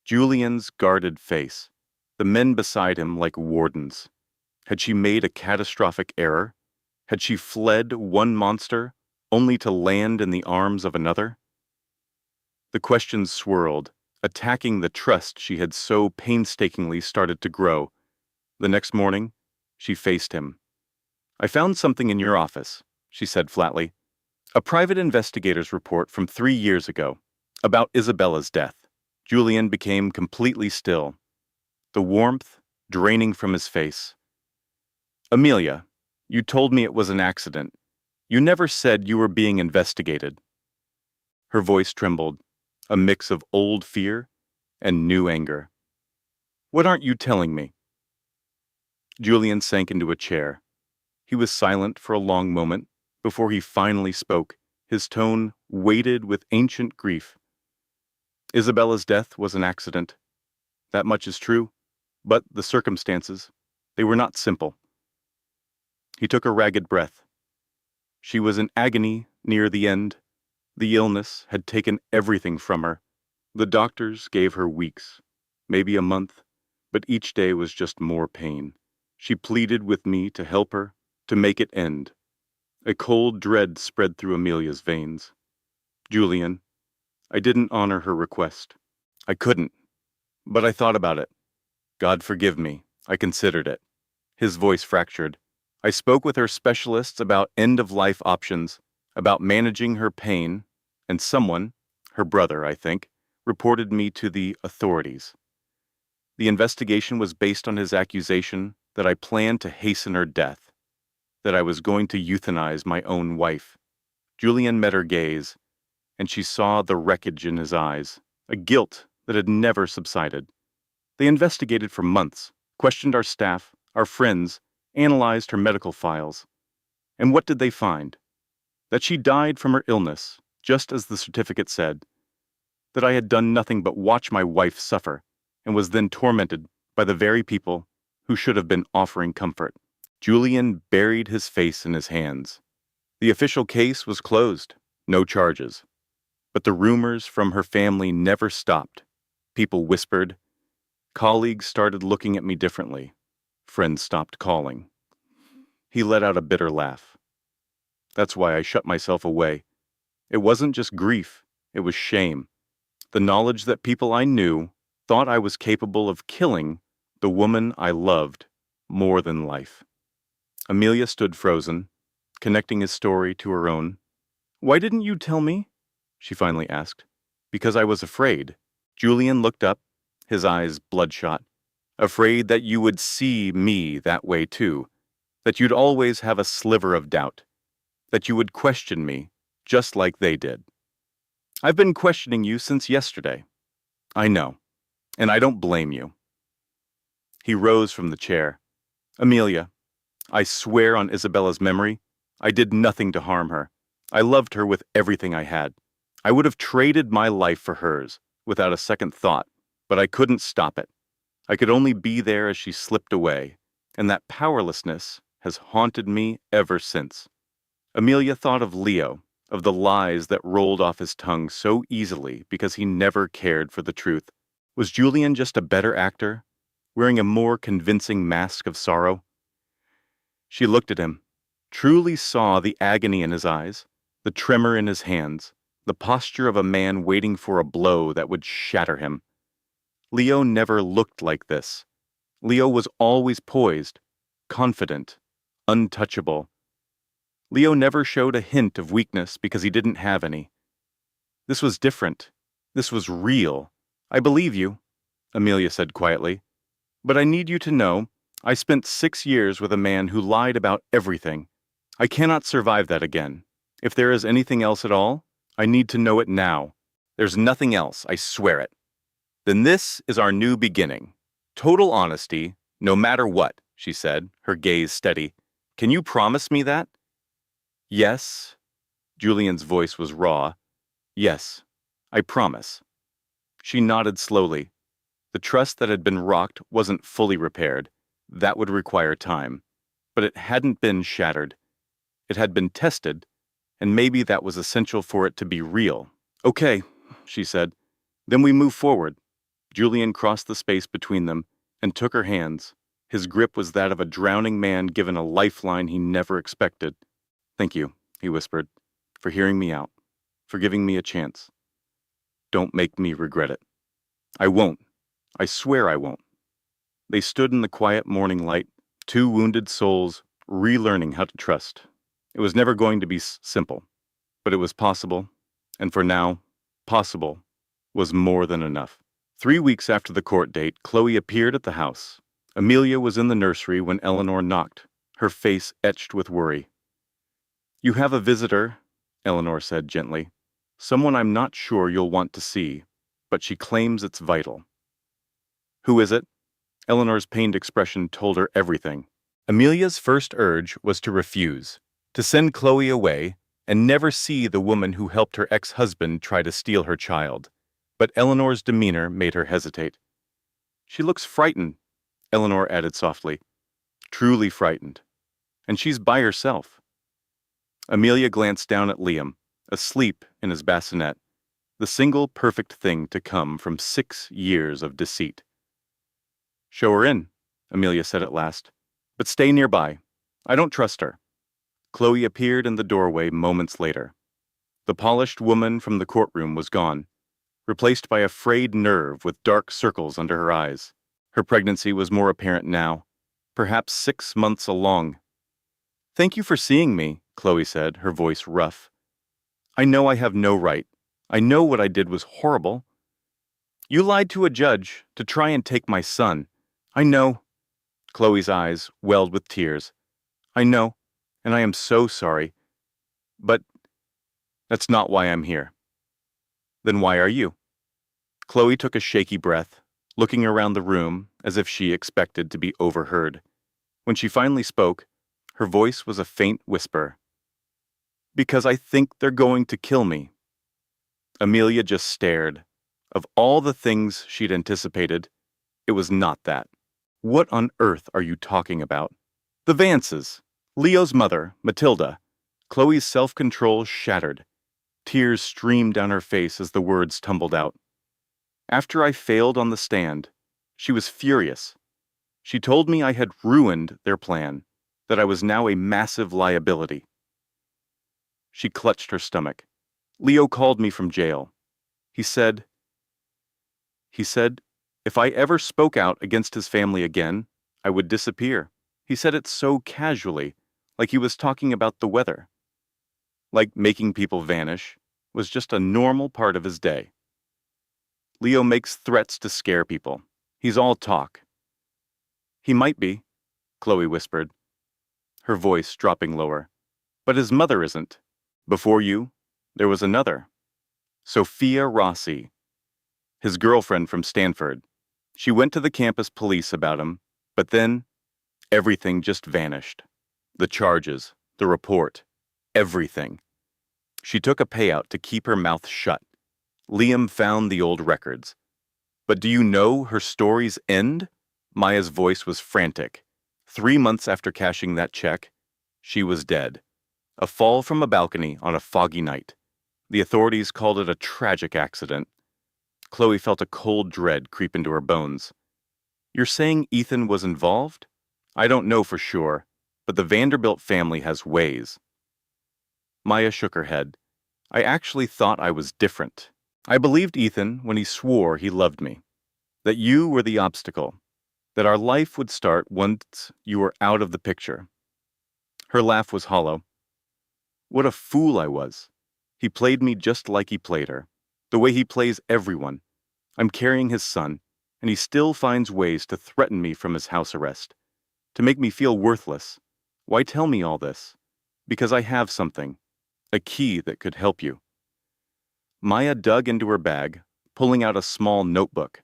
Julian's guarded face, the men beside him like wardens. Had she made a catastrophic error? Had she fled one monster, only to land in the arms of another? The questions swirled, attacking the trust she had so painstakingly started to grow. The next morning, she faced him. "I found something in your office," she said flatly. "A private investigator's report from 3 years ago, about Isabella's death." Julian became completely still, the warmth draining from his face. "Amelia, you told me it was an accident. You never said you were being investigated." Her voice trembled, a mix of old fear and new anger. "What aren't you telling me?" Julian sank into a chair. He was silent for a long moment before he finally spoke, his tone weighted with ancient grief. "Isabella's death was an accident. That much is true, but the circumstances, they were not simple." He took a ragged breath. She was in agony near the end. The illness had taken everything from her. The doctors gave her weeks, maybe a month, but each day was just more pain. She pleaded with me to help her, to make it end. A cold dread spread through Amelia's veins. "Julian, I didn't honor her request. I couldn't, but I thought about it. God forgive me, I considered it." His voice fractured. "I spoke with her specialists about end-of-life options, about managing her pain, and someone, her brother, I think, reported me to the authorities. The investigation was based on his accusation that I planned to hasten her death, that I was going to euthanize my own wife." Julian met her gaze, and she saw the wreckage in his eyes, a guilt that had never subsided. "They investigated for months, questioned our staff, our friends, analyzed her medical files. And what did they find? That she died from her illness, just as the certificate said. That I had done nothing but watch my wife suffer, and was then tormented by the very people who should have been offering comfort." Julian buried his face in his hands. The official case was closed, no charges. But the rumors from her family never stopped. People whispered. Colleagues started looking at me differently. Friends stopped calling. He let out a bitter laugh. "That's why I shut myself away. It wasn't just grief, it was shame. The knowledge that people I knew thought I was capable of killing the woman I loved more than life." Amelia stood frozen, connecting his story to her own. "Why didn't you tell me?" she finally asked. "Because I was afraid." Julian looked up, his eyes bloodshot. "Afraid that you would see me that way too, that you'd always have a sliver of doubt, that you would question me just like they did. I've been questioning you since yesterday. I know, and I don't blame you." He rose from the chair. "Amelia, I swear on Isabella's memory, I did nothing to harm her. I loved her with everything I had. I would have traded my life for hers, without a second thought, but I couldn't stop it. I could only be there as she slipped away, and that powerlessness has haunted me ever since. Amelia thought of Leo, of the lies that rolled off his tongue so easily because he never cared for the truth. Was Julian just a better actor, wearing a more convincing mask of sorrow? She looked at him, truly saw the agony in his eyes, the tremor in his hands, the posture of a man waiting for a blow that would shatter him. Leo never looked like this. Leo was always poised, confident, untouchable. Leo never showed a hint of weakness because he didn't have any. This was different. This was real. I believe you, Amelia said quietly. But I need you to know, I spent 6 years with a man who lied about everything. I cannot survive that again. If there is anything else at all, I need to know it now. There's nothing else, I swear it. Then this is our new beginning. Total honesty, no matter what, she said, her gaze steady. Can you promise me that? Yes. Julian's voice was raw. Yes, I promise. She nodded slowly. The trust that had been rocked wasn't fully repaired. That would require time. But it hadn't been shattered. It had been tested, and maybe that was essential for it to be real. Okay, she said. Then we move forward. Julian crossed the space between them and took her hands. His grip was that of a drowning man given a lifeline he never expected. Thank you, he whispered, for hearing me out, for giving me a chance. Don't make me regret it. I won't. I swear I won't. They stood in the quiet morning light, two wounded souls relearning how to trust. It was never going to be simple, but it was possible, and for now, possible was more than enough. 3 weeks after the court date, Chloe appeared at the house. Amelia was in the nursery when Eleanor knocked, her face etched with worry. You have a visitor, Eleanor said gently. Someone I'm not sure you'll want to see, but she claims it's vital. Who is it? Eleanor's pained expression told her everything. Amelia's first urge was to refuse, to send Chloe away and never see the woman who helped her ex-husband try to steal her child. But Eleanor's demeanor made her hesitate. She looks frightened, Eleanor added softly. Truly frightened. And she's by herself. Amelia glanced down at Liam, asleep in his bassinet, the single perfect thing to come from 6 years of deceit. Show her in, Amelia said at last. But stay nearby. I don't trust her. Chloe appeared in the doorway moments later. The polished woman from the courtroom was gone, replaced by a frayed nerve with dark circles under her eyes. Her pregnancy was more apparent now, perhaps 6 months along. Thank you for seeing me, Chloe said, her voice rough. I know I have no right. I know what I did was horrible. You lied to a judge to try and take my son. I know. Chloe's eyes welled with tears. I know, and I am so sorry. But that's not why I'm here. Then why are you? Chloe took a shaky breath, looking around the room as if she expected to be overheard. When she finally spoke, her voice was a faint whisper. Because I think they're going to kill me. Amelia just stared. Of all the things she'd anticipated, it was not that. What on earth are you talking about? The Vances, Leo's mother, Matilda. Chloe's self-control shattered. Tears streamed down her face as the words tumbled out. After I failed on the stand, she was furious. She told me I had ruined their plan, that I was now a massive liability. She clutched her stomach. Leo called me from jail. He said, if I ever spoke out against his family again, I would disappear. He said it so casually, like he was talking about the weather. Like making people vanish was just a normal part of his day. Leo makes threats to scare people. He's all talk. He might be, Chloe whispered, her voice dropping lower. But his mother isn't. Before you, there was another. Sophia Rossi, his girlfriend from Stanford. She went to the campus police about him, but then everything just vanished. The charges, the report, everything. She took a payout to keep her mouth shut. Liam found the old records. But do you know her story's end? Maya's voice was frantic. 3 months after cashing that check, she was dead. A fall from a balcony on a foggy night. The authorities called it a tragic accident. Chloe felt a cold dread creep into her bones. You're saying Ethan was involved? I don't know for sure, but the Vanderbilt family has ways. Maya shook her head. I actually thought I was different. I believed Ethan when he swore he loved me, that you were the obstacle, that our life would start once you were out of the picture. Her laugh was hollow. What a fool I was. He played me just like he played her, the way he plays everyone. I'm carrying his son, and he still finds ways to threaten me from his house arrest, to make me feel worthless. Why tell me all this? Because I have something, a key that could help you. Maya dug into her bag, pulling out a small notebook.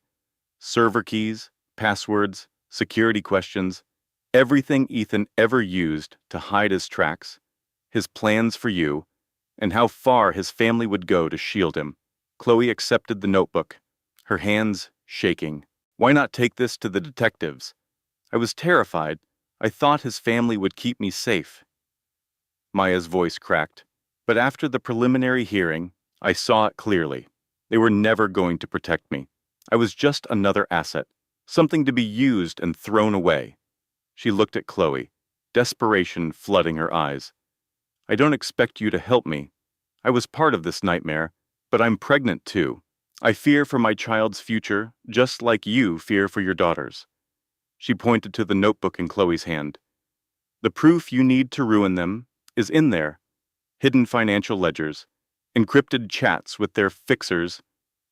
Server keys, passwords, security questions, everything Ethan ever used to hide his tracks, his plans for you, and how far his family would go to shield him. Chloe accepted the notebook, her hands shaking. Why not take this to the detectives? I was terrified. I thought his family would keep me safe. Maya's voice cracked. But after the preliminary hearing, I saw it clearly. They were never going to protect me. I was just another asset, something to be used and thrown away. She looked at Chloe, desperation flooding her eyes. I don't expect you to help me. I was part of this nightmare, but I'm pregnant too. I fear for my child's future, just like you fear for your daughter's. She pointed to the notebook in Chloe's hand. The proof you need to ruin them is in there. Hidden financial ledgers, encrypted chats with their fixers,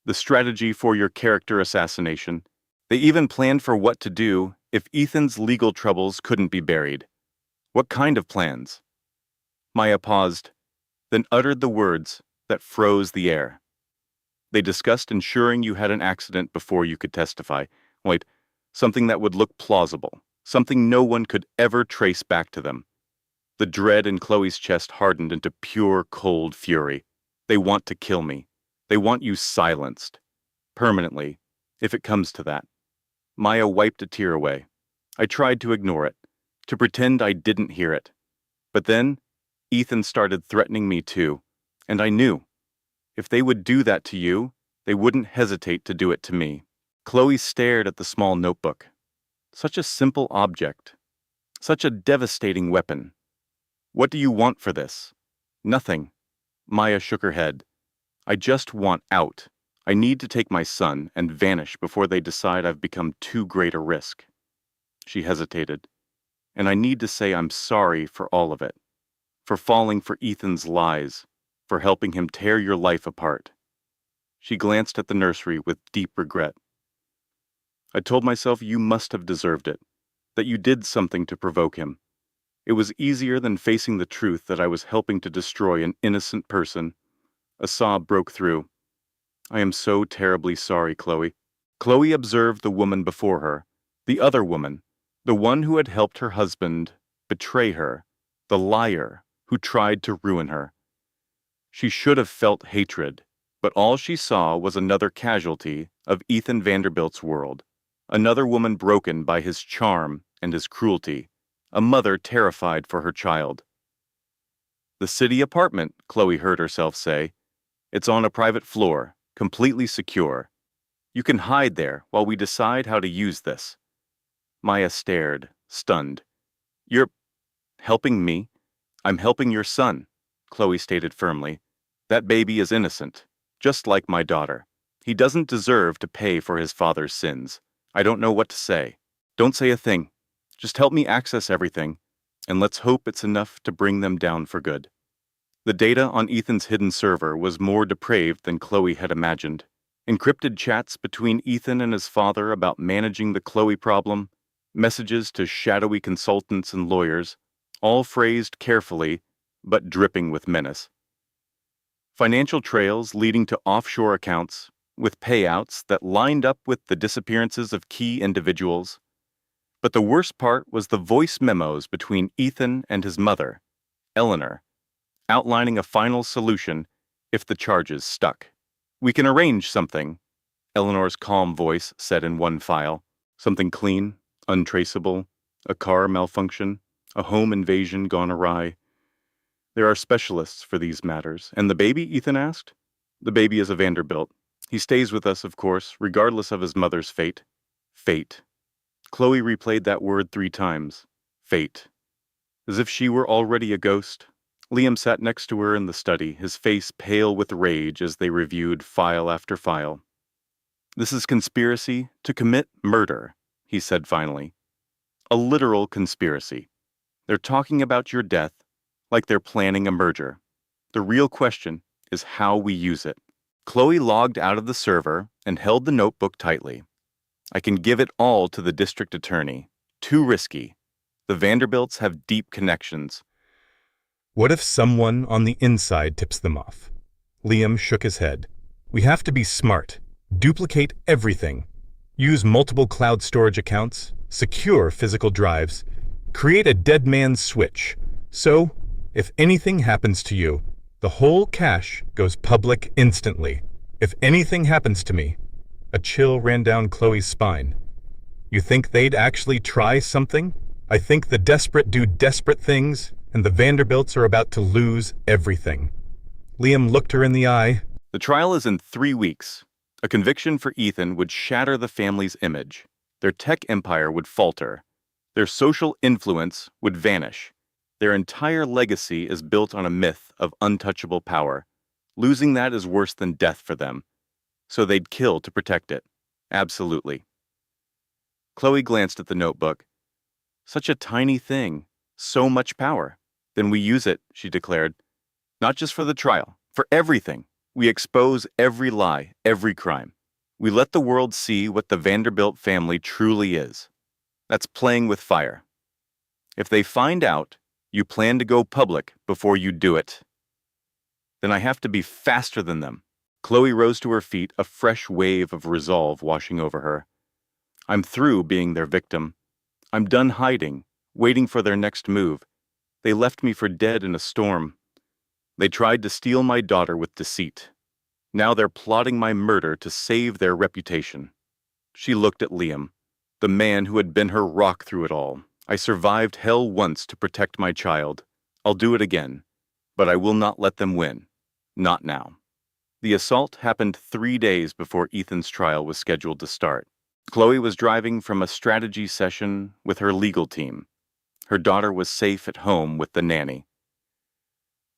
the strategy for your character assassination. They even planned for what to do if Ethan's legal troubles couldn't be buried. What kind of plans? Maya paused, then uttered the words that froze the air. They discussed ensuring you had an accident before you could testify. Wait, something that would look plausible, something no one could ever trace back to them. The dread in Chloe's chest hardened into pure, cold fury. They want to kill me. They want you silenced. Permanently, if it comes to that. Maya wiped a tear away. I tried to ignore it, to pretend I didn't hear it. But then, Ethan started threatening me too, and I knew. If they would do that to you, they wouldn't hesitate to do it to me. Chloe stared at the small notebook. Such a simple object. Such a devastating weapon. What do you want for this? Nothing. Maya shook her head. I just want out. I need to take my son and vanish before they decide I've become too great a risk. She hesitated. And I need to say I'm sorry for all of it. For falling for Ethan's lies. For helping him tear your life apart. She glanced at the nursery with deep regret. I told myself you must have deserved it. That you did something to provoke him. It was easier than facing the truth that I was helping to destroy an innocent person. A sob broke through. I am so terribly sorry, Chloe. Chloe observed the woman before her, the other woman, the one who had helped her husband betray her, the liar who tried to ruin her. She should have felt hatred, but all she saw was another casualty of Ethan Vanderbilt's world, another woman broken by his charm and his cruelty, a mother terrified for her child. The city apartment, Chloe heard herself say. It's on a private floor, completely secure. You can hide there while we decide how to use this. Maya stared, stunned. You're helping me? I'm helping your son, Chloe stated firmly. That baby is innocent, just like my daughter. He doesn't deserve to pay for his father's sins. I don't know what to say. Don't say a thing. Just help me access everything, and let's hope it's enough to bring them down for good. The data on Ethan's hidden server was more depraved than Chloe had imagined. Encrypted chats between Ethan and his father about managing the Chloe problem, messages to shadowy consultants and lawyers, all phrased carefully, but dripping with menace. Financial trails leading to offshore accounts, with payouts that lined up with the disappearances of key individuals. But the worst part was the voice memos between Ethan and his mother, Eleanor, outlining a final solution if the charges stuck. We can arrange something, Eleanor's calm voice said in one file. Something clean, untraceable, a car malfunction, a home invasion gone awry. There are specialists for these matters. And the baby, Ethan asked? The baby is a Vanderbilt. He stays with us, of course, regardless of his mother's fate. Fate. Chloe replayed that word 3 times. Fate. As if she were already a ghost. Liam sat next to her in the study, his face pale with rage as they reviewed file after file. This is conspiracy to commit murder, he said finally. A literal conspiracy. They're talking about your death like they're planning a merger. The real question is how we use it. Chloe logged out of the server and held the notebook tightly. I can give it all to the district attorney. Too risky. The Vanderbilts have deep connections.
What if someone on the inside tips them off? Liam shook his head. We have to be smart. Duplicate everything. Use multiple cloud storage accounts. Secure physical drives. Create a dead man's switch. So, if anything happens to you, the whole cache goes public instantly. If anything happens to me, a chill ran down Chloe's spine. You think they'd actually try something? I think the desperate do desperate things, and the Vanderbilts are about to lose everything. Liam looked her in the eye.
The trial is in 3 weeks. A conviction for Ethan would shatter the family's image. Their tech empire would falter. Their social influence would vanish. Their entire legacy is built on a myth of untouchable power. Losing that is worse than death for them. So they'd kill to protect it. Absolutely. Chloe glanced at the notebook. Such a tiny thing. So much power. Then we use it, she declared. Not just for the trial, for everything. We expose every lie, every crime. We let the world see what the Vanderbilt family truly is. That's playing with fire. If they find out, you plan to go public before you do it. Then I have to be faster than them. Chloe rose to her feet, a fresh wave of resolve washing over her. I'm through being their victim. I'm done hiding, waiting for their next move. They left me for dead in a storm. They tried to steal my daughter with deceit. Now they're plotting my murder to save their reputation. She looked at Liam, the man who had been her rock through it all. I survived hell once to protect my child. I'll do it again. But I will not let them win. Not now. The assault happened 3 days before Ethan's trial was scheduled to start. Chloe was driving from a strategy session with her legal team. Her daughter was safe at home with the nanny.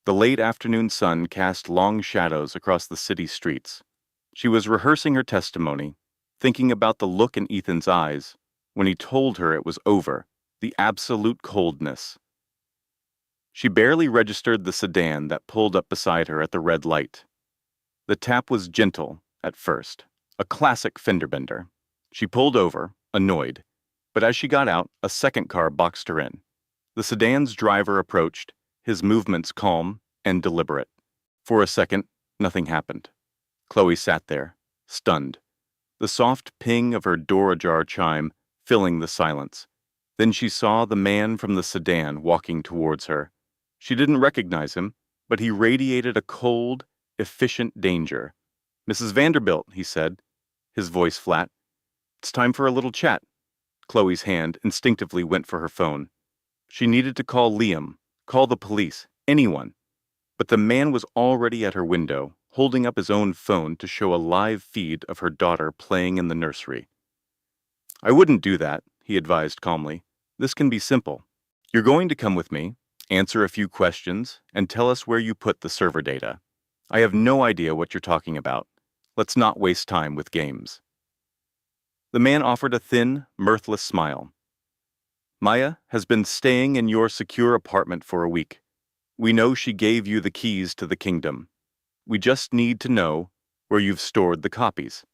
The late afternoon sun cast long shadows across the city streets. She was rehearsing her testimony, thinking about the look in Ethan's eyes when he told her it was over, the absolute coldness. She barely registered the sedan that pulled up beside her at the red light. The tap was gentle at first, a classic fender bender. She pulled over, annoyed, but as she got out, a second car boxed her in. The sedan's driver approached, his movements calm and deliberate. For a second, nothing happened. Chloe sat there, stunned, the soft ping of her door-ajar chime filling the silence. Then she saw the man from the sedan walking towards her. She didn't recognize him, but he radiated a cold, efficient danger. "Mrs. Vanderbilt," he said, his voice flat. "It's time for a little chat." Chloe's hand instinctively went for her phone. She needed to call Liam, call the police, anyone. But the man was already at her window, holding up his own phone to show a live feed of her daughter playing in the nursery. "I wouldn't do that," he advised calmly. "This can be simple. You're going to come with me, answer a few questions, and tell us where you put the server data. I have no idea what you're talking about. Let's not waste time with games." The man offered a thin, mirthless smile. "Maya has been staying in your secure apartment for a week. We know she gave you the keys to the kingdom. We just need to know where you've stored the copies.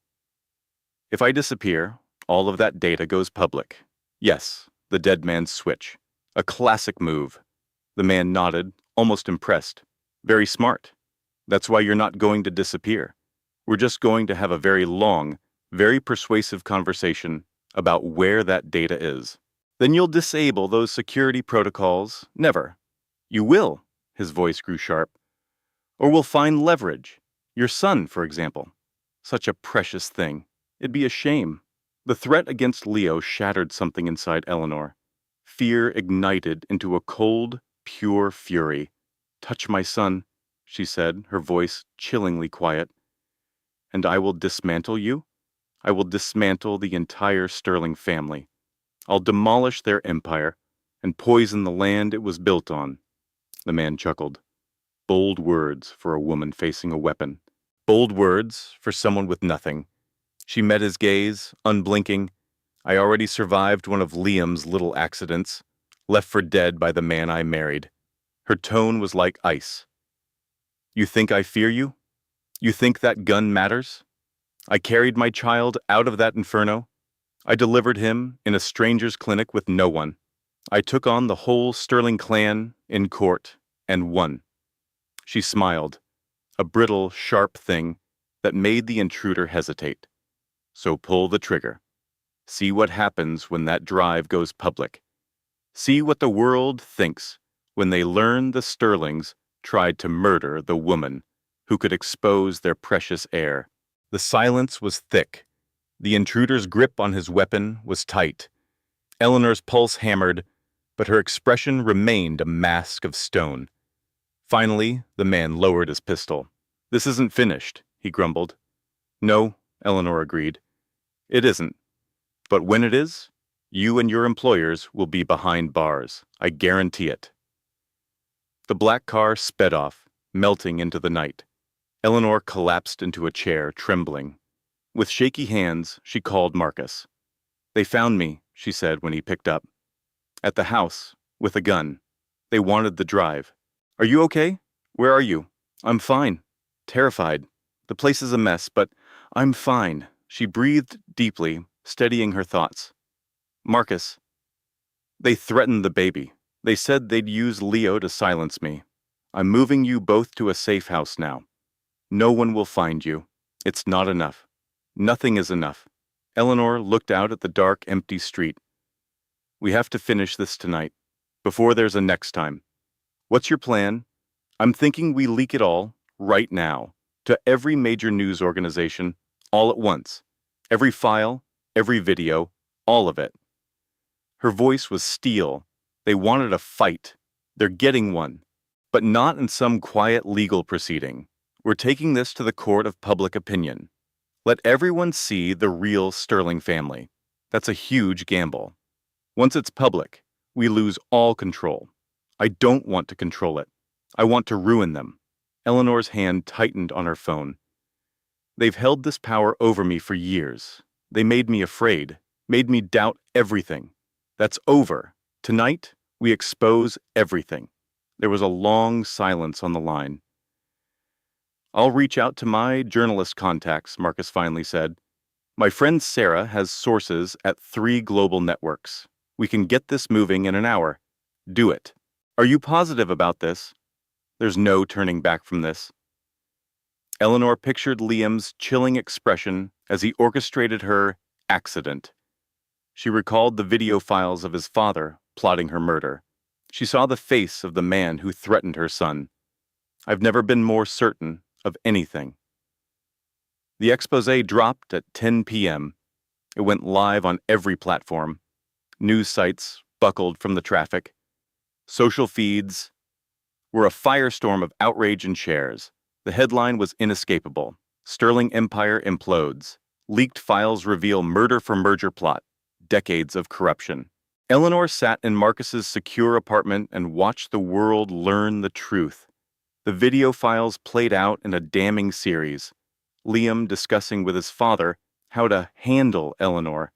If I disappear, all of that data goes public. Yes, the dead man's switch. A classic move." The man nodded, almost impressed. "Very smart. That's why you're not going to disappear. We're just going to have a very long, very persuasive conversation about where that data is. Then you'll disable those security protocols." "Never." "You will," his voice grew sharp. "Or we'll find leverage. Your son, for example. Such a precious thing. It'd be a shame. The threat against Leo shattered something inside Eleanor. Fear ignited into a cold, pure fury. "Touch my son," she said, her voice chillingly quiet. "And I will dismantle you? I will dismantle the entire Sterling family. I'll demolish their empire and poison the land it was built on." The man chuckled. Bold words for a woman facing a weapon. Bold words for someone with nothing. She met his gaze, unblinking. "I already survived one of Liam's little accidents, left for dead by the man I married." Her tone was like ice. "You think I fear you? You think that gun matters? I carried my child out of that inferno. I delivered him in a stranger's clinic with no one. I took on the whole Sterling clan in court and won." She smiled, a brittle, sharp thing that made the intruder hesitate. "So pull the trigger. See what happens when that drive goes public. See what the world thinks when they learn the Sterlings tried to murder the woman who could expose their precious heir." The silence was thick. The intruder's grip on his weapon was tight. Eleanor's pulse hammered, but her expression remained a mask of stone. Finally, the man lowered his pistol. "This isn't finished," he grumbled. "No," Eleanor agreed. "It isn't. But when it is, you and your employers will be behind bars. I guarantee it." The black car sped off, melting into the night. Eleanor collapsed into a chair, trembling. With shaky hands, she called Marcus. "They found me," she said when he picked up. "At the house, with a gun. They wanted the drive. Are you okay? Where are you?" "I'm fine. Terrified. The place is a mess, but I'm fine." She breathed deeply, steadying her thoughts. "Marcus, they threatened the baby. They said they'd use Leo to silence me. I'm moving you both to a safe house now. No one will find you. It's not enough. Nothing is enough." Eleanor looked out at the dark, empty street. "We have to finish this tonight, before there's a next time. What's your plan?" "I'm thinking we leak it all, right now, to every major news organization, all at once. Every file, every video, all of it." Her voice was steel. They wanted a fight. They're getting one. But not in some quiet legal proceeding. We're taking this to the court of public opinion. Let everyone see the real Sterling family. That's a huge gamble. Once it's public, we lose all control. I don't want to control it. I want to ruin them. Eleanor's hand tightened on her phone. "They've held this power over me for years. They made me afraid, made me doubt everything. That's over. Tonight, we expose everything." There was a long silence on the line. "I'll reach out to my journalist contacts," Marcus finally said. "My friend Sarah has sources at 3 global networks. We can get this moving in an hour. Do it. Are you positive about this? There's no turning back from this." Eleanor pictured Liam's chilling expression as he orchestrated her accident. She recalled the video files of his father plotting her murder. She saw the face of the man who threatened her son. "I've never been more certain of anything." The exposé dropped at 10 p.m. It went live on every platform. News sites buckled from the traffic. Social feeds were a firestorm of outrage and shares. The headline was inescapable. "Sterling Empire implodes. Leaked files reveal murder for merger plot. Decades of corruption." Eleanor sat in Marcus's secure apartment and watched the world learn the truth. The video files played out in a damning series. Liam discussing with his father how to handle Eleanor.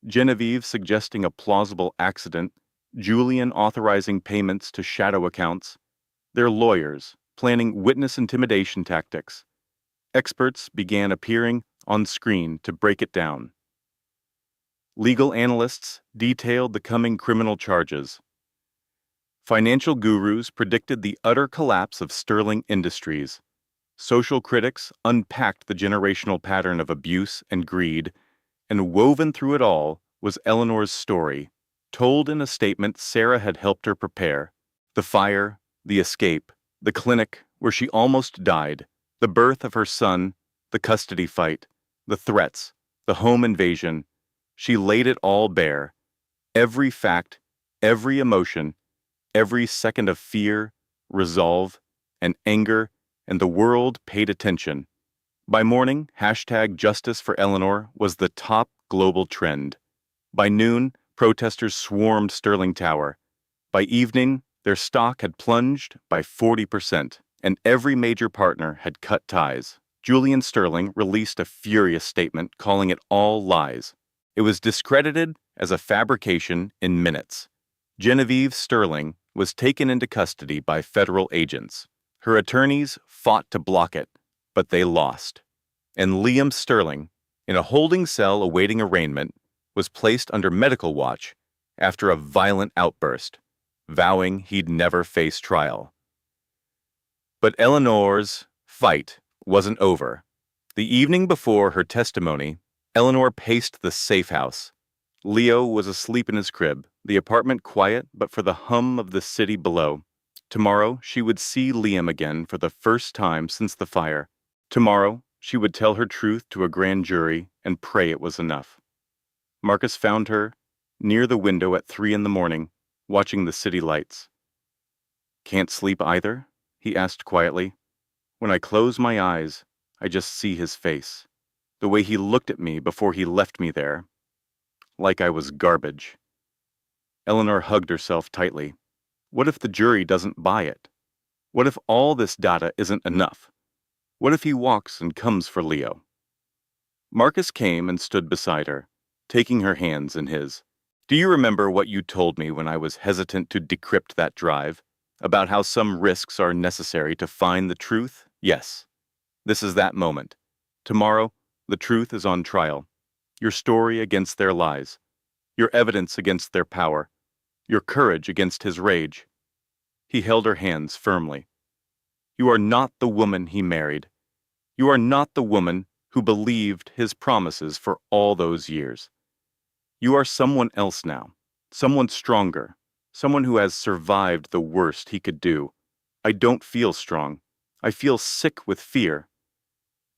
Genevieve suggesting a plausible accident. Julian authorizing payments to shadow accounts. Their lawyers planning witness intimidation tactics. Experts began appearing on screen to break it down. Legal analysts detailed the coming criminal charges. Financial gurus predicted the utter collapse of Sterling Industries. Social critics unpacked the generational pattern of abuse and greed, and woven through it all was Eleanor's story, told in a statement Sarah had helped her prepare. The fire, the escape, the clinic where she almost died, the birth of her son, the custody fight, the threats, the home invasion. She laid it all bare. Every fact, every emotion, every second of fear, resolve, and anger, and the world paid attention. By morning, #Justice for Eleanor was the top global trend. By noon, protesters swarmed Sterling Tower. By evening, their stock had plunged by 40%, and every major partner had cut ties. Julian Sterling released a furious statement calling it all lies. It was discredited as a fabrication in minutes. Genevieve Sterling was taken into custody by federal agents. Her attorneys fought to block it, but they lost. And Liam Sterling, in a holding cell awaiting arraignment, was placed under medical watch after a violent outburst, vowing he'd never face trial. But Eleanor's fight wasn't over. The evening before her testimony, Eleanor paced the safe house. Leo was asleep in his crib, the apartment quiet but for the hum of the city below. Tomorrow, she would see Liam again for the first time since the fire. Tomorrow, she would tell her truth to a grand jury and pray it was enough. Marcus found her near the window at 3 a.m, watching the city lights. "Can't sleep either?" he asked quietly. "When I close my eyes, I just see his face. The way he looked at me before he left me there. Like I was garbage." Eleanor hugged herself tightly. What if the jury doesn't buy it? What if all this data isn't enough? What if he walks and comes for Leo? Marcus came and stood beside her, taking her hands in his. "Do you remember what you told me when I was hesitant to decrypt that drive? About how some risks are necessary to find the truth? Yes. This is that moment. Tomorrow, the truth is on trial. Your story against their lies. Your evidence against their power. Your courage against his rage." He held her hands firmly. "You are not the woman he married. You are not the woman who believed his promises for all those years. You are someone else now, someone stronger, someone who has survived the worst he could do. I don't feel strong. I feel sick with fear."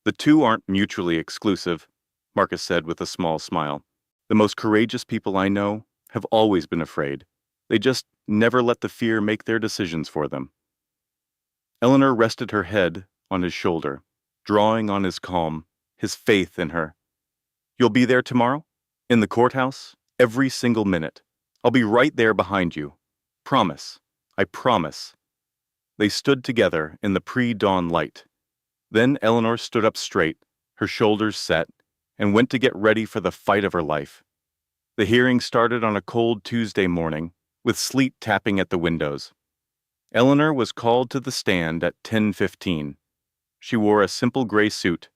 "The two aren't mutually exclusive," Marcus said with a small smile. "The most courageous people I know have always been afraid. They just never let the fear make their decisions for them." Eleanor rested her head on his shoulder, drawing on his calm, his faith in her. "You'll be there tomorrow? In the courthouse? Every single minute. I'll be right there behind you. Promise. I promise." They stood together in the pre-dawn light. Then Eleanor stood up straight, her shoulders set, and went to get ready for the fight of her life. The hearing started on a cold Tuesday morning, with sleet tapping at the windows. Eleanor was called to the stand at 10:15. She wore a simple gray suit,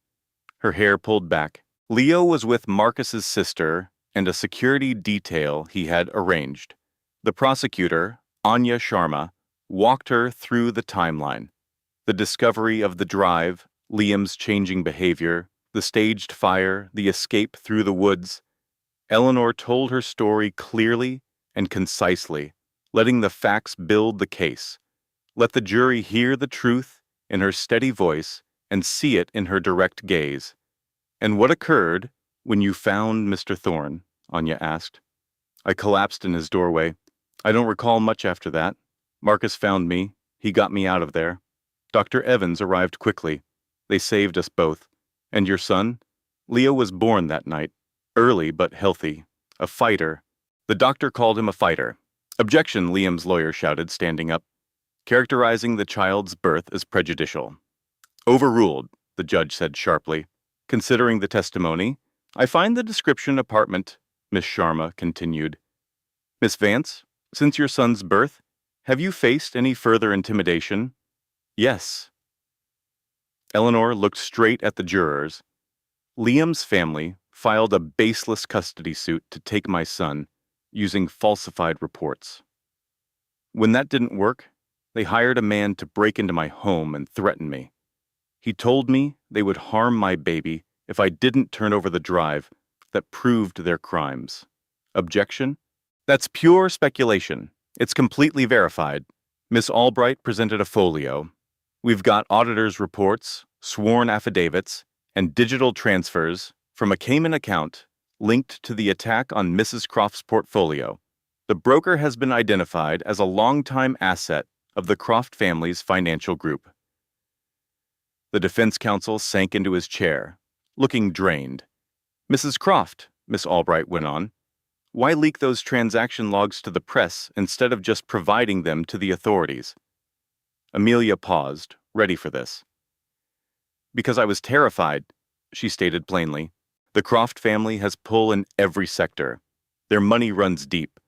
her hair pulled back. Leo was with Marcus's sister and a security detail he had arranged. The prosecutor, Anya Sharma, walked her through the timeline. The discovery of the drive, Liam's changing behavior, the staged fire, the escape through the woods. Eleanor told her story clearly and concisely, letting the facts build the case. Let the jury hear the truth in her steady voice and see it in her direct gaze. "And what occurred when you found Mr. Thorne?" Anya asked. "I collapsed in his doorway. I don't recall much after that. Marcus found me. He got me out of there. Dr. Evans arrived quickly. They saved us both. And your son? Leo was born that night, early but healthy. A fighter. The doctor called him a fighter." "Objection," Liam's lawyer shouted, standing up. "Characterizing the child's birth as prejudicial." "Overruled," the judge said sharply. "Considering the testimony, I find the description apartment," Miss Sharma continued. "Miss Vance, since your son's birth, have you faced any further intimidation?" "Yes." Eleanor looked straight at the jurors. "Liam's family filed a baseless custody suit to take my son, using falsified reports. When that didn't work, they hired a man to break into my home and threaten me. He told me they would harm my baby if I didn't turn over the drive that proved their crimes." "Objection?" "That's pure speculation. It's completely verified." Miss Albright presented a folio. "We've got auditors' reports, sworn affidavits, and digital transfers From a Cayman account linked to the attack on Mrs. Croft's portfolio. The broker has been identified as a longtime asset of the Croft family's financial group. The defense counsel sank into his chair, looking drained. Mrs. Croft, Miss Albright went on, why leak those transaction logs to the press instead of just providing them to the authorities? Amelia paused, ready for this. Because I was terrified, she stated plainly. The Croft family has pull in every sector. Their money runs deep.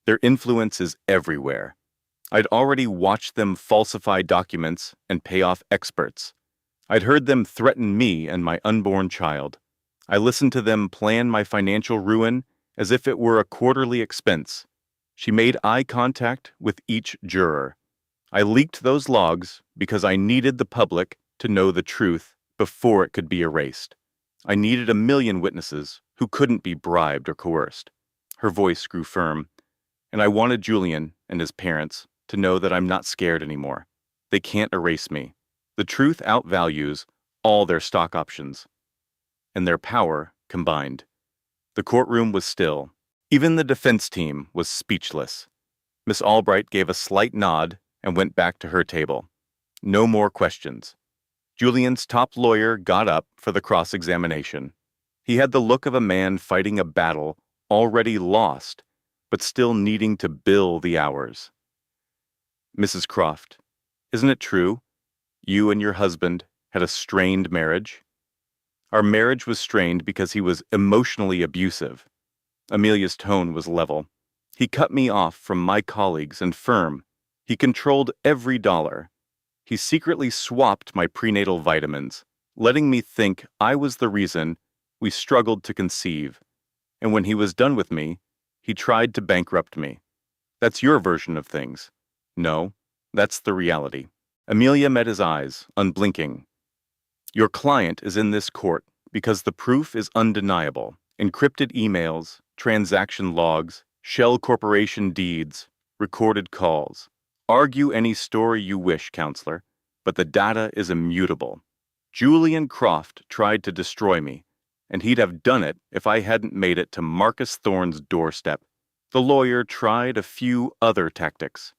Their influence is everywhere. I'd already watched them falsify documents and pay off experts. I'd heard them threaten me and my unborn child. I listened to them plan my financial ruin as if it were a quarterly expense. She made eye contact with each juror. I leaked those logs because I needed the public to know the truth before it could be erased. I needed 1 million witnesses who couldn't be bribed or coerced. Her voice grew firm. And I wanted Julian and his parents to know that I'm not scared anymore. They can't erase me. The truth outvalues all their stock options and their power combined. The courtroom was still. Even the defense team was speechless. Miss Albright gave a slight nod and went back to her table. No more questions. Julian's top lawyer got up for the cross-examination. He had the look of a man fighting a battle already lost, but still needing to bill the hours. Mrs. Croft, isn't it true? You and your husband had a strained marriage? Our marriage was strained because he was emotionally abusive. Amelia's tone was level. He cut me off from my colleagues and firm. He controlled every dollar. He secretly swapped my prenatal vitamins, letting me think I was the reason we struggled to conceive. And when he was done with me, he tried to bankrupt me. That's your version of things. No, that's the reality. Amelia met his eyes, unblinking. Your client is in this court because the proof is undeniable. Encrypted emails, transaction logs, shell corporation deeds, recorded calls. Argue any story you wish, counselor, but the data is immutable. Julian Croft tried to destroy me, and he'd have done it if I hadn't made it to Marcus Thorne's doorstep. The lawyer tried a few other tactics.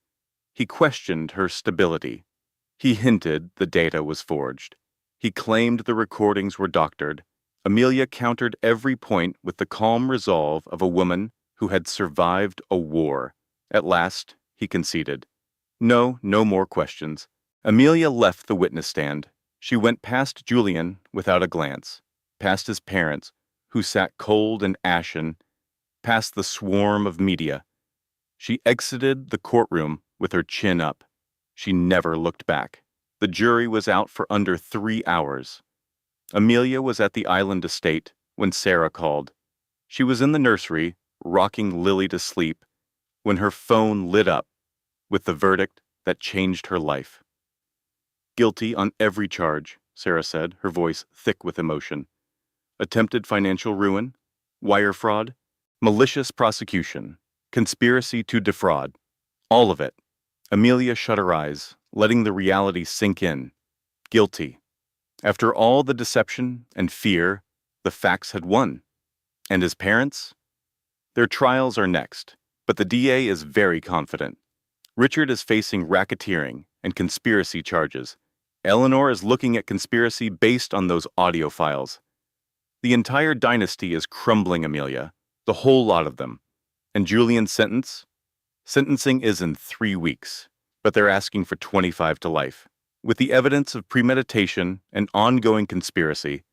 He questioned her stability. He hinted the data was forged. He claimed the recordings were doctored. Amelia countered every point with the calm resolve of a woman who had survived a war. At last, he conceded. No more questions. Amelia left the witness stand. She went past Julian without a glance, past his parents, who sat cold and ashen, past the swarm of media. She exited the courtroom with her chin up. She never looked back. The jury was out for under 3 hours. Amelia was at the island estate when Sarah called. She was in the nursery, rocking Lily to sleep, when her phone lit up with the verdict that changed her life. Guilty on every charge, Sarah said, her voice thick with emotion. Attempted financial ruin, wire fraud, malicious prosecution, conspiracy to defraud. All of it. Amelia shut her eyes, letting the reality sink in. Guilty. After all the deception and fear, the facts had won. And his parents? Their trials are next, but the DA is very confident. Richard is facing racketeering and conspiracy charges. Eleanor is looking at conspiracy based on those audio files. The entire dynasty is crumbling, Amelia, the whole lot of them. And Julian's sentence? Sentencing is in 3 weeks, but they're asking for 25 to life. With the evidence of premeditation and ongoing conspiracy,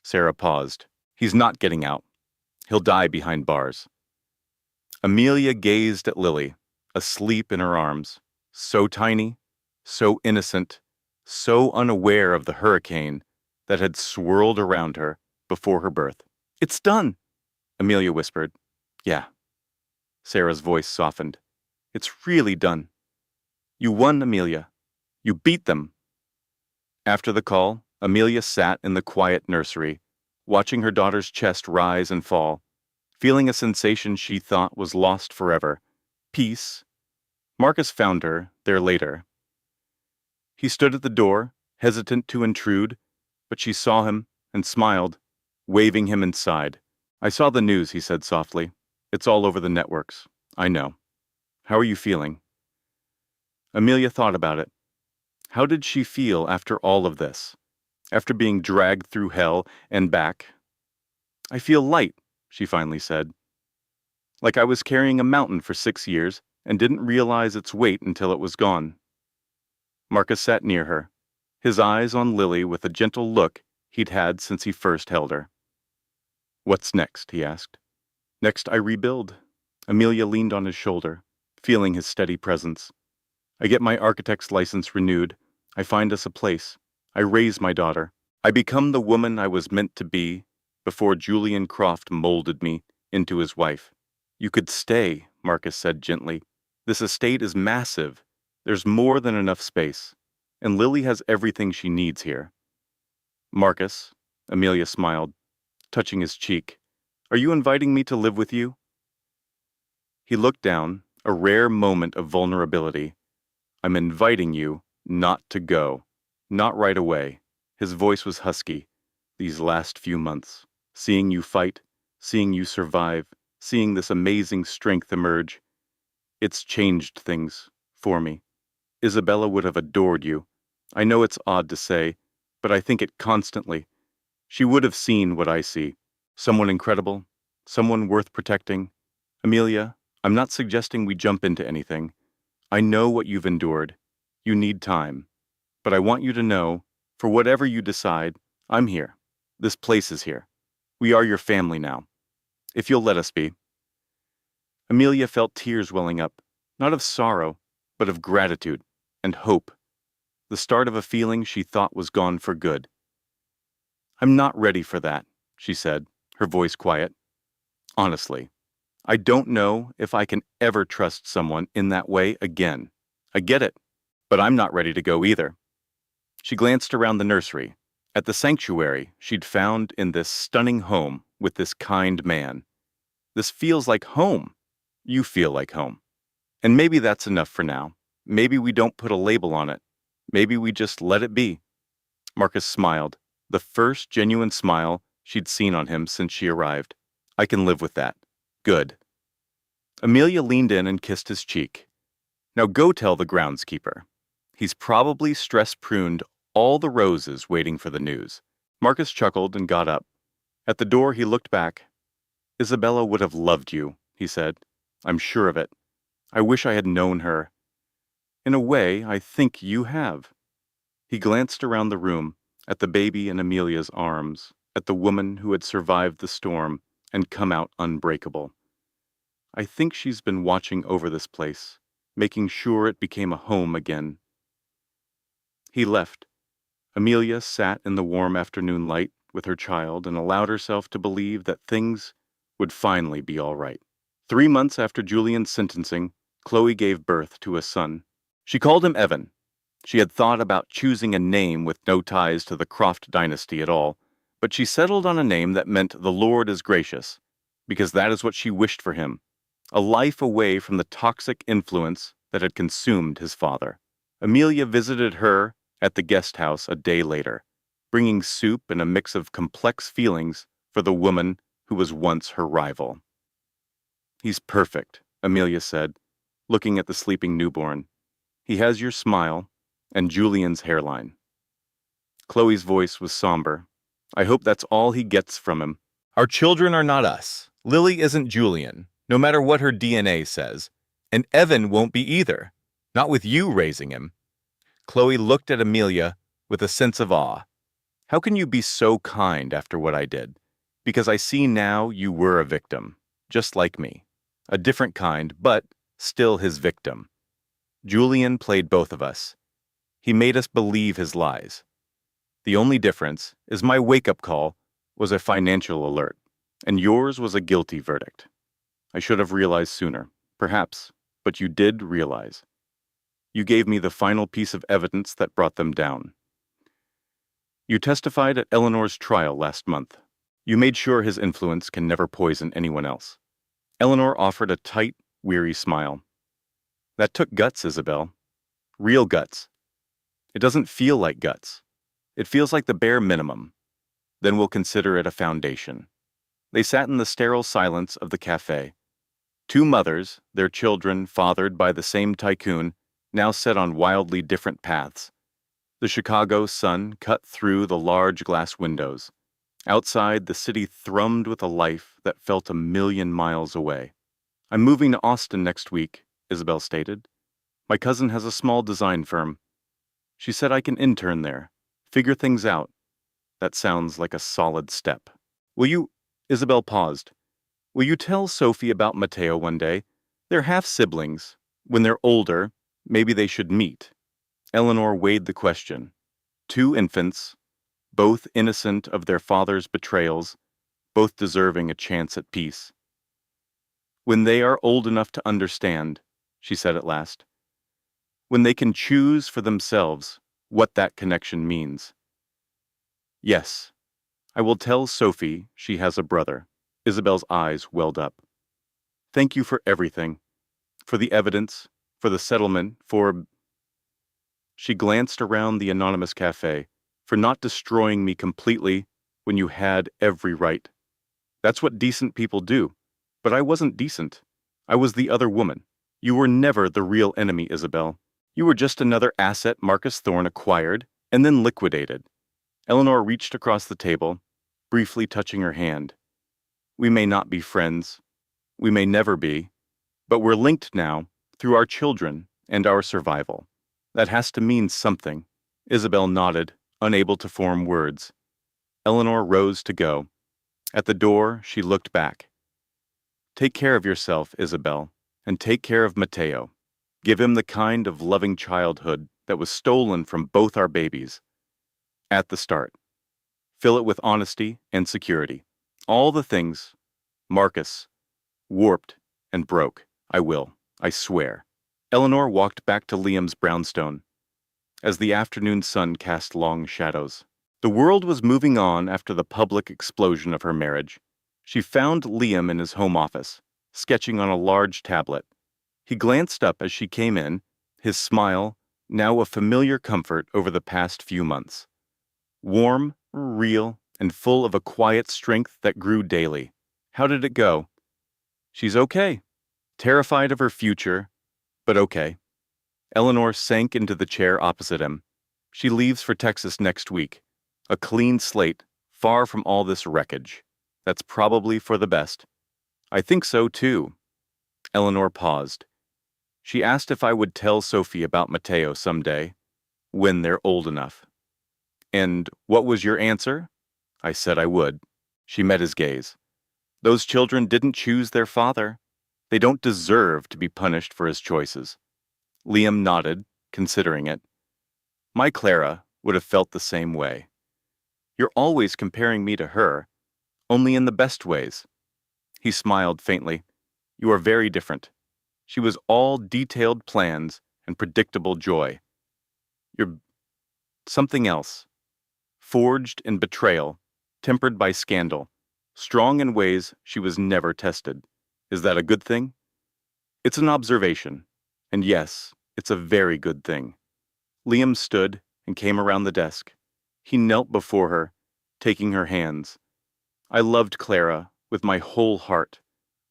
Sarah paused. He's not getting out. He'll die behind bars. Amelia gazed at Lily, asleep in her arms, so tiny, so innocent, so unaware of the hurricane that had swirled around her before her birth. It's done, Amelia whispered. Yeah. Sarah's voice softened. It's really done. You won, Amelia. You beat them. After the call, Amelia sat in the quiet nursery, watching her daughter's chest rise and fall, feeling a sensation she thought was lost forever. Peace. Marcus found her there later. He stood at the door, hesitant to intrude, but she saw him and smiled. waving him inside. "I saw the news," he said softly. "It's all over the networks. I know. How are you feeling?" Amelia thought about it. How did she feel after all of this? After being dragged through hell and back? "I feel light," she finally said. "Like I was carrying a mountain for 6 years and didn't realize its weight until it was gone." Marcus sat near her, his eyes on Lily with a gentle look he'd had since he first held her. "What's next?" he asked. "Next I rebuild." Amelia leaned on his shoulder, feeling his steady presence. "I get my architect's license renewed. I find us a place. I raise my daughter. I become the woman I was meant to be before Julian Croft molded me into his wife." "You could stay," Marcus said gently. "This estate is massive. There's more than enough space. And Lily has everything she needs here." "Marcus," Amelia smiled, touching his cheek, "are you inviting me to live with you?" He looked down, a rare moment of vulnerability. "I'm inviting you not to go. Not right away." His voice was husky. "These last few months, seeing you fight, seeing you survive, seeing this amazing strength emerge, it's changed things for me. Isabella would have adored you. I know it's odd to say, but I think it constantly. She would have seen what I see. Someone incredible, someone worth protecting. Amelia, I'm not suggesting we jump into anything. I know what you've endured. You need time. But I want you to know, for whatever you decide, I'm here. This place is here. We are your family now. If you'll let us be." Amelia felt tears welling up, not of sorrow, but of gratitude and hope, the start of a feeling she thought was gone for good. "I'm not ready for that," she said, her voice quiet. "Honestly, I don't know if I can ever trust someone in that way again. I get it, but I'm not ready to go either." She glanced around the nursery, at the sanctuary she'd found in this stunning home with this kind man. "This feels like home. You feel like home. And maybe that's enough for now. Maybe we don't put a label on it. Maybe we just let it be." Marcus smiled, the first genuine smile she'd seen on him since she arrived. "I can live with that. Good." Amelia leaned in and kissed his cheek. "Now go tell the groundskeeper. He's probably stress-pruned all the roses waiting for the news." Marcus chuckled and got up. At the door he looked back. "Isabella would have loved you," he said. "I'm sure of it. I wish I had known her. In a way, I think you have." He glanced around the room, at the baby in Amelia's arms, at the woman who had survived the storm and come out unbreakable. "I think she's been watching over this place, making sure it became a home again." He left. Amelia sat in the warm afternoon light with her child and allowed herself to believe that things would finally be all right. 3 months after Julian's sentencing, Chloe gave birth to a son. She called him Evan. She had thought about choosing a name with no ties to the Croft dynasty at all, but she settled on a name that meant "the Lord is gracious," because that is what she wished for him, a life away from the toxic influence that had consumed his father. Amelia visited her at the guest house a day later, bringing soup and a mix of complex feelings for the woman who was once her rival. "He's perfect," Amelia said, looking at the sleeping newborn. "He has your smile and Julian's hairline." Chloe's voice was somber. "I hope that's all he gets from him. Our children are not us. Lily isn't Julian, no matter what her DNA says. And Evan won't be either. Not with you raising him." Chloe looked at Amelia with a sense of awe. "How can you be so kind after what I did? Because I see now you were a victim, just like me. A different kind, but still his victim. Julian played both of us. He made us believe his lies. The only difference is my wake-up call was a financial alert, and yours was a guilty verdict. I should have realized sooner, perhaps, but you did realize. You gave me the final piece of evidence that brought them down. You testified at Eleanor's trial last month. You made sure his influence can never poison anyone else." Eleanor offered a tight, weary smile. "That took guts, Isabel. Real guts. It doesn't feel like guts. It feels like the bare minimum. Then we'll consider it a foundation. They sat in the sterile silence of the cafe. Two mothers, their children fathered by the same tycoon, now set on wildly different paths. The Chicago sun cut through the large glass windows. Outside, the city thrummed with a life that felt a million miles away. I'm moving to Austin next week, Isabel stated. My cousin has a small design firm. She said I can intern there, figure things out. That sounds like a solid step. Will you? Isabel paused. Will you tell Sophie about Mateo one day? They're half-siblings. When they're older, maybe they should meet. Eleanor weighed the question. Two infants, both innocent of their father's betrayals, both deserving a chance at peace. When they are old enough to understand, she said at last. When they can choose for themselves what that connection means. Yes, I will tell Sophie she has a brother. Isabel's eyes welled up. Thank you for everything. For the evidence, for the settlement, for... She glanced around the anonymous cafe, for not destroying me completely when you had every right. That's what decent people do. But I wasn't decent. I was the other woman. You were never the real enemy, Isabel. You were just another asset Marcus Thorne acquired and then liquidated. Eleanor reached across the table, briefly touching her hand. We may not be friends. We may never be. But we're linked now through our children and our survival. That has to mean something. Isabel nodded, unable to form words. Eleanor rose to go. At the door, she looked back. Take care of yourself, Isabel, and take care of Mateo. Give him the kind of loving childhood that was stolen from both our babies. At the start. Fill it with honesty and security. All the things, Marcus, warped and broke. I will, I swear. Eleanor walked back to Liam's brownstone. As the afternoon sun cast long shadows. The world was moving on after the public explosion of her marriage. She found Liam in his home office, sketching on a large tablet. He glanced up as she came in, his smile, now a familiar comfort over the past few months. Warm, real, and full of a quiet strength that grew daily. How did it go? She's okay. Terrified of her future, but okay. Eleanor sank into the chair opposite him. She leaves for Texas next week. A clean slate, far from all this wreckage. That's probably for the best. I think so, too. Eleanor paused. She asked if I would tell Sophie about Mateo someday, when they're old enough. And what was your answer? I said I would. She met his gaze. Those children didn't choose their father. They don't deserve to be punished for his choices. Liam nodded, considering it. My Clara would have felt the same way. You're always comparing me to her, only in the best ways. He smiled faintly. You are very different. She was all detailed plans and predictable joy. You're something else. Forged in betrayal, tempered by scandal, strong in ways she was never tested. Is that a good thing? It's an observation. And yes, it's a very good thing. Liam stood and came around the desk. He knelt before her, taking her hands. I loved Clara with my whole heart.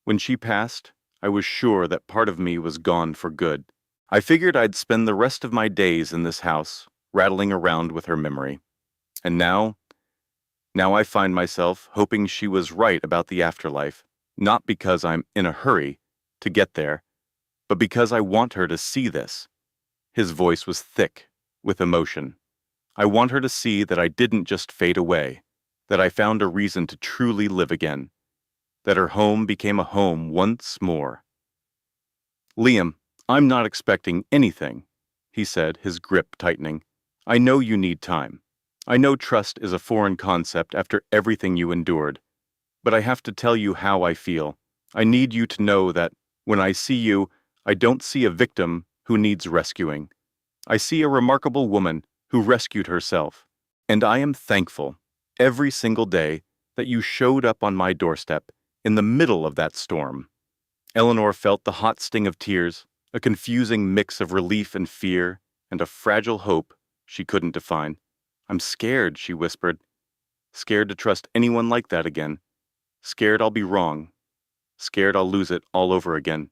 When she passed, I was sure that part of me was gone for good. I figured I'd spend the rest of my days in this house, rattling around with her memory. And now I find myself hoping she was right about the afterlife, not because I'm in a hurry to get there, but because I want her to see this. His voice was thick with emotion. I want her to see that I didn't just fade away, that I found a reason to truly live again, that her home became a home once more. Liam, I'm not expecting anything, he said, his grip tightening. I know you need time. I know trust is a foreign concept after everything you endured. But I have to tell you how I feel. I need you to know that when I see you, I don't see a victim who needs rescuing. I see a remarkable woman who rescued herself. And I am thankful, every single day, that you showed up on my doorstep in the middle of that storm. Eleanor felt the hot sting of tears, a confusing mix of relief and fear, and a fragile hope she couldn't define. I'm scared, she whispered. Scared to trust anyone like that again. Scared I'll be wrong. Scared I'll lose it all over again.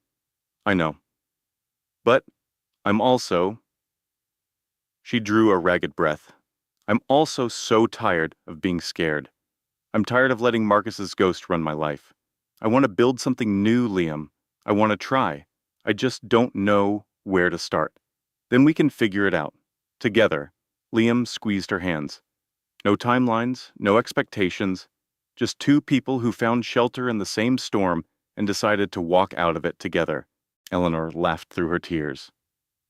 I know. But I'm also... She drew a ragged breath. I'm also so tired of being scared. I'm tired of letting Marcus's ghost run my life. I want to build something new, Liam. I want to try. I just don't know where to start. Then we can figure it out. Together. Liam squeezed her hands. No timelines, no expectations. Just two people who found shelter in the same storm and decided to walk out of it together. Eleanor laughed through her tears.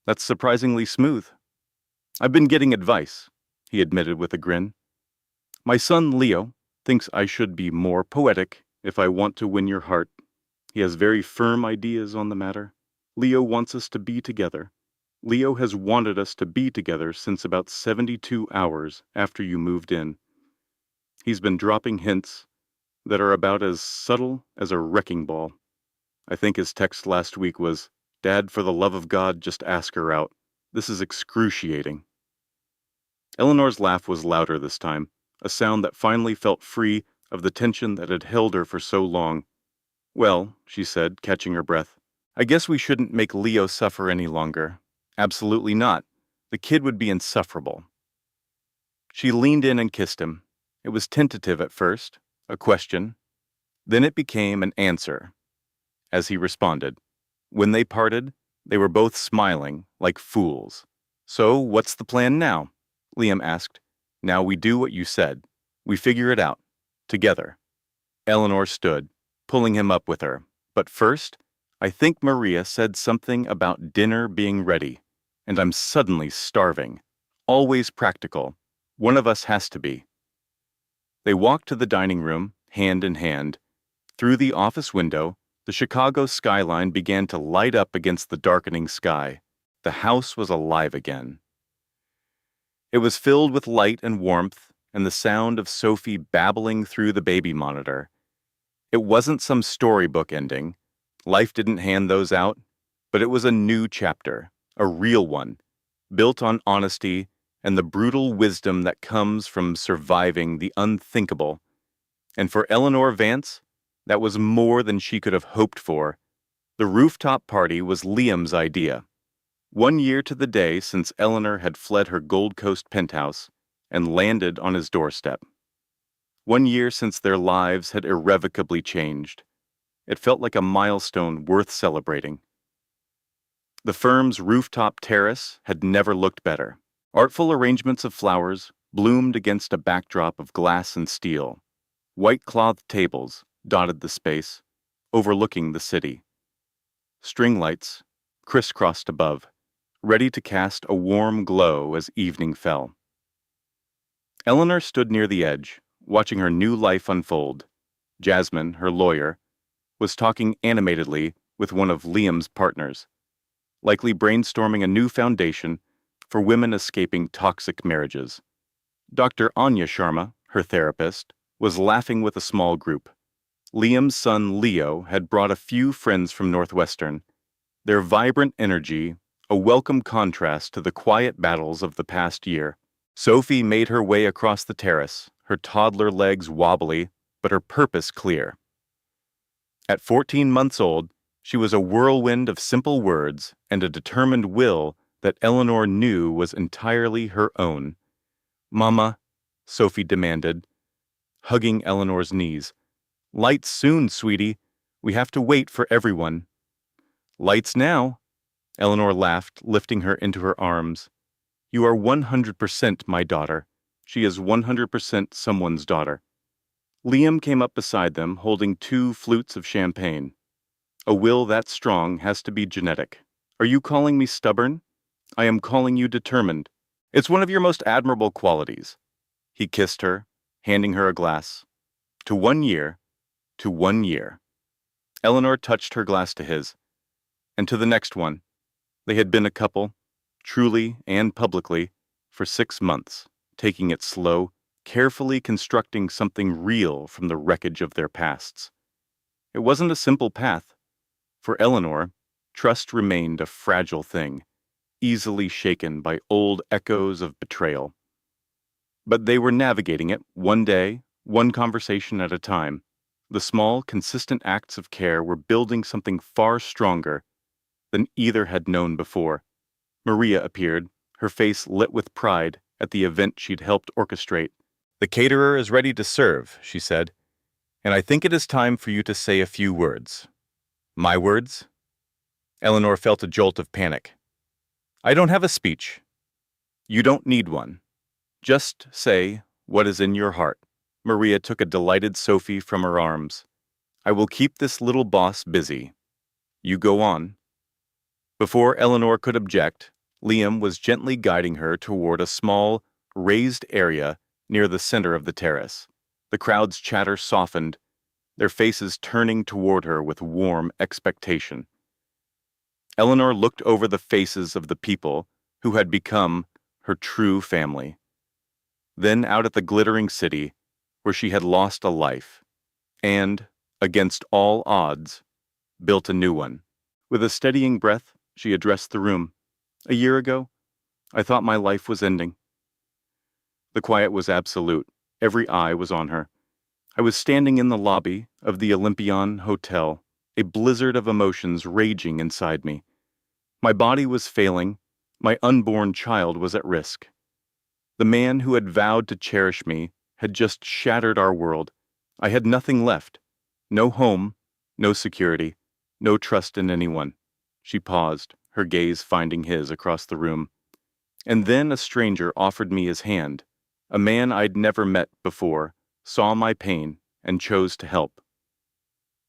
That's surprisingly smooth. I've been getting advice, he admitted with a grin. My son, Leo, thinks I should be more poetic if I want to win your heart. He has very firm ideas on the matter. Leo wants us to be together. Leo has wanted us to be together since about 72 hours after you moved in. He's been dropping hints that are about as subtle as a wrecking ball. I think his text last week was, Dad, for the love of God, just ask her out. This is excruciating. Eleanor's laugh was louder this time, a sound that finally felt free of the tension that had held her for so long. Well, she said, catching her breath, I guess we shouldn't make Leo suffer any longer. Absolutely not. The kid would be insufferable. She leaned in and kissed him. It was tentative at first, a question. Then it became an answer. As he responded. When they parted, they were both smiling, like fools. So, what's the plan now? Liam asked. Now we do what you said. We figure it out. Together. Eleanor stood, pulling him up with her. But first, I think Maria said something about dinner being ready. And I'm suddenly starving. Always practical. One of us has to be. They walked to the dining room, hand in hand. Through the office window, the Chicago skyline began to light up against the darkening sky. The house was alive again. It was filled with light and warmth, and the sound of Sophie babbling through the baby monitor. It wasn't some storybook ending. Life didn't hand those out, but it was a new chapter, a real one, built on honesty and the brutal wisdom that comes from surviving the unthinkable. And for Eleanor Vance, that was more than she could have hoped for. The rooftop party was Liam's idea. 1 year to the day since Eleanor had fled her Gold Coast penthouse and landed on his doorstep. 1 year since their lives had irrevocably changed. It felt like a milestone worth celebrating. The firm's rooftop terrace had never looked better. Artful arrangements of flowers bloomed against a backdrop of glass and steel. White-clothed tables dotted the space, overlooking the city. String lights crisscrossed above, ready to cast a warm glow as evening fell. Eleanor stood near the edge, watching her new life unfold. Jasmine, her lawyer, was talking animatedly with one of Liam's partners, likely brainstorming a new foundation for women escaping toxic marriages. Dr. Anya Sharma, her therapist, was laughing with a small group. Liam's son Leo had brought a few friends from Northwestern. Their vibrant energy, a welcome contrast to the quiet battles of the past year. Sophie made her way across the terrace, her toddler legs wobbly, but her purpose clear. At 14 months old, she was a whirlwind of simple words and a determined will that Eleanor knew was entirely her own. Mama, Sophie demanded, hugging Eleanor's knees. Lights soon, sweetie. We have to wait for everyone. Lights now, Eleanor laughed, lifting her into her arms. You are 100% my daughter. She is 100% someone's daughter. Liam came up beside them, holding 2 flutes of champagne. A will that strong has to be genetic. Are you calling me stubborn? I am calling you determined. It's one of your most admirable qualities. He kissed her, handing her a glass. To 1 year, to 1 year. Eleanor touched her glass to his. And to the next one. They had been a couple, truly and publicly, for 6 months, taking it slow, carefully constructing something real from the wreckage of their pasts. It wasn't a simple path. For Eleanor, trust remained a fragile thing, easily shaken by old echoes of betrayal. But they were navigating it one day, one conversation at a time. The small, consistent acts of care were building something far stronger than either had known before. Maria appeared, her face lit with pride at the event she'd helped orchestrate. "The caterer is ready to serve," she said, "and I think it is time for you to say a few words." "My words?" Eleanor felt a jolt of panic. "I don't have a speech." "You don't need one. Just say what is in your heart." Maria took a delighted Sophie from her arms. "I will keep this little boss busy. You go on." Before Eleanor could object, Liam was gently guiding her toward a small, raised area near the center of the terrace. The crowd's chatter softened, their faces turning toward her with warm expectation. Eleanor looked over the faces of the people who had become her true family. Then out at the glittering city, where she had lost a life, and, against all odds, built a new one. With a steadying breath, she addressed the room. "A year ago, I thought my life was ending." The quiet was absolute. Every eye was on her. "I was standing in the lobby of the Olympian Hotel, a blizzard of emotions raging inside me. My body was failing. My unborn child was at risk. The man who had vowed to cherish me had just shattered our world. I had nothing left. No home, no security, no trust in anyone." She paused, her gaze finding his across the room. "And then a stranger offered me his hand. A man I'd never met before, saw my pain, and chose to help.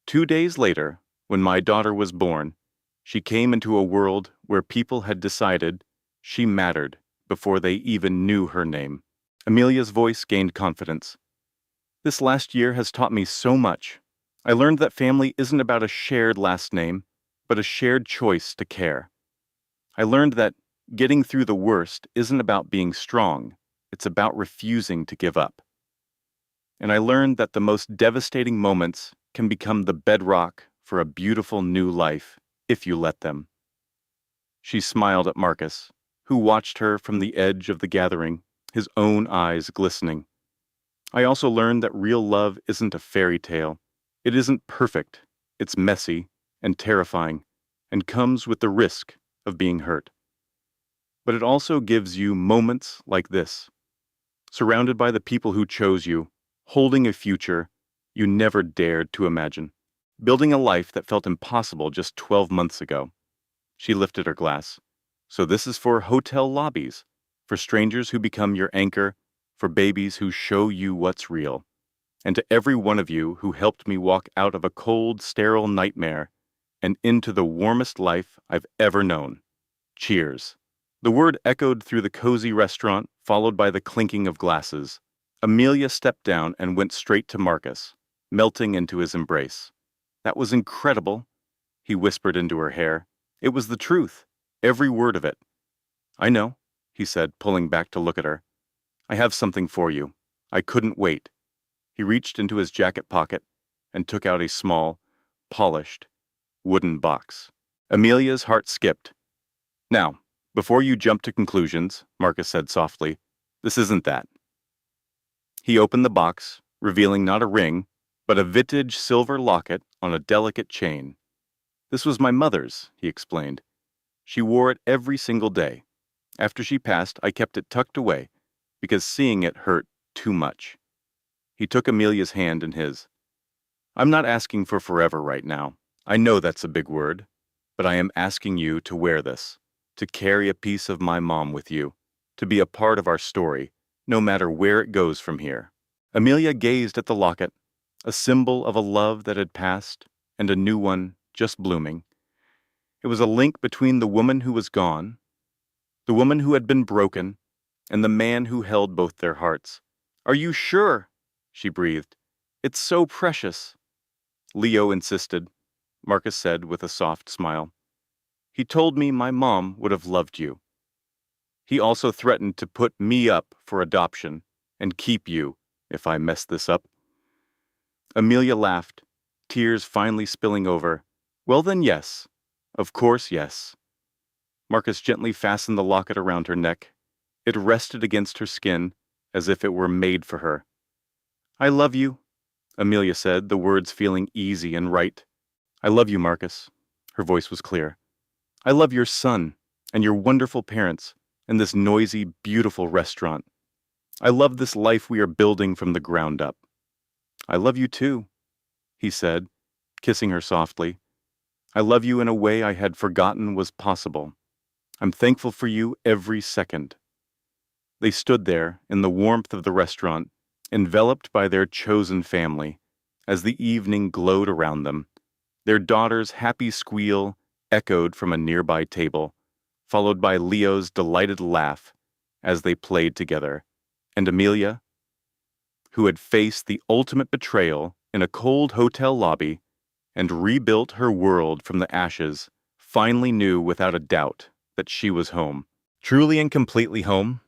2 days later, when my daughter was born, she came into a world where people had decided she mattered before they even knew her name." Amelia's voice gained confidence. "This last year has taught me so much. I learned that family isn't about a shared last name, but a shared choice to care. I learned that getting through the worst isn't about being strong, it's about refusing to give up. And I learned that the most devastating moments can become the bedrock for a beautiful new life, if you let them." She smiled at Marcus, who watched her from the edge of the gathering, his own eyes glistening. "I also learned that real love isn't a fairy tale. It isn't perfect, it's messy and terrifying, and comes with the risk of being hurt. But it also gives you moments like this, surrounded by the people who chose you, holding a future you never dared to imagine, building a life that felt impossible just 12 months ago." She lifted her glass. "So this is for hotel lobbies, for strangers who become your anchor, for babies who show you what's real, and to every one of you who helped me walk out of a cold, sterile nightmare and into the warmest life I've ever known. Cheers." The word echoed through the cozy restaurant, followed by the clinking of glasses. Amelia stepped down and went straight to Marcus, melting into his embrace. "That was incredible," he whispered into her hair. "It was the truth, every word of it." "I know," he said, pulling back to look at her. "I have something for you. I couldn't wait." He reached into his jacket pocket and took out a small, polished, wooden box. Amelia's heart skipped. "Now, before you jump to conclusions," Marcus said softly, "this isn't that." He opened the box, revealing not a ring, but a vintage silver locket on a delicate chain. "This was my mother's," he explained. "She wore it every single day. After she passed, I kept it tucked away, because seeing it hurt too much." He took Amelia's hand in his. "I'm not asking for forever right now. I know that's a big word, but I am asking you to wear this, to carry a piece of my mom with you, to be a part of our story, no matter where it goes from here." Amelia gazed at the locket, a symbol of a love that had passed and a new one just blooming. It was a link between the woman who was gone, the woman who had been broken, and the man who held both their hearts. "Are you sure?" she breathed. "It's so precious." Leo insisted, Marcus said with a soft smile. "He told me my mom would have loved you. He also threatened to put me up for adoption and keep you if I mess this up." Amelia laughed, tears finally spilling over. "Well then, yes. Of course, yes." Marcus gently fastened the locket around her neck. It rested against her skin, as if it were made for her. "I love you," Amelia said, the words feeling easy and right. "I love you, Marcus." Her voice was clear. "I love your son and your wonderful parents and this noisy, beautiful restaurant. I love this life we are building from the ground up." "I love you too," he said, kissing her softly. "I love you in a way I had forgotten was possible. I'm thankful for you every second." They stood there in the warmth of the restaurant, enveloped by their chosen family, as the evening glowed around them. Their daughter's happy squeal echoed from a nearby table, followed by Leo's delighted laugh as they played together. And Amelia, who had faced the ultimate betrayal in a cold hotel lobby and rebuilt her world from the ashes, finally knew without a doubt that she was home. Truly and completely home,